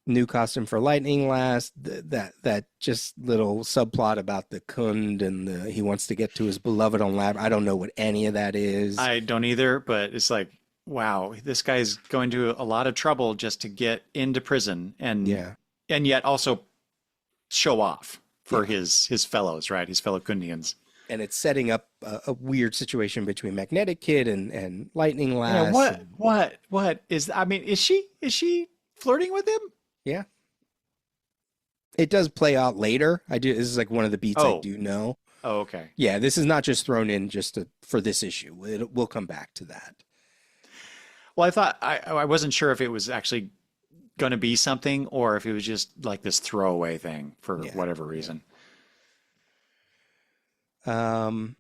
New costume for Lightning Last. That just little subplot about the Kund and he wants to get to his beloved on Lab. I don't know what any of that is. I don't either, but it's like, wow, this guy's going to a lot of trouble just to get into prison and yet also show off for his fellows, right? His fellow Kundians. And it's setting up a weird situation between Magnetic Kid and Lightning Lass. What is, I mean, is she flirting with him? Yeah. It does play out later. This is like one of the beats I do know. Oh, okay. Yeah, this is not just thrown in for this issue. We'll come back to that. Well, I thought I wasn't sure if it was actually going to be something or if it was just like this throwaway thing for whatever reason. Well,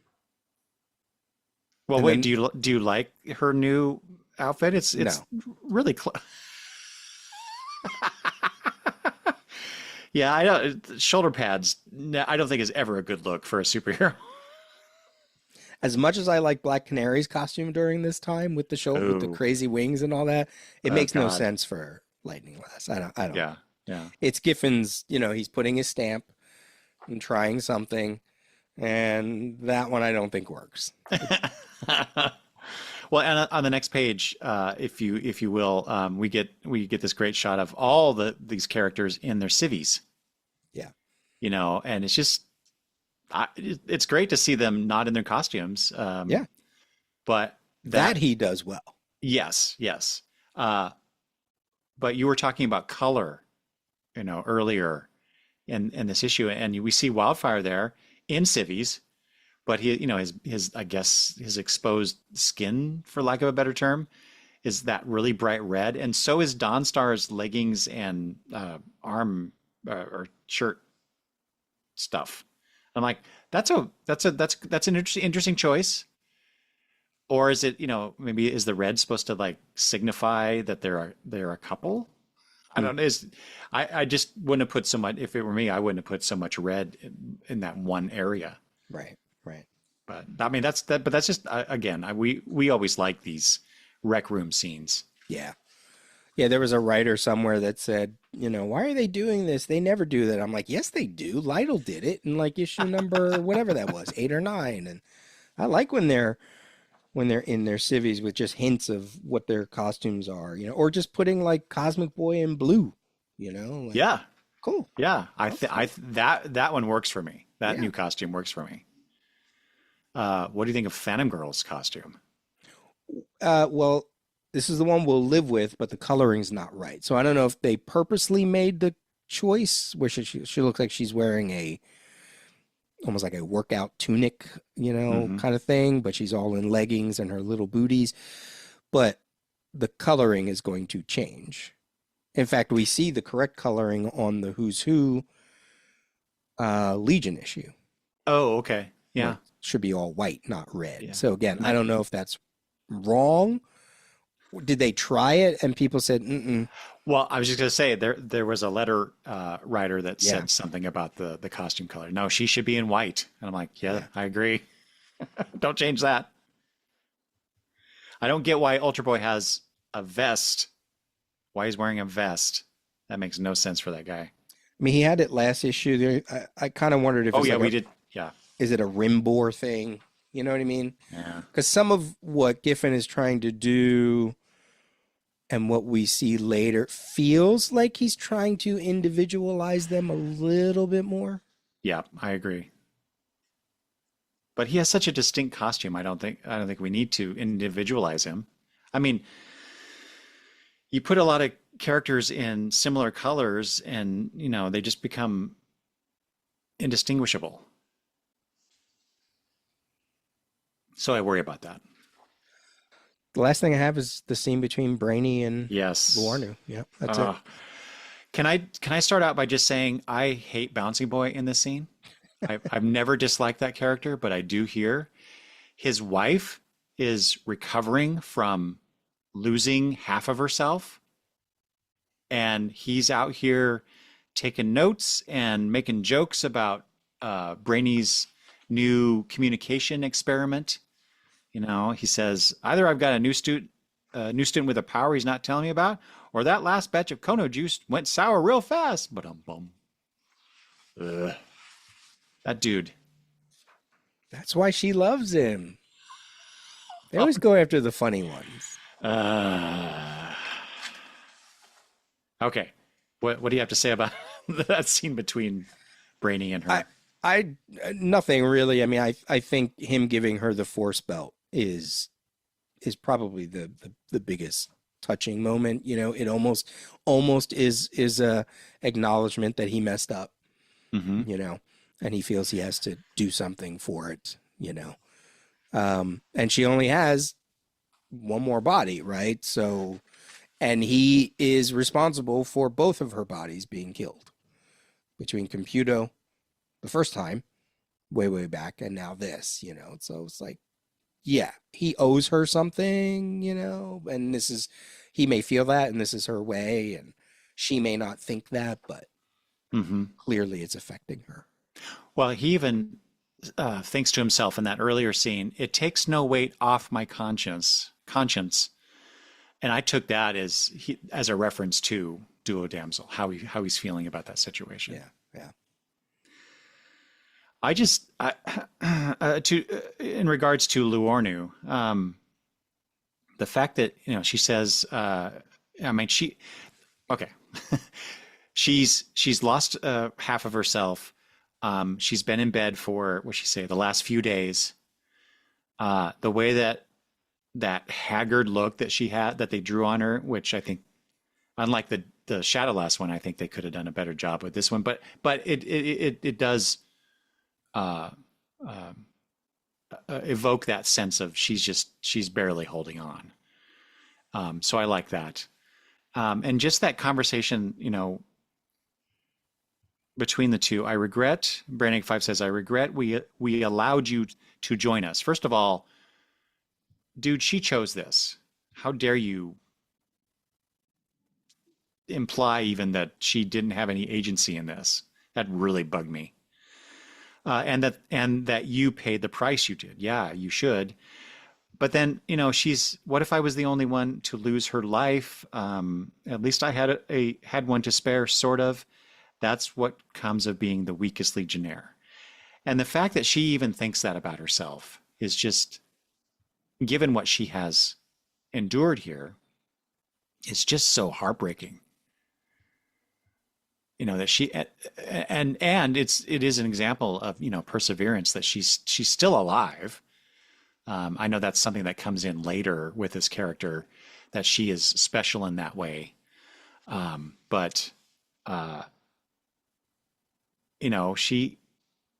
wait, do you like her new outfit? It's really close. Yeah, I don't. Shoulder pads, I don't think is ever a good look for a superhero. As much as I like Black Canary's costume during this time with the crazy wings and all that, it makes no sense for Lightning Lass. I don't. Yeah. It's Giffen's. He's putting his stamp and trying something, and that one I don't think works. Well, and on the next page, if you will, we get this great shot of all these characters in their civvies. Yeah. And it's just, it's great to see them not in their costumes. But that he does well. Yes. But you were talking about color, earlier in this issue, and we see Wildfire there in civvies. But his I guess his exposed skin, for lack of a better term, is that really bright red, and so is Dawnstar's leggings and arm or shirt stuff. I'm like, that's an interesting choice. Or is it, maybe is the red supposed to like signify that they're a couple? I don't know. I just wouldn't have put so much. If it were me, I wouldn't have put so much red in that one area. Right. But I mean, that's just, again, we always like these rec room scenes. Yeah. There was a writer somewhere that said, why are they doing this? They never do that. I'm like, yes, they do. Lytle did it in like issue number, whatever that was, 8 or 9. And I like when they're in their civvies with just hints of what their costumes are, or just putting like Cosmic Boy in blue, like, yeah. Cool. Yeah. That one works for me. That new costume works for me. What do you think of Phantom Girl's costume? Well, this is the one we'll live with, but the coloring's not right. So I don't know if they purposely made the choice where she looks like she's wearing almost like a workout tunic, kind of thing, but she's all in leggings and her little booties. But the coloring is going to change. In fact, we see the correct coloring on the Who's Who Legion issue. Oh, okay. Yeah. It should be all white, not red. Yeah. So again, I don't know if that's wrong. Did they try it and people said, mm-mm? Well, I was just going to say there was a letter writer that said something about the costume color. No, she should be in white. And I'm like, yeah. I agree. Don't change that. I don't get why Ultra Boy has a vest. Why he's wearing a vest. That makes no sense for that guy. I mean, he had it last issue. I kind of wondered if we did. Yeah. Is it a rim bore thing? You know what I mean? Yeah. Because some of what Giffen is trying to do and what we see later feels like he's trying to individualize them a little bit more. Yeah, I agree. But he has such a distinct costume. I don't think we need to individualize him. I mean, you put a lot of characters in similar colors and, they just become indistinguishable. So I worry about that. The last thing I have is the scene between Brainy and Yes. Luarnu. Yeah, that's it. Can I start out by just saying I hate Bouncy Boy in this scene? I've never disliked that character, but I do here. His wife is recovering from losing half of herself, and he's out here taking notes and making jokes about Brainy's new communication experiment. He says, either I've got a new student with a power he's not telling me about, or that last batch of Kono juice went sour real fast. But that dude. That's why she loves him. They always go after the funny ones. Okay. What do you have to say about that scene between Brainy and her? I nothing really. I mean, I think him giving her the force belt is probably the biggest touching moment. It almost is a acknowledgement that he messed up. Mm-hmm. And he feels he has to do something for it. And she only has one more body, right? So, and he is responsible for both of her bodies being killed between Computo the first time, way back, and now this. So it's like, yeah, he owes her something, and he may feel that, and this is her way, and she may not think that, but clearly it's affecting her. Well, he even thinks to himself in that earlier scene, it takes no weight off my conscience. And I took that as a reference to Duo Damsel, how he's feeling about that situation. Yeah. In regards to Luornu, the fact that she says, she's lost half of herself. She's been in bed for the last few days. The way that haggard look that she had, that they drew on her, which I think, unlike the Shadowlast one, I think they could have done a better job with this one. But it does evoke that sense of she's barely holding on. So I like that. And just that conversation, between the two, Brainiac 5 says, I regret we allowed you to join us. First of all, dude, she chose this. How dare you imply even that she didn't have any agency in this? That really bugged me. And that you paid the price you did. Yeah, you should. But then, what if I was the only one to lose her life? At least I had one to spare, sort of. That's what comes of being the weakest Legionnaire. And the fact that she even thinks that about herself is just, given what she has endured here, is just so heartbreaking. That she, and it is an example of, perseverance, that she's still alive. I know that's something that comes in later with this character, that she is special in that way. But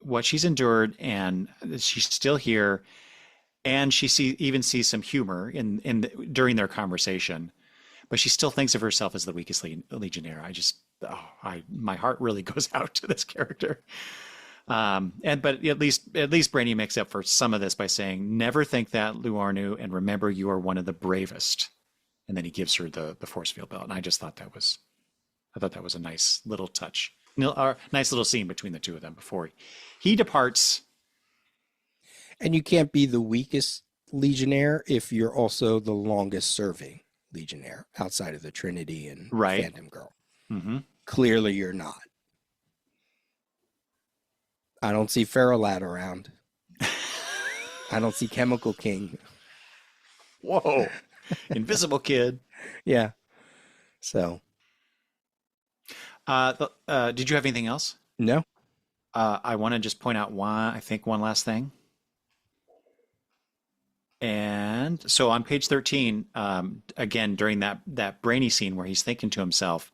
what she's endured, and she's still here, and she even sees some humor during their conversation, but she still thinks of herself as the weakest Legionnaire. My heart really goes out to this character. But at least Brainy makes up for some of this by saying, never think that, Luarnu, and remember you are one of the bravest. And then he gives her the force field belt. And I thought that was a nice little touch. Nice little scene between the two of them before he departs. And you can't be the weakest Legionnaire if you're also the longest serving Legionnaire outside of the Trinity and Phantom Girl. Mm-hmm. Clearly you're not. I don't see Ferrolat around. I don't see Chemical King. Whoa. Invisible Kid. Yeah. So, Did you have anything else? no. I want to just point out one last thing. And so on page 13, again, during that brainy scene where he's thinking to himself,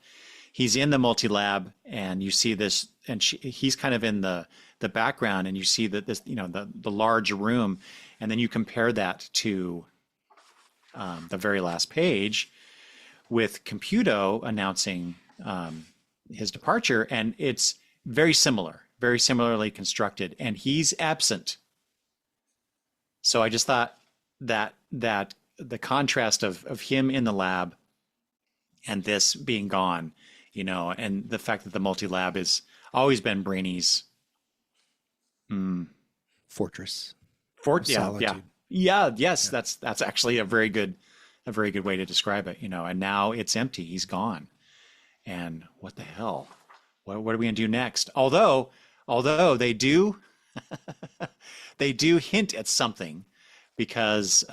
he's in the multi-lab and you see this, and he's kind of in the background, and you see that this, the large room, and then you compare that to the very last page with Computo announcing his departure, and it's very similarly constructed, and he's absent. So I just thought that the contrast of him in the lab and this being gone, and the fact that the multi-lab has always been Brainy's Fortress. Yeah. Yes. That's actually a very good way to describe it, and now it's empty. He's gone. And what the hell? What are we gonna do next? Although they do they do hint at something, because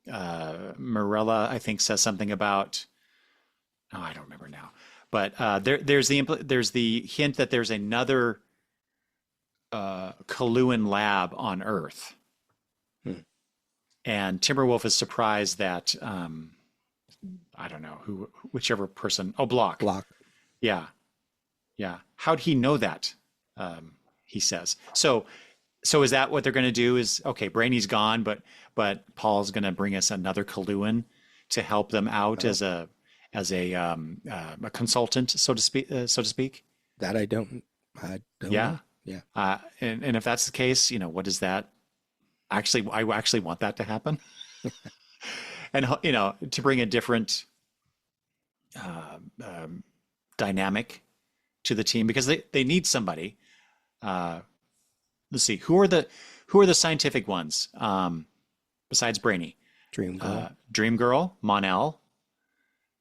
Marella, I think, says something about, I don't remember now, but there's the hint that there's another Kaluan lab on Earth. And Timberwolf is surprised that I don't know whichever person. Oh, Block. Yeah. How'd he know that? He says. So is that what they're going to do? Is, okay, Brainy's gone, but Paul's going to bring us another Kaluan to help them out as a consultant, so to speak. That I don't Yeah. know. Yeah. And if that's the case, what is that? Actually, I actually want that to happen. And, to bring a different dynamic to the team, because they need somebody. Let's see, who are the scientific ones besides Brainy? Dream Girl. Dream Girl, Mon-El.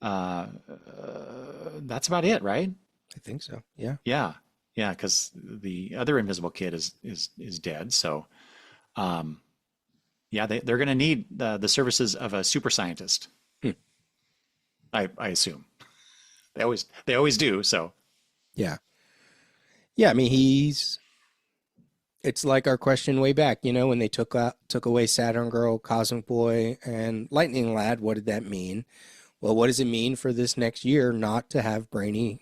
That's about it, right? I think so. Yeah. Yeah, because the other Invisible Kid is dead. So, they're going to need the services of a super scientist. I assume they always do. So, yeah. I mean, it's like our question way back, when they took away Saturn Girl, Cosmic Boy, and Lightning Lad. What did that mean? Well, what does it mean for this next year not to have Brainy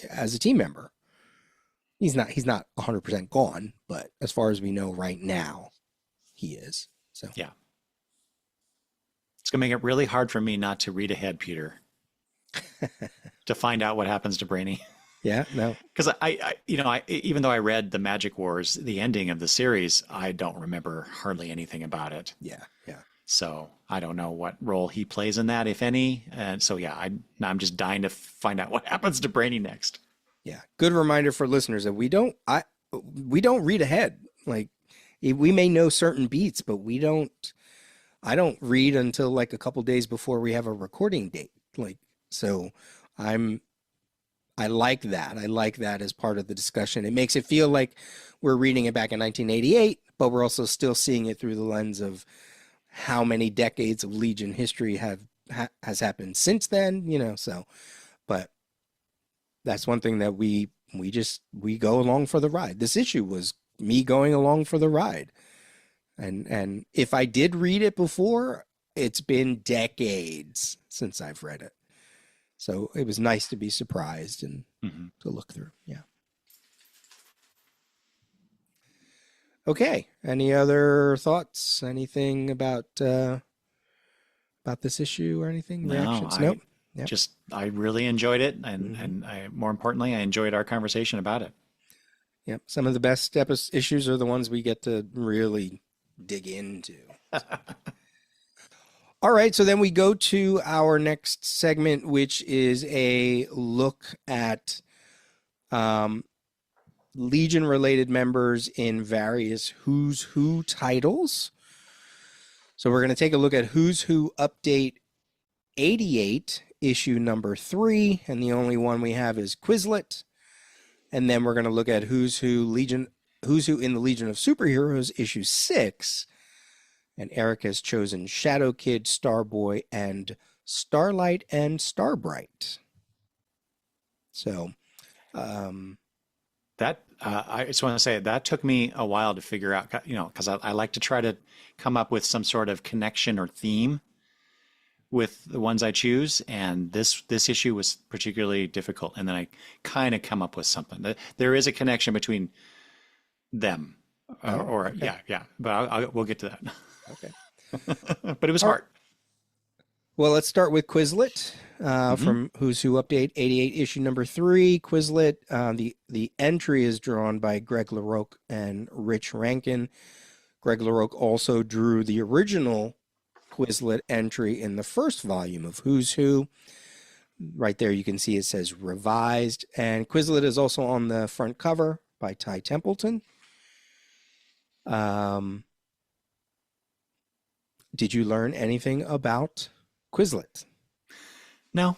as a team member? He's not 100% gone, but as far as we know right now, he is. So yeah, it's gonna make it really hard for me not to read ahead, Peter, to find out what happens to Brainy. Yeah, no, because I even though I read the Magic Wars, the ending of the series, I don't remember hardly anything about it. Yeah. So I don't know what role he plays in that, if any. And so I'm just dying to find out what happens to Brainy next. Yeah, good reminder for listeners that we don't read ahead. Like, we may know certain beats, but I don't read until like a couple days before we have a recording date. Like, so I like that. I like that as part of the discussion. It makes it feel like we're reading it back in 1988, but we're also still seeing it through the lens of how many decades of Legion history has happened since then, so, but that's one thing that we go along for the ride. This issue was me going along for the ride. And if I did read it before, it's been decades since I've read it. So it was nice to be surprised and to look through. Yeah. Okay. Any other thoughts? Anything about this issue or anything? Reactions? Nope. Yep. I really enjoyed it, and more importantly, I enjoyed our conversation about it. Yep. Some of the best issues are the ones we get to really dig into. All right, so then we go to our next segment, which is a look at Legion-related members in various Who's Who titles. So we're going to take a look at Who's Who Update 88, issue number 3, and the only one we have is Quislet. And then we're going to look at Who's Who Legion Who's Who in the Legion of Superheroes, issue 6. And Eric has chosen Shadow Kid, Starboy, and Starlight and Starbright. So, That I just want to say that took me a while to figure out, because I like to try to come up with some sort of connection or theme with the ones I choose, and this issue was particularly difficult. And then I kind of come up with something. There is a connection between them, okay. yeah. But we'll get to that. okay. But it was hard. Well, let's start with Quislet from Who's Who Update 88, issue number 3. Quislet, the entry is drawn by Greg LaRocque and Rich Rankin. Greg LaRocque also drew the original Quislet entry in the first volume of Who's Who. Right there you can see it says revised. And Quislet is also on the front cover by Ty Templeton. Did you learn anything about Quislet? No.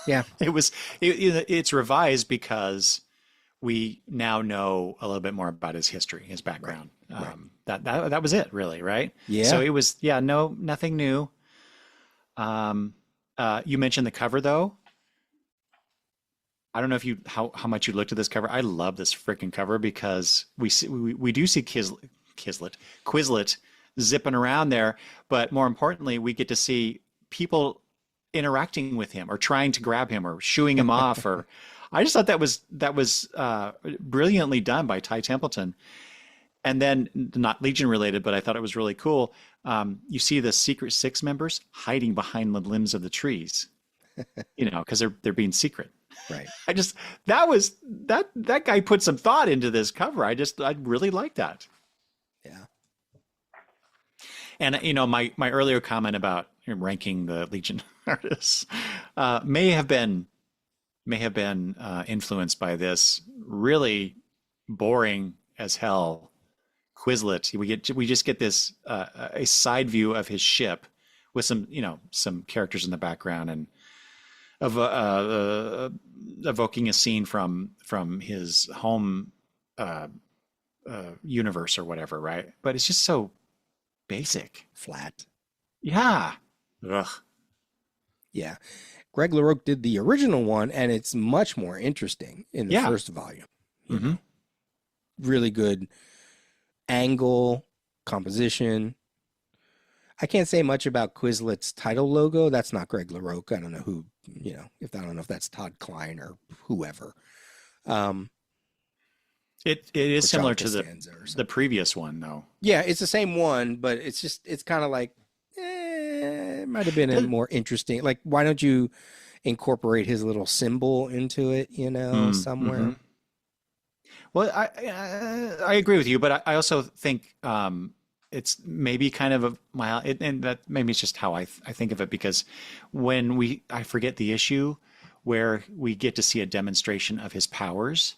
Yeah. It's revised because we now know a little bit more about his history, his background. Right. That was it, really, right? Yeah. So it was, nothing new. You mentioned the cover, though. I don't know if how much you looked at this cover. I love this freaking cover because we do see Quislet zipping around there, but more importantly, we get to see people interacting with him or trying to grab him or shooing him off. Or I just thought that was brilliantly done by Ty Templeton. And then, not Legion related, but I thought it was really cool. You see the Secret Six members hiding behind the limbs of the trees, because they're being secret. Right. That guy put some thought into this cover. I really like that. Yeah. And my earlier comment about ranking the Legion artists may have been influenced by this really boring as hell Quislet. We just get this a side view of his ship with some characters in the background and of evoking a scene from his home universe or whatever, right? But it's just so basic, Flat. yeah. Ugh. Yeah. Greg LaRocque did the original one, and it's much more interesting in the first volume. Mm-hmm. Really good angle, composition. I can't say much about Quislet's title logo. That's not Greg LaRocque. I don't know who, I don't know if that's Todd Klein or whoever. It is similar to Costanza the previous one, though. Yeah, it's the same one, but it's kind of like, it might have been a more interesting. Like, why don't you incorporate his little symbol into it, somewhere? Mm-hmm. Well, I agree with you, but I also think it's maybe kind of and that maybe it's just how I think of it, because when I forget the issue where we get to see a demonstration of his powers.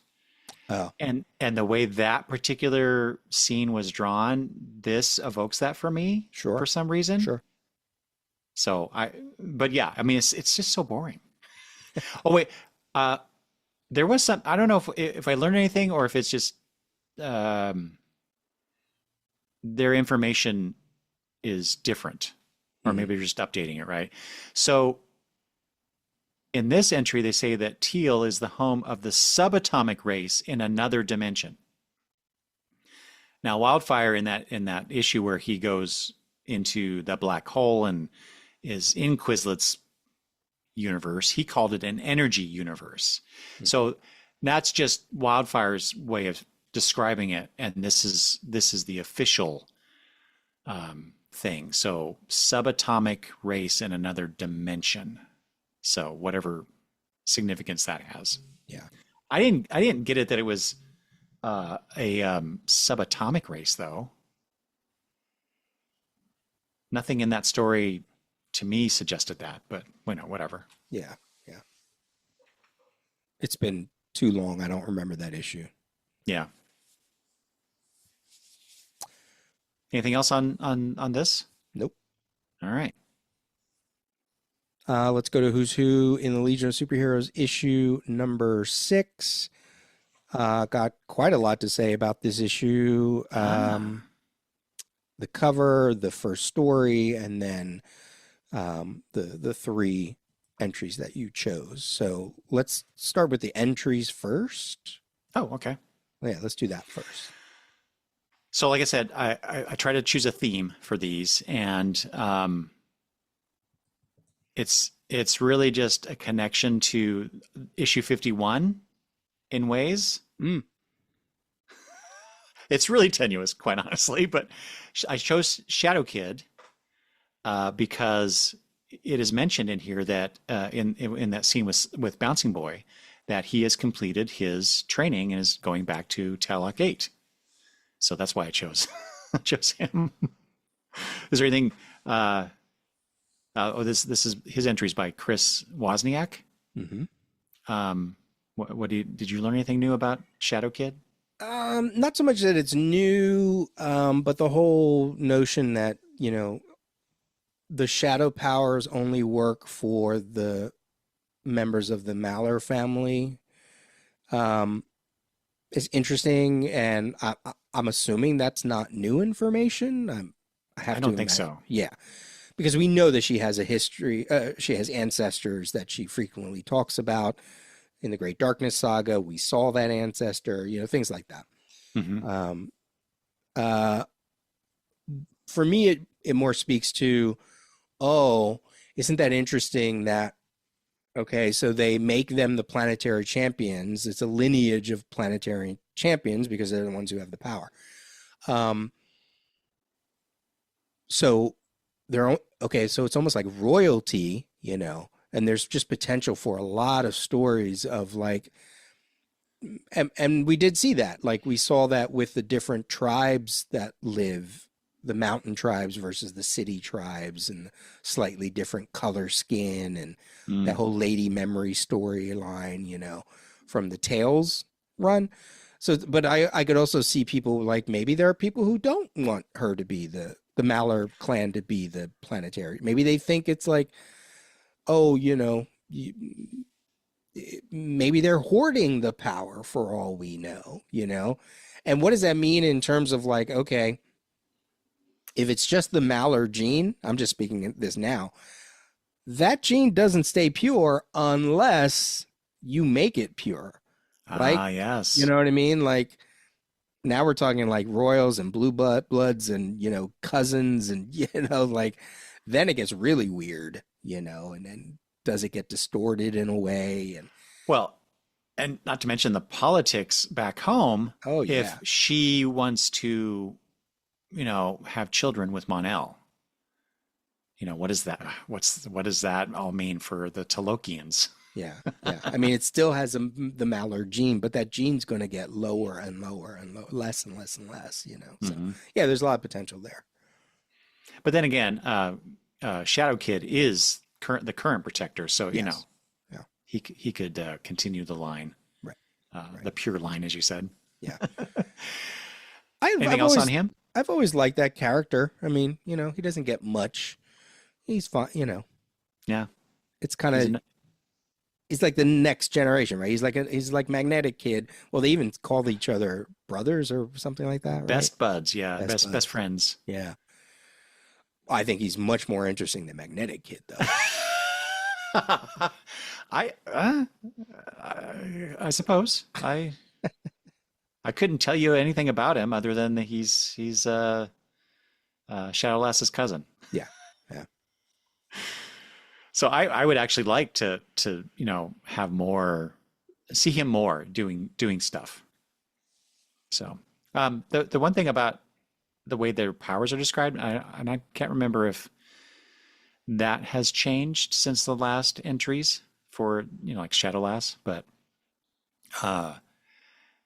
Oh. And the way that particular scene was drawn, this evokes that for me. Sure. For some reason. Sure. So but yeah, I mean, it's just so boring. Oh wait, there was some. I don't know if I learned anything or if it's just their information is different, or maybe they're just updating it, right? So in this entry, they say that Teal is the home of the subatomic race in another dimension. Now, Wildfire in that issue where he goes into the black hole and is in Quislet's universe, he called it an energy universe. Mm-hmm. So that's just Wildfire's way of describing it, and this is the official thing. So subatomic race in another dimension. So whatever significance that has. Yeah. I didn't get it that it was a subatomic race, though. Nothing in that story to me suggested that, but whatever. Yeah. Yeah. It's been too long. I don't remember that issue. Yeah. Anything else on this? Nope. All right. Let's go to Who's Who in the Legion of Superheroes, issue number 6. Got quite a lot to say about this issue. The cover, the first story, and then the three entries that you chose. So let's start with the entries first. Oh, okay. Yeah, let's do that first. So, like I said, I try to choose a theme for these, and it's really just a connection to issue 51 in ways. It's really tenuous, quite honestly, but I chose Shadow Kid because it is mentioned in here that in that scene with Bouncing Boy that he has completed his training and is going back to Talok 8. So that's why I chose him. Is there anything? This is his entries by Chris Wozniak. Mm-hmm. Did you learn anything new about Shadow Kid? Not so much that it's new, but the whole notion that, the shadow powers only work for the members of the Maller family, is interesting, and I'm assuming that's not new information. I don't think so. Yeah, because we know that she has a history. She has ancestors that she frequently talks about. In the Great Darkness saga, we saw that ancestor. Things like that. Mm-hmm. For me, it more speaks to, oh, isn't that interesting that, okay, so they make them the planetary champions. It's a lineage of planetary champions because they're the ones who have the power. So so it's almost like royalty, and there's just potential for a lot of stories of like, and we did see that, like we saw that with the different tribes that live, the mountain tribes versus the city tribes, and slightly different color skin, and that whole lady memory storyline, from the Tales run. So, but I could also see people like, maybe there are people who don't want her to be the Maller clan to be the planetary. Maybe they think it's like, oh, maybe they're hoarding the power for all we know, And what does that mean in terms of like, okay, if it's just the Maller gene, I'm just speaking this now, that gene doesn't stay pure unless you make it pure. Right? Yes. You know what I mean? Like, now we're talking like royals and blue bloods and, cousins and, like, then it gets really weird, and then does it get distorted in a way? And well, and not to mention the politics back home. Oh, yeah. If she wants to, have children with Mon-El, what is that? What does that all mean for the Talokians? Yeah. I mean, it still has the Maller gene, but that gene's going to get lower and lower and less and less and less, So, yeah, there's a lot of potential there. But then again, Shadow Kid is the current protector, so yeah, he could continue the line, right. The pure line, as you said. Yeah. Anything else on him? I've always liked that character. I mean, he doesn't get much. He's fine, Yeah. It's kind of. He's like the next generation, right? He's like Magnetic Kid. Well, they even call each other brothers or something like that, right? Best buds, yeah. Best friends. Yeah. I think he's much more interesting than Magnetic Kid, though. I suppose I couldn't tell you anything about him other than that he's Shadowlass's cousin. Yeah. So I would actually like to see him more doing stuff. So the one thing about the way their powers are described, and I can't remember if that has changed since the last entries for like Shadowlass, but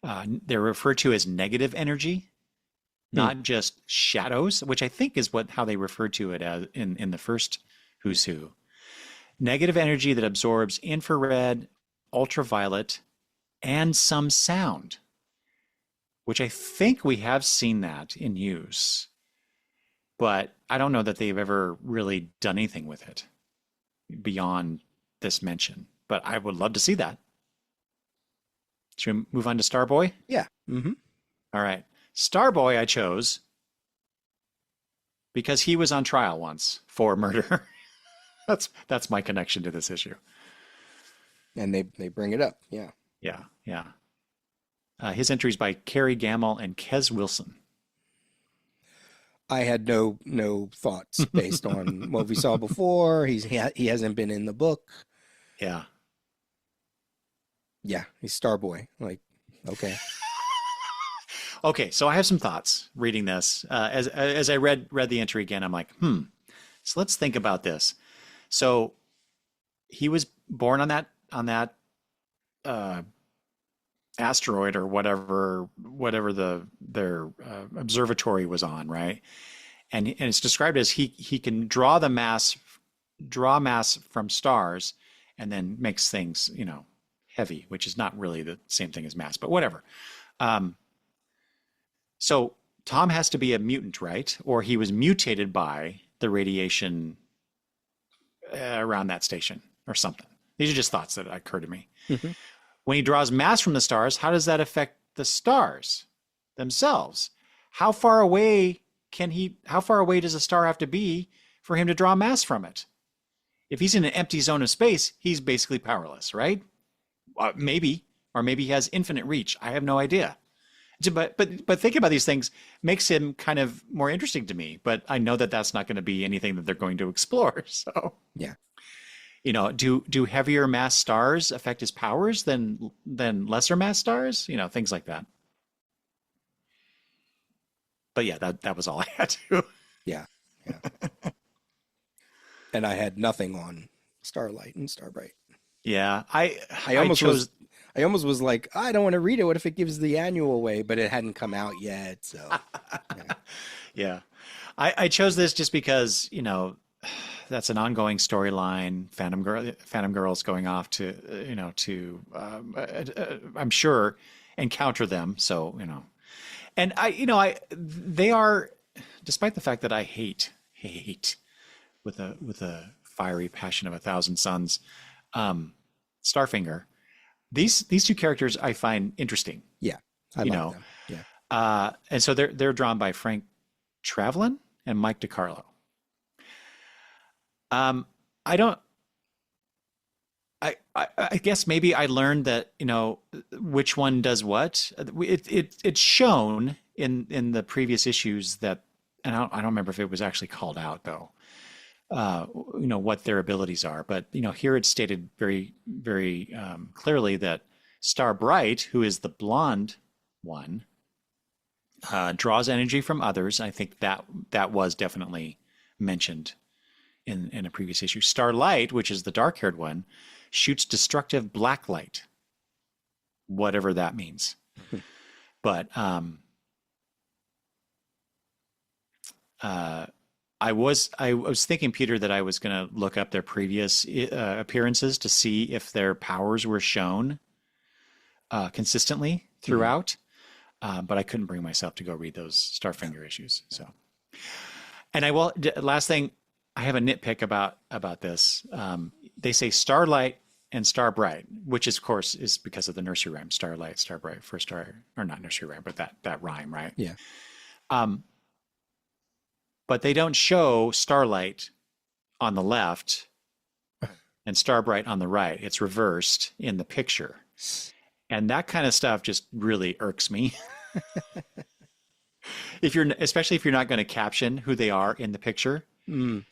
they're referred to as negative energy, not just shadows, which I think is how they referred to it as in the first Who's Who. Negative energy that absorbs infrared, ultraviolet, and some sound, which I think we have seen that in use, but I don't know that they've ever really done anything with it beyond this mention, but I would love to see that. Should we move on to Starboy? Yeah. Mm-hmm. All right. Starboy I chose because he was on trial once for murder. That's my connection to this issue. And they bring it up. Yeah. Yeah, yeah. His entries by Carrie Gamble and Kez Wilson. I had no thoughts based on what we saw before. He hasn't been in the book. Yeah. Yeah, he's Starboy. Like, okay. Okay, so I have some thoughts reading this. As I read the entry again, I'm like, So let's think about this. So he was born on that asteroid or whatever their observatory was on, right? And it's described as he can draw mass from stars and then makes things, heavy, which is not really the same thing as mass, but whatever. So Tom has to be a mutant, right? Or he was mutated by the radiation around that station or something. These are just thoughts that occur to me. Mm-hmm. When he draws mass from the stars, how does that affect the stars themselves? How far away does a star have to be for him to draw mass from it? If he's in an empty zone of space, he's basically powerless, right? Maybe, or maybe he has infinite reach. I have no idea. But thinking about these things makes him kind of more interesting to me. But I know that that's not going to be anything that they're going to explore. So yeah, do heavier mass stars affect his powers than lesser mass stars? Things like that. But yeah, that was all I had to. Yeah. And I had nothing on Starlight and Starbright. Yeah, I almost chose. I almost was like, I don't want to read it. What if it gives the annual away? But it hadn't come out yet. So yeah. I chose this just because, that's an ongoing storyline. Phantom Girl's going off to I'm sure encounter them. So, and they are, despite the fact that I hate with a fiery passion of 1,000 suns, Starfinger. These two characters I find interesting. Yeah, I like them. Yeah, and so they're drawn by Frank Travlin and Mike DiCarlo. I guess maybe I learned that which one does what. It's shown in the previous issues that, and I don't remember if it was actually called out though. What their abilities are, but here it's stated very, very clearly that Starbright, who is the blonde one, draws energy from others. I think that was definitely mentioned in a previous issue. Starlight, which is the dark-haired one, shoots destructive black light, whatever that means. But I was thinking, Peter, that I was going to look up their previous appearances to see if their powers were shown consistently throughout, but I couldn't bring myself to go read those Starfinger issues. So, and last thing, I have a nitpick about this. They say Starlight and Starbright, which of course is because of the nursery rhyme, Starlight, Starbright, first star, or not nursery rhyme, but that rhyme, right? Yeah. But they don't show Starlight on the left and Starbright on the right. It's reversed in the picture. And that kind of stuff just really irks me. Especially if you're not going to caption who they are in the picture.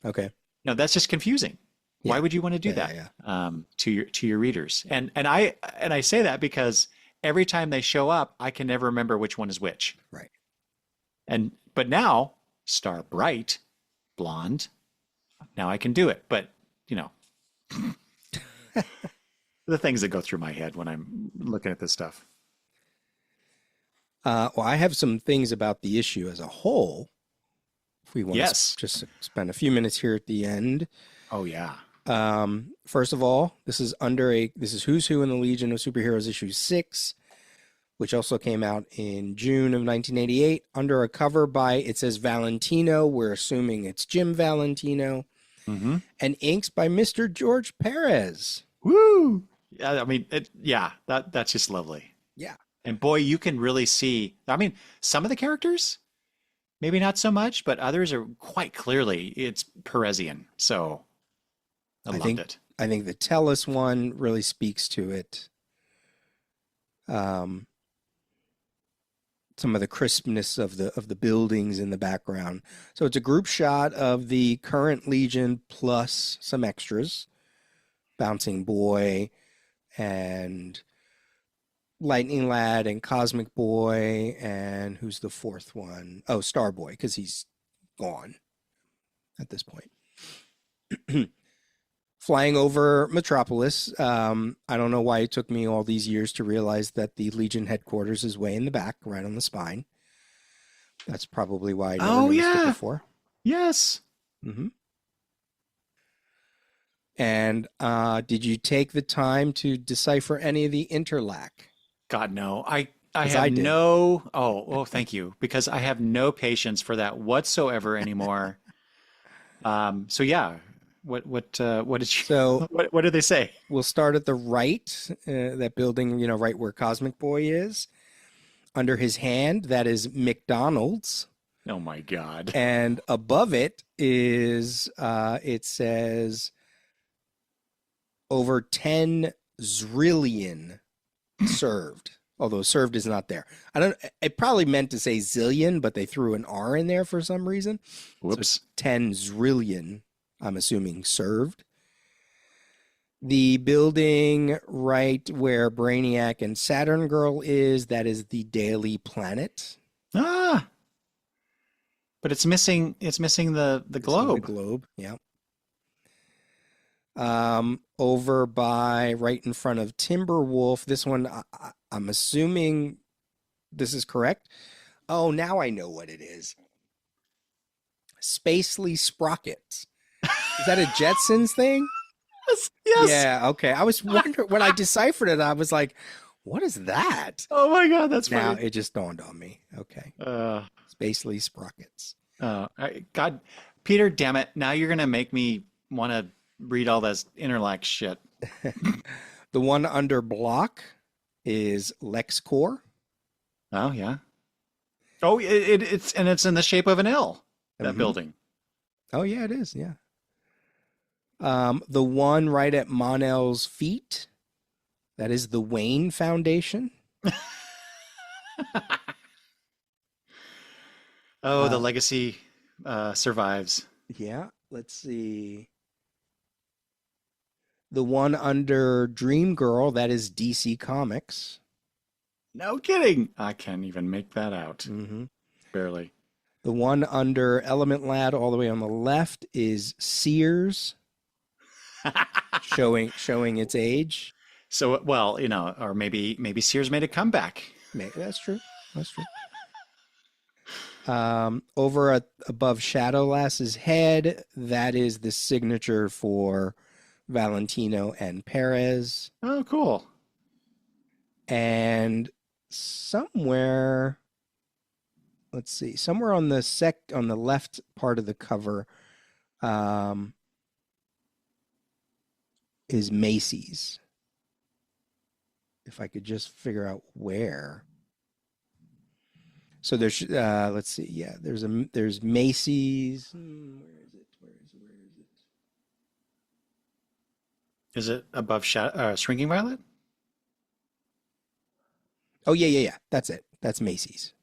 Okay. No, that's just confusing. Yeah. Why would you want to do that? Yeah. To your readers? And I say that because every time they show up, I can never remember which one is which. Right. But now Starbright, blonde. Now I can do it, but the things that go through my head when I'm looking at this stuff. Well, I have some things about the issue as a whole. If we want Yes. to just spend a few minutes here at the end. Oh yeah. First of all, this is Who's Who in the Legion of Superheroes issue 6. Which also came out in June of 1988 under a cover by, it says Valentino. We're assuming it's Jim Valentino. Mm-hmm. And inks by Mr. George Perez. Woo! Yeah, I mean, that's just lovely. Yeah. And boy, you can really see. I mean, some of the characters, maybe not so much, but others are quite clearly it's Perezian. So I loved it. I think the Tellus one really speaks to it. Some of the crispness of the buildings in the background. So it's a group shot of the current Legion plus some extras, Bouncing Boy and Lightning Lad and Cosmic Boy, and who's the fourth one? Oh, Starboy, because he's gone at this point. Flying over Metropolis. I don't know why it took me all these years to realize that the Legion headquarters is way in the back, right on the spine. That's probably why I never noticed it before. Yes. Mm-hmm. And did you take the time to decipher any of the interlac? God, no. I have no. Oh, thank you, because I have no patience for that whatsoever anymore. So yeah, what did you? So what did they say? We'll start at the right, that building, right where Cosmic Boy is. Under his hand, that is McDonald's. Oh my God! And above it is, it says, over 10 zillion served. Although served is not there. It probably meant to say zillion, but they threw an R in there for some reason. Whoops. So 10 zillion, I'm assuming, served. The building right where Brainiac and Saturn Girl is, that is the Daily Planet. But it's missing the globe. The globe, yeah. Over by right in front of Timberwolf. This one, I'm assuming this is correct. Oh, now I know what it is. Spacely Sprockets. Is that a Jetsons thing? Yes. Yeah, okay. I was wondering when I deciphered it, I was like, what is that? Oh my God, that's now funny. It just dawned on me. Okay. Spacely Sprockets. God, Peter, damn it. Now you're going to make me want to read all this interlac shit. The one under block is LexCorp. Oh, yeah. Oh, it's in the shape of an L, that building. Oh, yeah, it is. Yeah. The one right at Mon-El's feet, that is the Wayne Foundation. The legacy survives. Yeah. Let's see. The one under Dream Girl, that is DC Comics. No kidding. I can't even make that out. Mm-hmm. Barely. The one under Element Lad all the way on the left is Sears, showing its age. So, well, or maybe Sears made a comeback. Maybe that's true. That's true. Over above Shadowlass's head, that is the signature for Valentino and Perez. Oh, cool. And somewhere, let's see, somewhere on the left part of the cover, is Macy's. If I could just figure out where. So there's, let's see, yeah, there's Macy's. Where is it? Is it above Shrinking Violet? Oh, yeah. That's it. That's Macy's.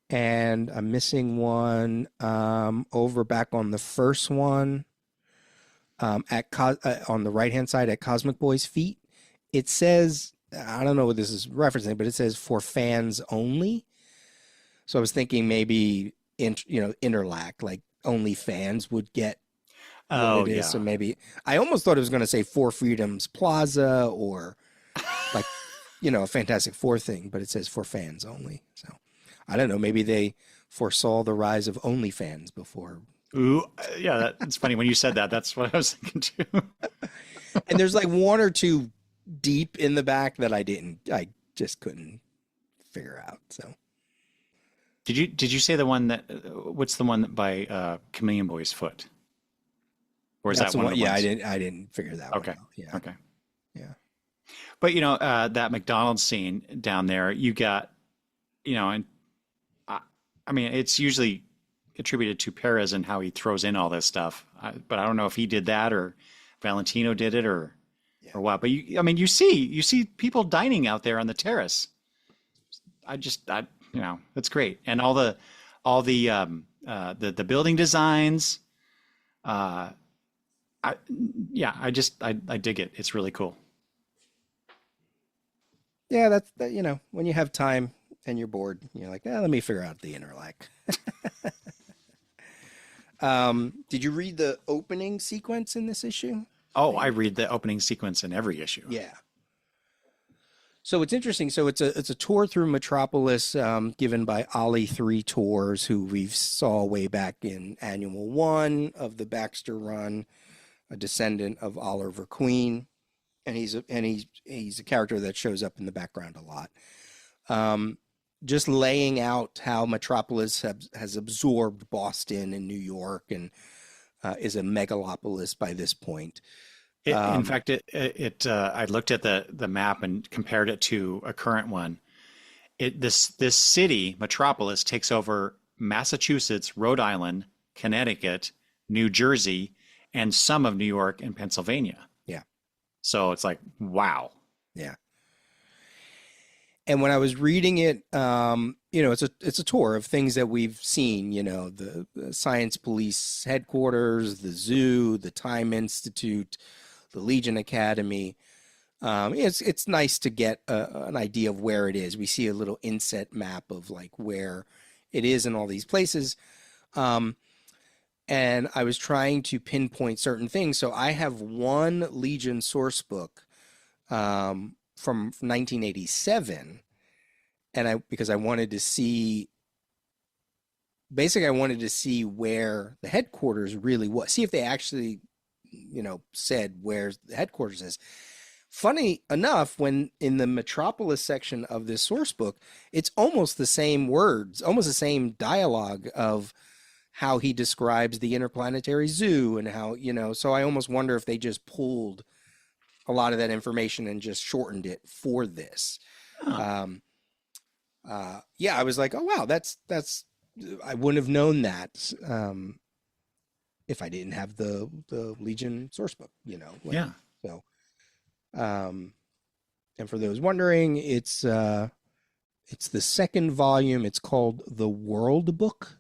And I'm missing one over back on the first one, on the right-hand side at Cosmic Boy's feet. It says, I don't know what this is referencing, but it says for fans only. So I was thinking maybe, interlac, like only fans would get what it is. Yeah. So maybe, I almost thought it was going to say For Freedom's Plaza or like, a Fantastic Four thing, but it says for fans only. So I don't know. Maybe they foresaw the rise of OnlyFans before. Ooh, yeah, that's funny. When you said that, that's what I was thinking too. And there's like one or two deep in the back that I just couldn't figure out. So Did you say the one what's the one by Chameleon Boy's foot? Or is that's that one? Yeah, I didn't figure that one Okay. out. Yeah. Okay. Yeah. But that McDonald's scene down there, you got, and I mean, it's usually attributed to Perez and how he throws in all this stuff. But I don't know if he did that or Valentino did it or what. But you see people dining out there on the terrace. That's great. And all the building designs. I dig it. It's really cool. Yeah, that's when you have time and you're bored, you're like, let me figure out the interlac. Did you read the opening sequence in this issue? Oh, I read the opening sequence in every issue. Yeah. So it's interesting. So it's a tour through Metropolis, given by Ollie 3 Tours, who we saw way back in Annual 1 of the Baxter run, a descendant of Oliver Queen, and he's a character that shows up in the background a lot. Just laying out how Metropolis has absorbed Boston and New York and is a megalopolis by this point. In fact, I looked at the map and compared it to a current one. This city, Metropolis, takes over Massachusetts, Rhode Island, Connecticut, New Jersey, and some of New York and Pennsylvania. Yeah. So it's like, wow. Yeah. And when I was reading it, it's a tour of things that we've seen, the Science Police headquarters, the zoo, the Time Institute, the Legion Academy. It's nice to get an idea of where it is. We see a little inset map of like where it is in all these places. And I was trying to pinpoint certain things. So I have one Legion source book from 1987, and because I wanted to see, basically I wanted to see where the headquarters really was, see if they actually, said where the headquarters is. Funny enough, when in the Metropolis section of this source book, it's almost the same words, almost the same dialogue of how he describes the interplanetary zoo and how, so I almost wonder if they just pulled a lot of that information and just shortened it for this. Huh. I was like, oh wow, that's I wouldn't have known that if I didn't have the Legion source book, Yeah. So, and for those wondering, it's the second volume. It's called The World Book.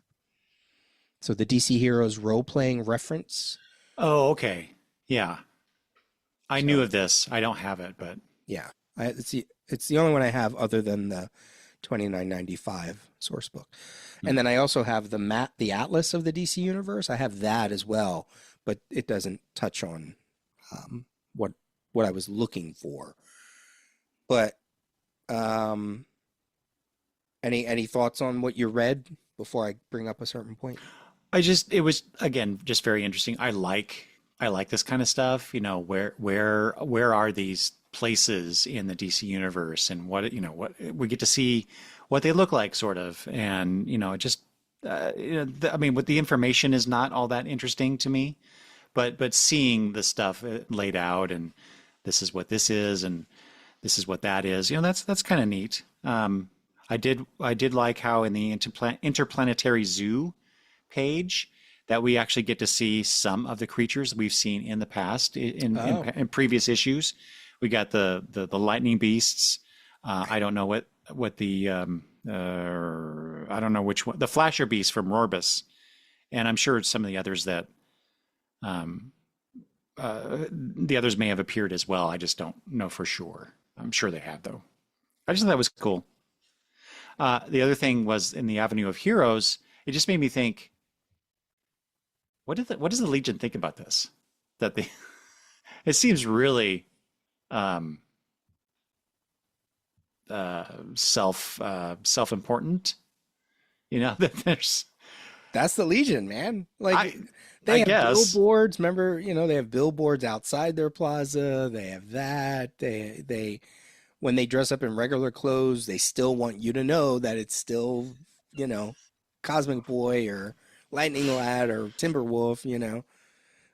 So the DC Heroes role-playing reference. Oh, okay. Yeah. I knew of this. I don't have it, but yeah, it's the only one I have other than the $29.95 source book. And then I also have the Atlas of the DC Universe. I have that as well, but it doesn't touch on what I was looking for. But any thoughts on what you read before I bring up a certain point? it was again just very interesting. I like this kind of stuff. Where are these places in the DC universe, and what we get to see what they look like, sort of, and what the information is not all that interesting to me, but seeing the stuff laid out, and this is what this is, and this is what that is. That's kind of neat. I did like how in the interplanetary zoo page that we actually get to see some of the creatures we've seen in the past in previous issues. We got the lightning beasts. I don't know what the I don't know which one, the flasher beast from Rorbus, and I'm sure some of the others that the others may have appeared as well. I just don't know for sure. I'm sure they have, though. I just thought that was cool. The other thing was in the Avenue of Heroes. It just made me think, what does the Legion think about this? That it seems really self-important. That that's the Legion, man. Like they have billboards. Remember, they have billboards outside their plaza. They have that. They when they dress up in regular clothes, they still want you to know that it's still, Cosmic Boy or Lightning Lad or Timberwolf,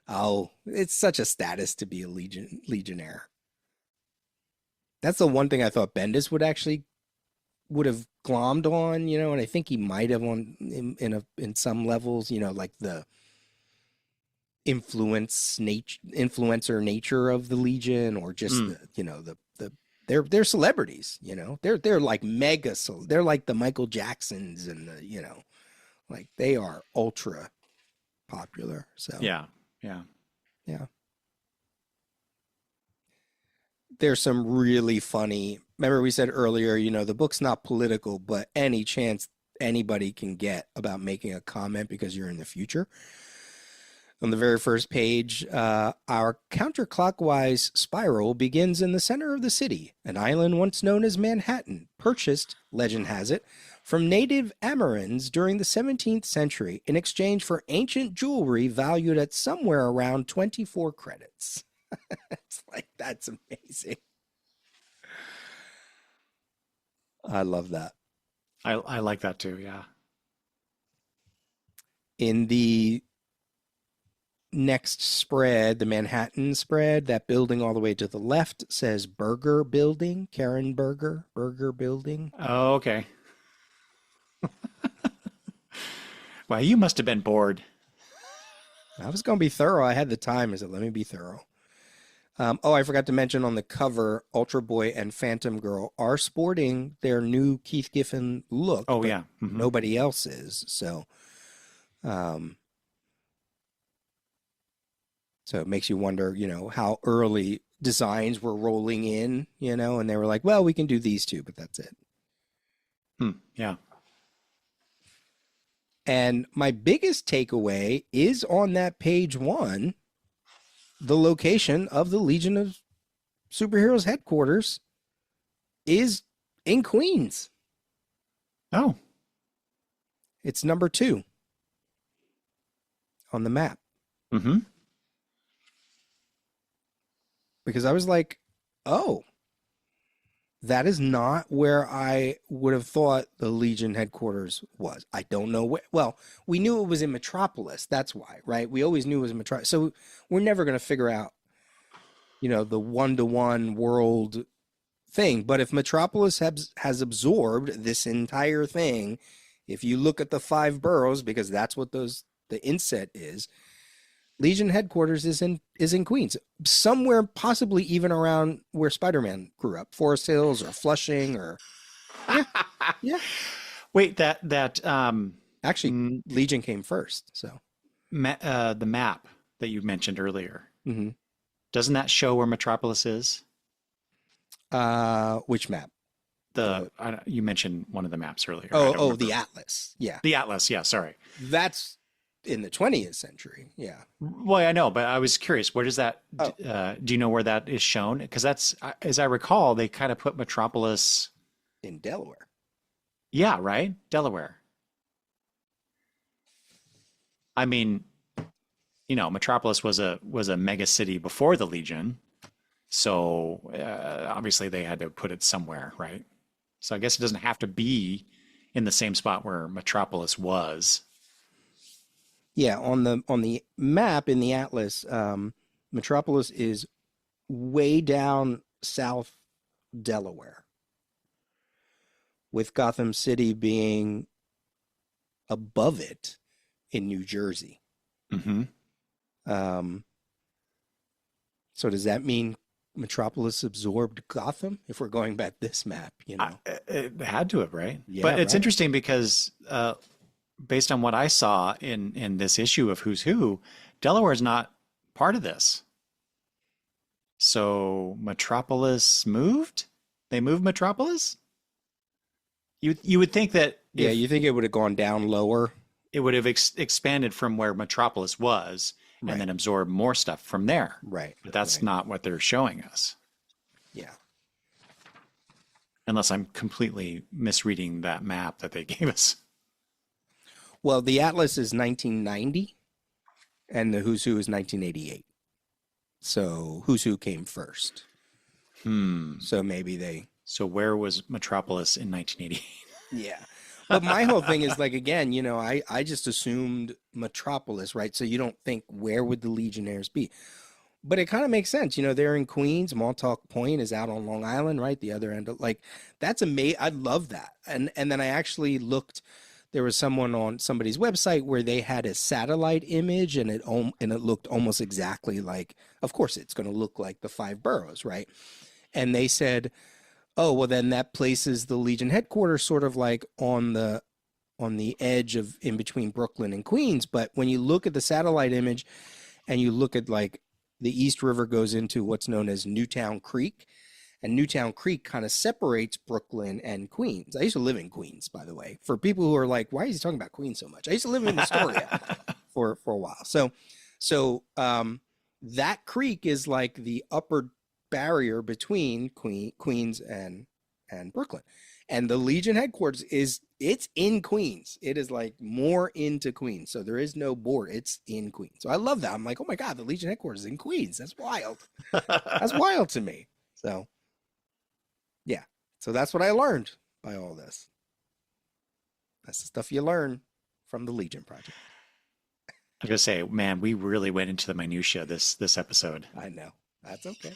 Oh, it's such a status to be a Legionnaire. That's the one thing I thought Bendis would have glommed on, and I think he might have on in some levels, like the influencer nature of the Legion, or just they're celebrities, they're like they're like the Michael Jacksons, and like they are ultra popular. So Yeah. There's some really funny. Remember, we said earlier, the book's not political, but any chance anybody can get about making a comment because you're in the future. On the very first page, our counterclockwise spiral begins in the center of the city, an island once known as Manhattan, purchased, legend has it, from native Amerinds during the 17th century in exchange for ancient jewelry valued at somewhere around 24 credits. It's like, that's amazing. I love that. I like that too. Yeah. In the next spread, the Manhattan spread, that building all the way to the left says Burger Building, Karen Burger Building. Oh, okay. Well, you must have been bored. I was going to be thorough. I had the time. I said, let me be thorough. I forgot to mention on the cover, Ultra Boy and Phantom Girl are sporting their new Keith Giffen look. Oh, yeah. Mm-hmm. Nobody else is. So it makes you wonder, how early designs were rolling in, and they were like, well, we can do these two, but that's it. Yeah. And my biggest takeaway is on that page 1, the location of the Legion of Superheroes headquarters is in Queens. Oh. It's number 2 on the map. Mm-hmm. Because I was like, oh, that is not where I would have thought the Legion headquarters was. I don't know where. Well, we knew it was in Metropolis. That's why, right? We always knew it was in Metropolis. So we're never going to figure out, the one-to-one world thing. But if Metropolis has absorbed this entire thing, if you look at the 5 boroughs, because that's what the inset is, Legion headquarters is in Queens, somewhere possibly even around where Spider-Man grew up, Forest Hills or Flushing, or yeah. Wait, that Actually, Legion came first. So the map that you mentioned earlier, mm-hmm. Doesn't that show where Metropolis is? Which map? You mentioned one of the maps earlier. The Atlas. Yeah, the Atlas. Yeah, sorry. That's in the 20th century. Yeah. Well, I know, but I was curious. Where does that? Do you know where that is shown? Because that's, as I recall, they kind of put Metropolis in Delaware. Yeah, right. Delaware. I mean, Metropolis was a mega city before the Legion, so obviously they had to put it somewhere, right? So I guess it doesn't have to be in the same spot where Metropolis was. Yeah, on the map in the Atlas, Metropolis is way down south Delaware, with Gotham City being above it in New Jersey. Mm-hmm. So does that mean Metropolis absorbed Gotham? If we're going by this map, it had to have, right? Yeah, but it's right. interesting because based on what I saw in this issue of Who's Who, Delaware is not part of this. So Metropolis moved? They moved Metropolis? You would think that you think it would have gone down lower. It would have expanded from where Metropolis was and then absorbed more stuff from there. Right. But that's not what they're showing us. Yeah. Unless I'm completely misreading that map that they gave us. Well, the Atlas is 1990 and the Who's Who is 1988. So Who's Who came first. So maybe they... So where was Metropolis in 1988? Yeah. But my whole thing is like, again, I just assumed Metropolis, right? So you don't think, where would the Legionnaires be? But it kind of makes sense. They're in Queens. Montauk Point is out on Long Island, right? The other end of, like, that's amazing. I love that. And then I actually looked, there was someone on somebody's website where they had a satellite image and it looked almost exactly like, of course it's going to look like the 5 boroughs, right? And they said, oh, well then that places the Legion headquarters sort of like on the edge of in between Brooklyn and Queens. But when you look at the satellite image and you look at, like, the East River goes into what's known as Newtown Creek, and Newtown Creek kind of separates Brooklyn and Queens. I used to live in Queens, by the way. For people who are like, why is he talking about Queens so much? I used to live in Astoria for a while. So that creek is like the upper barrier between Queens and Brooklyn. And the Legion headquarters it's in Queens. It is like more into Queens. So there is no border. It's in Queens. So I love that. I'm like, oh my God, the Legion headquarters is in Queens. That's wild. That's wild to me. So yeah. So that's what I learned by all this. That's the stuff you learn from the Legion Project. I was gonna say, man, we really went into the minutia this episode. I know. That's okay.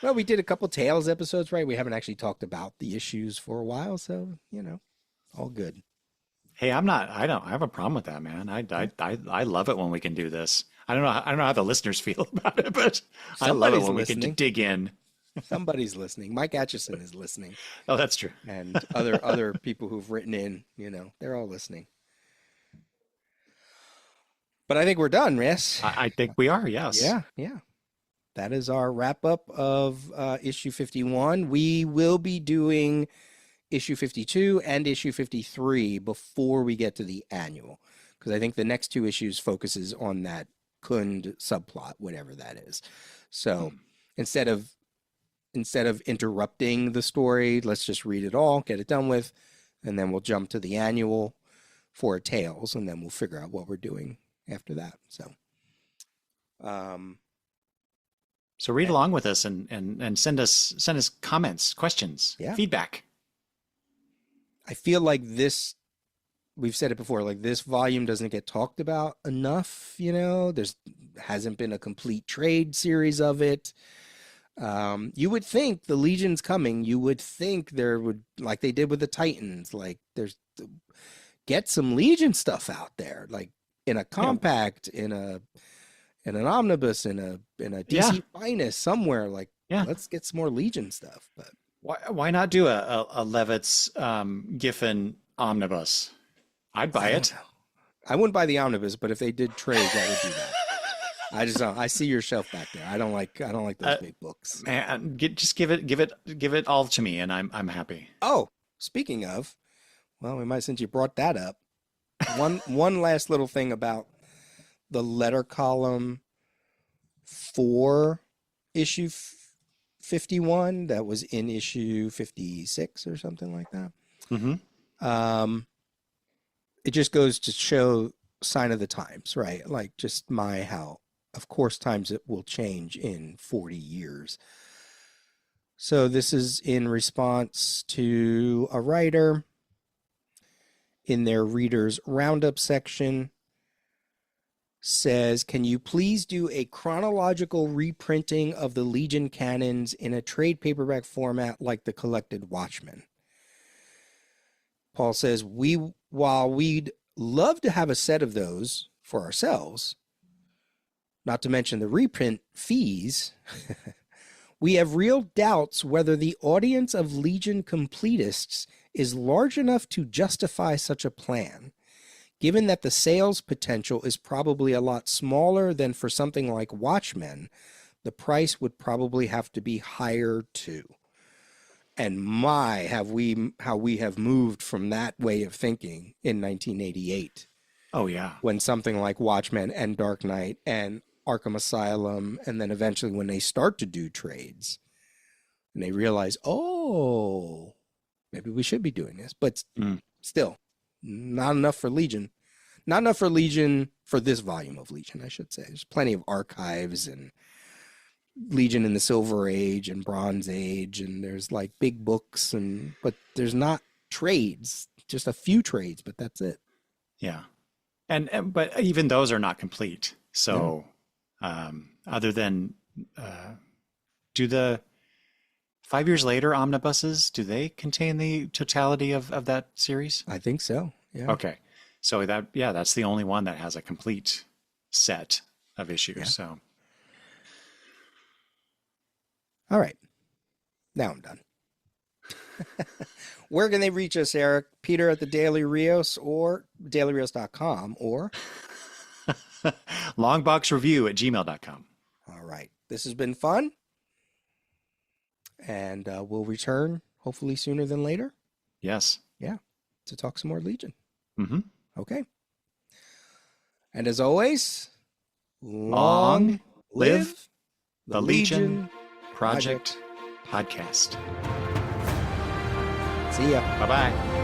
Well, we did a couple Tales episodes, right? We haven't actually talked about the issues for a while, so all good. Hey, I don't have a problem with that, man. I love it when we can do this. I don't know how the listeners feel about it, but I love it when we can dig in. Somebody's listening. Mike Atchison is listening. Oh, that's true. And other people who've written in, they're all listening. But I think we're done, yes? I think we are, yes. Yeah. That is our wrap up of issue 51. We will be doing issue 52 and issue 53 before we get to the annual, because I think the next 2 issues focuses on that Kund subplot, whatever that is. So instead of interrupting the story, let's just read it all, get it done with, and then we'll jump to the annual for Tales, and then we'll figure out what we're doing after that. So read along with us and send us comments, questions, feedback. I feel like this, we've said it before, like this volume doesn't get talked about enough, there's hasn't been a complete trade series of it. You would think the Legion's coming. You would think there would, like they did with the Titans, like get some Legion stuff out there, like in a compact, in an omnibus, in a DC Finest somewhere. Like, let's get some more Legion stuff. But why not do a Levitz Giffen omnibus? I'd buy it. I wouldn't buy the omnibus, but if they did trade, I would do that. I just don't. I see your shelf back there. I don't like those big books. Man, just give it all to me, and I'm happy. Oh, speaking of, well, we might, since you brought that up, one last little thing about the letter column for issue 51 that was in issue 56 or something like that. Mm-hmm. It just goes to show sign of the times, right? Like just how, of course, times it will change in 40 years. So this is in response to a writer in their readers roundup section says, can you please do a chronological reprinting of the Legion canons in a trade paperback format like the Collected Watchmen? Paul says, while we'd love to have a set of those for ourselves, not to mention the reprint fees, we have real doubts whether the audience of Legion completists is large enough to justify such a plan, given that the sales potential is probably a lot smaller than for something like Watchmen. The price would probably have to be higher too. And how we have moved from that way of thinking in 1988. Oh yeah. When something like Watchmen and Dark Knight and Arkham Asylum, and then eventually when they start to do trades and they realize, oh, maybe we should be doing this, but still not enough for Legion. Not enough for Legion, for this volume of Legion, I should say. There's plenty of archives and Legion in the Silver Age and Bronze Age, and there's like big books, but there's not trades, just a few trades, but that's it. Yeah. And but even those are not complete. So Other than do the 5 years later omnibuses, do they contain the totality of that series? I think so. Yeah. Okay. So that's the only one that has a complete set of issues. Yeah. So All right. Now I'm done. Where can they reach us, Eric? Peter at the Daily Rios or dailyrios.com or longboxreview@gmail.com. all right. This has been fun. And we'll return hopefully sooner than later. Yes. Yeah. To talk some more Legion. Mm-hmm. Okay. And as always, Long live the Legion Project Podcast. See ya. Bye-bye.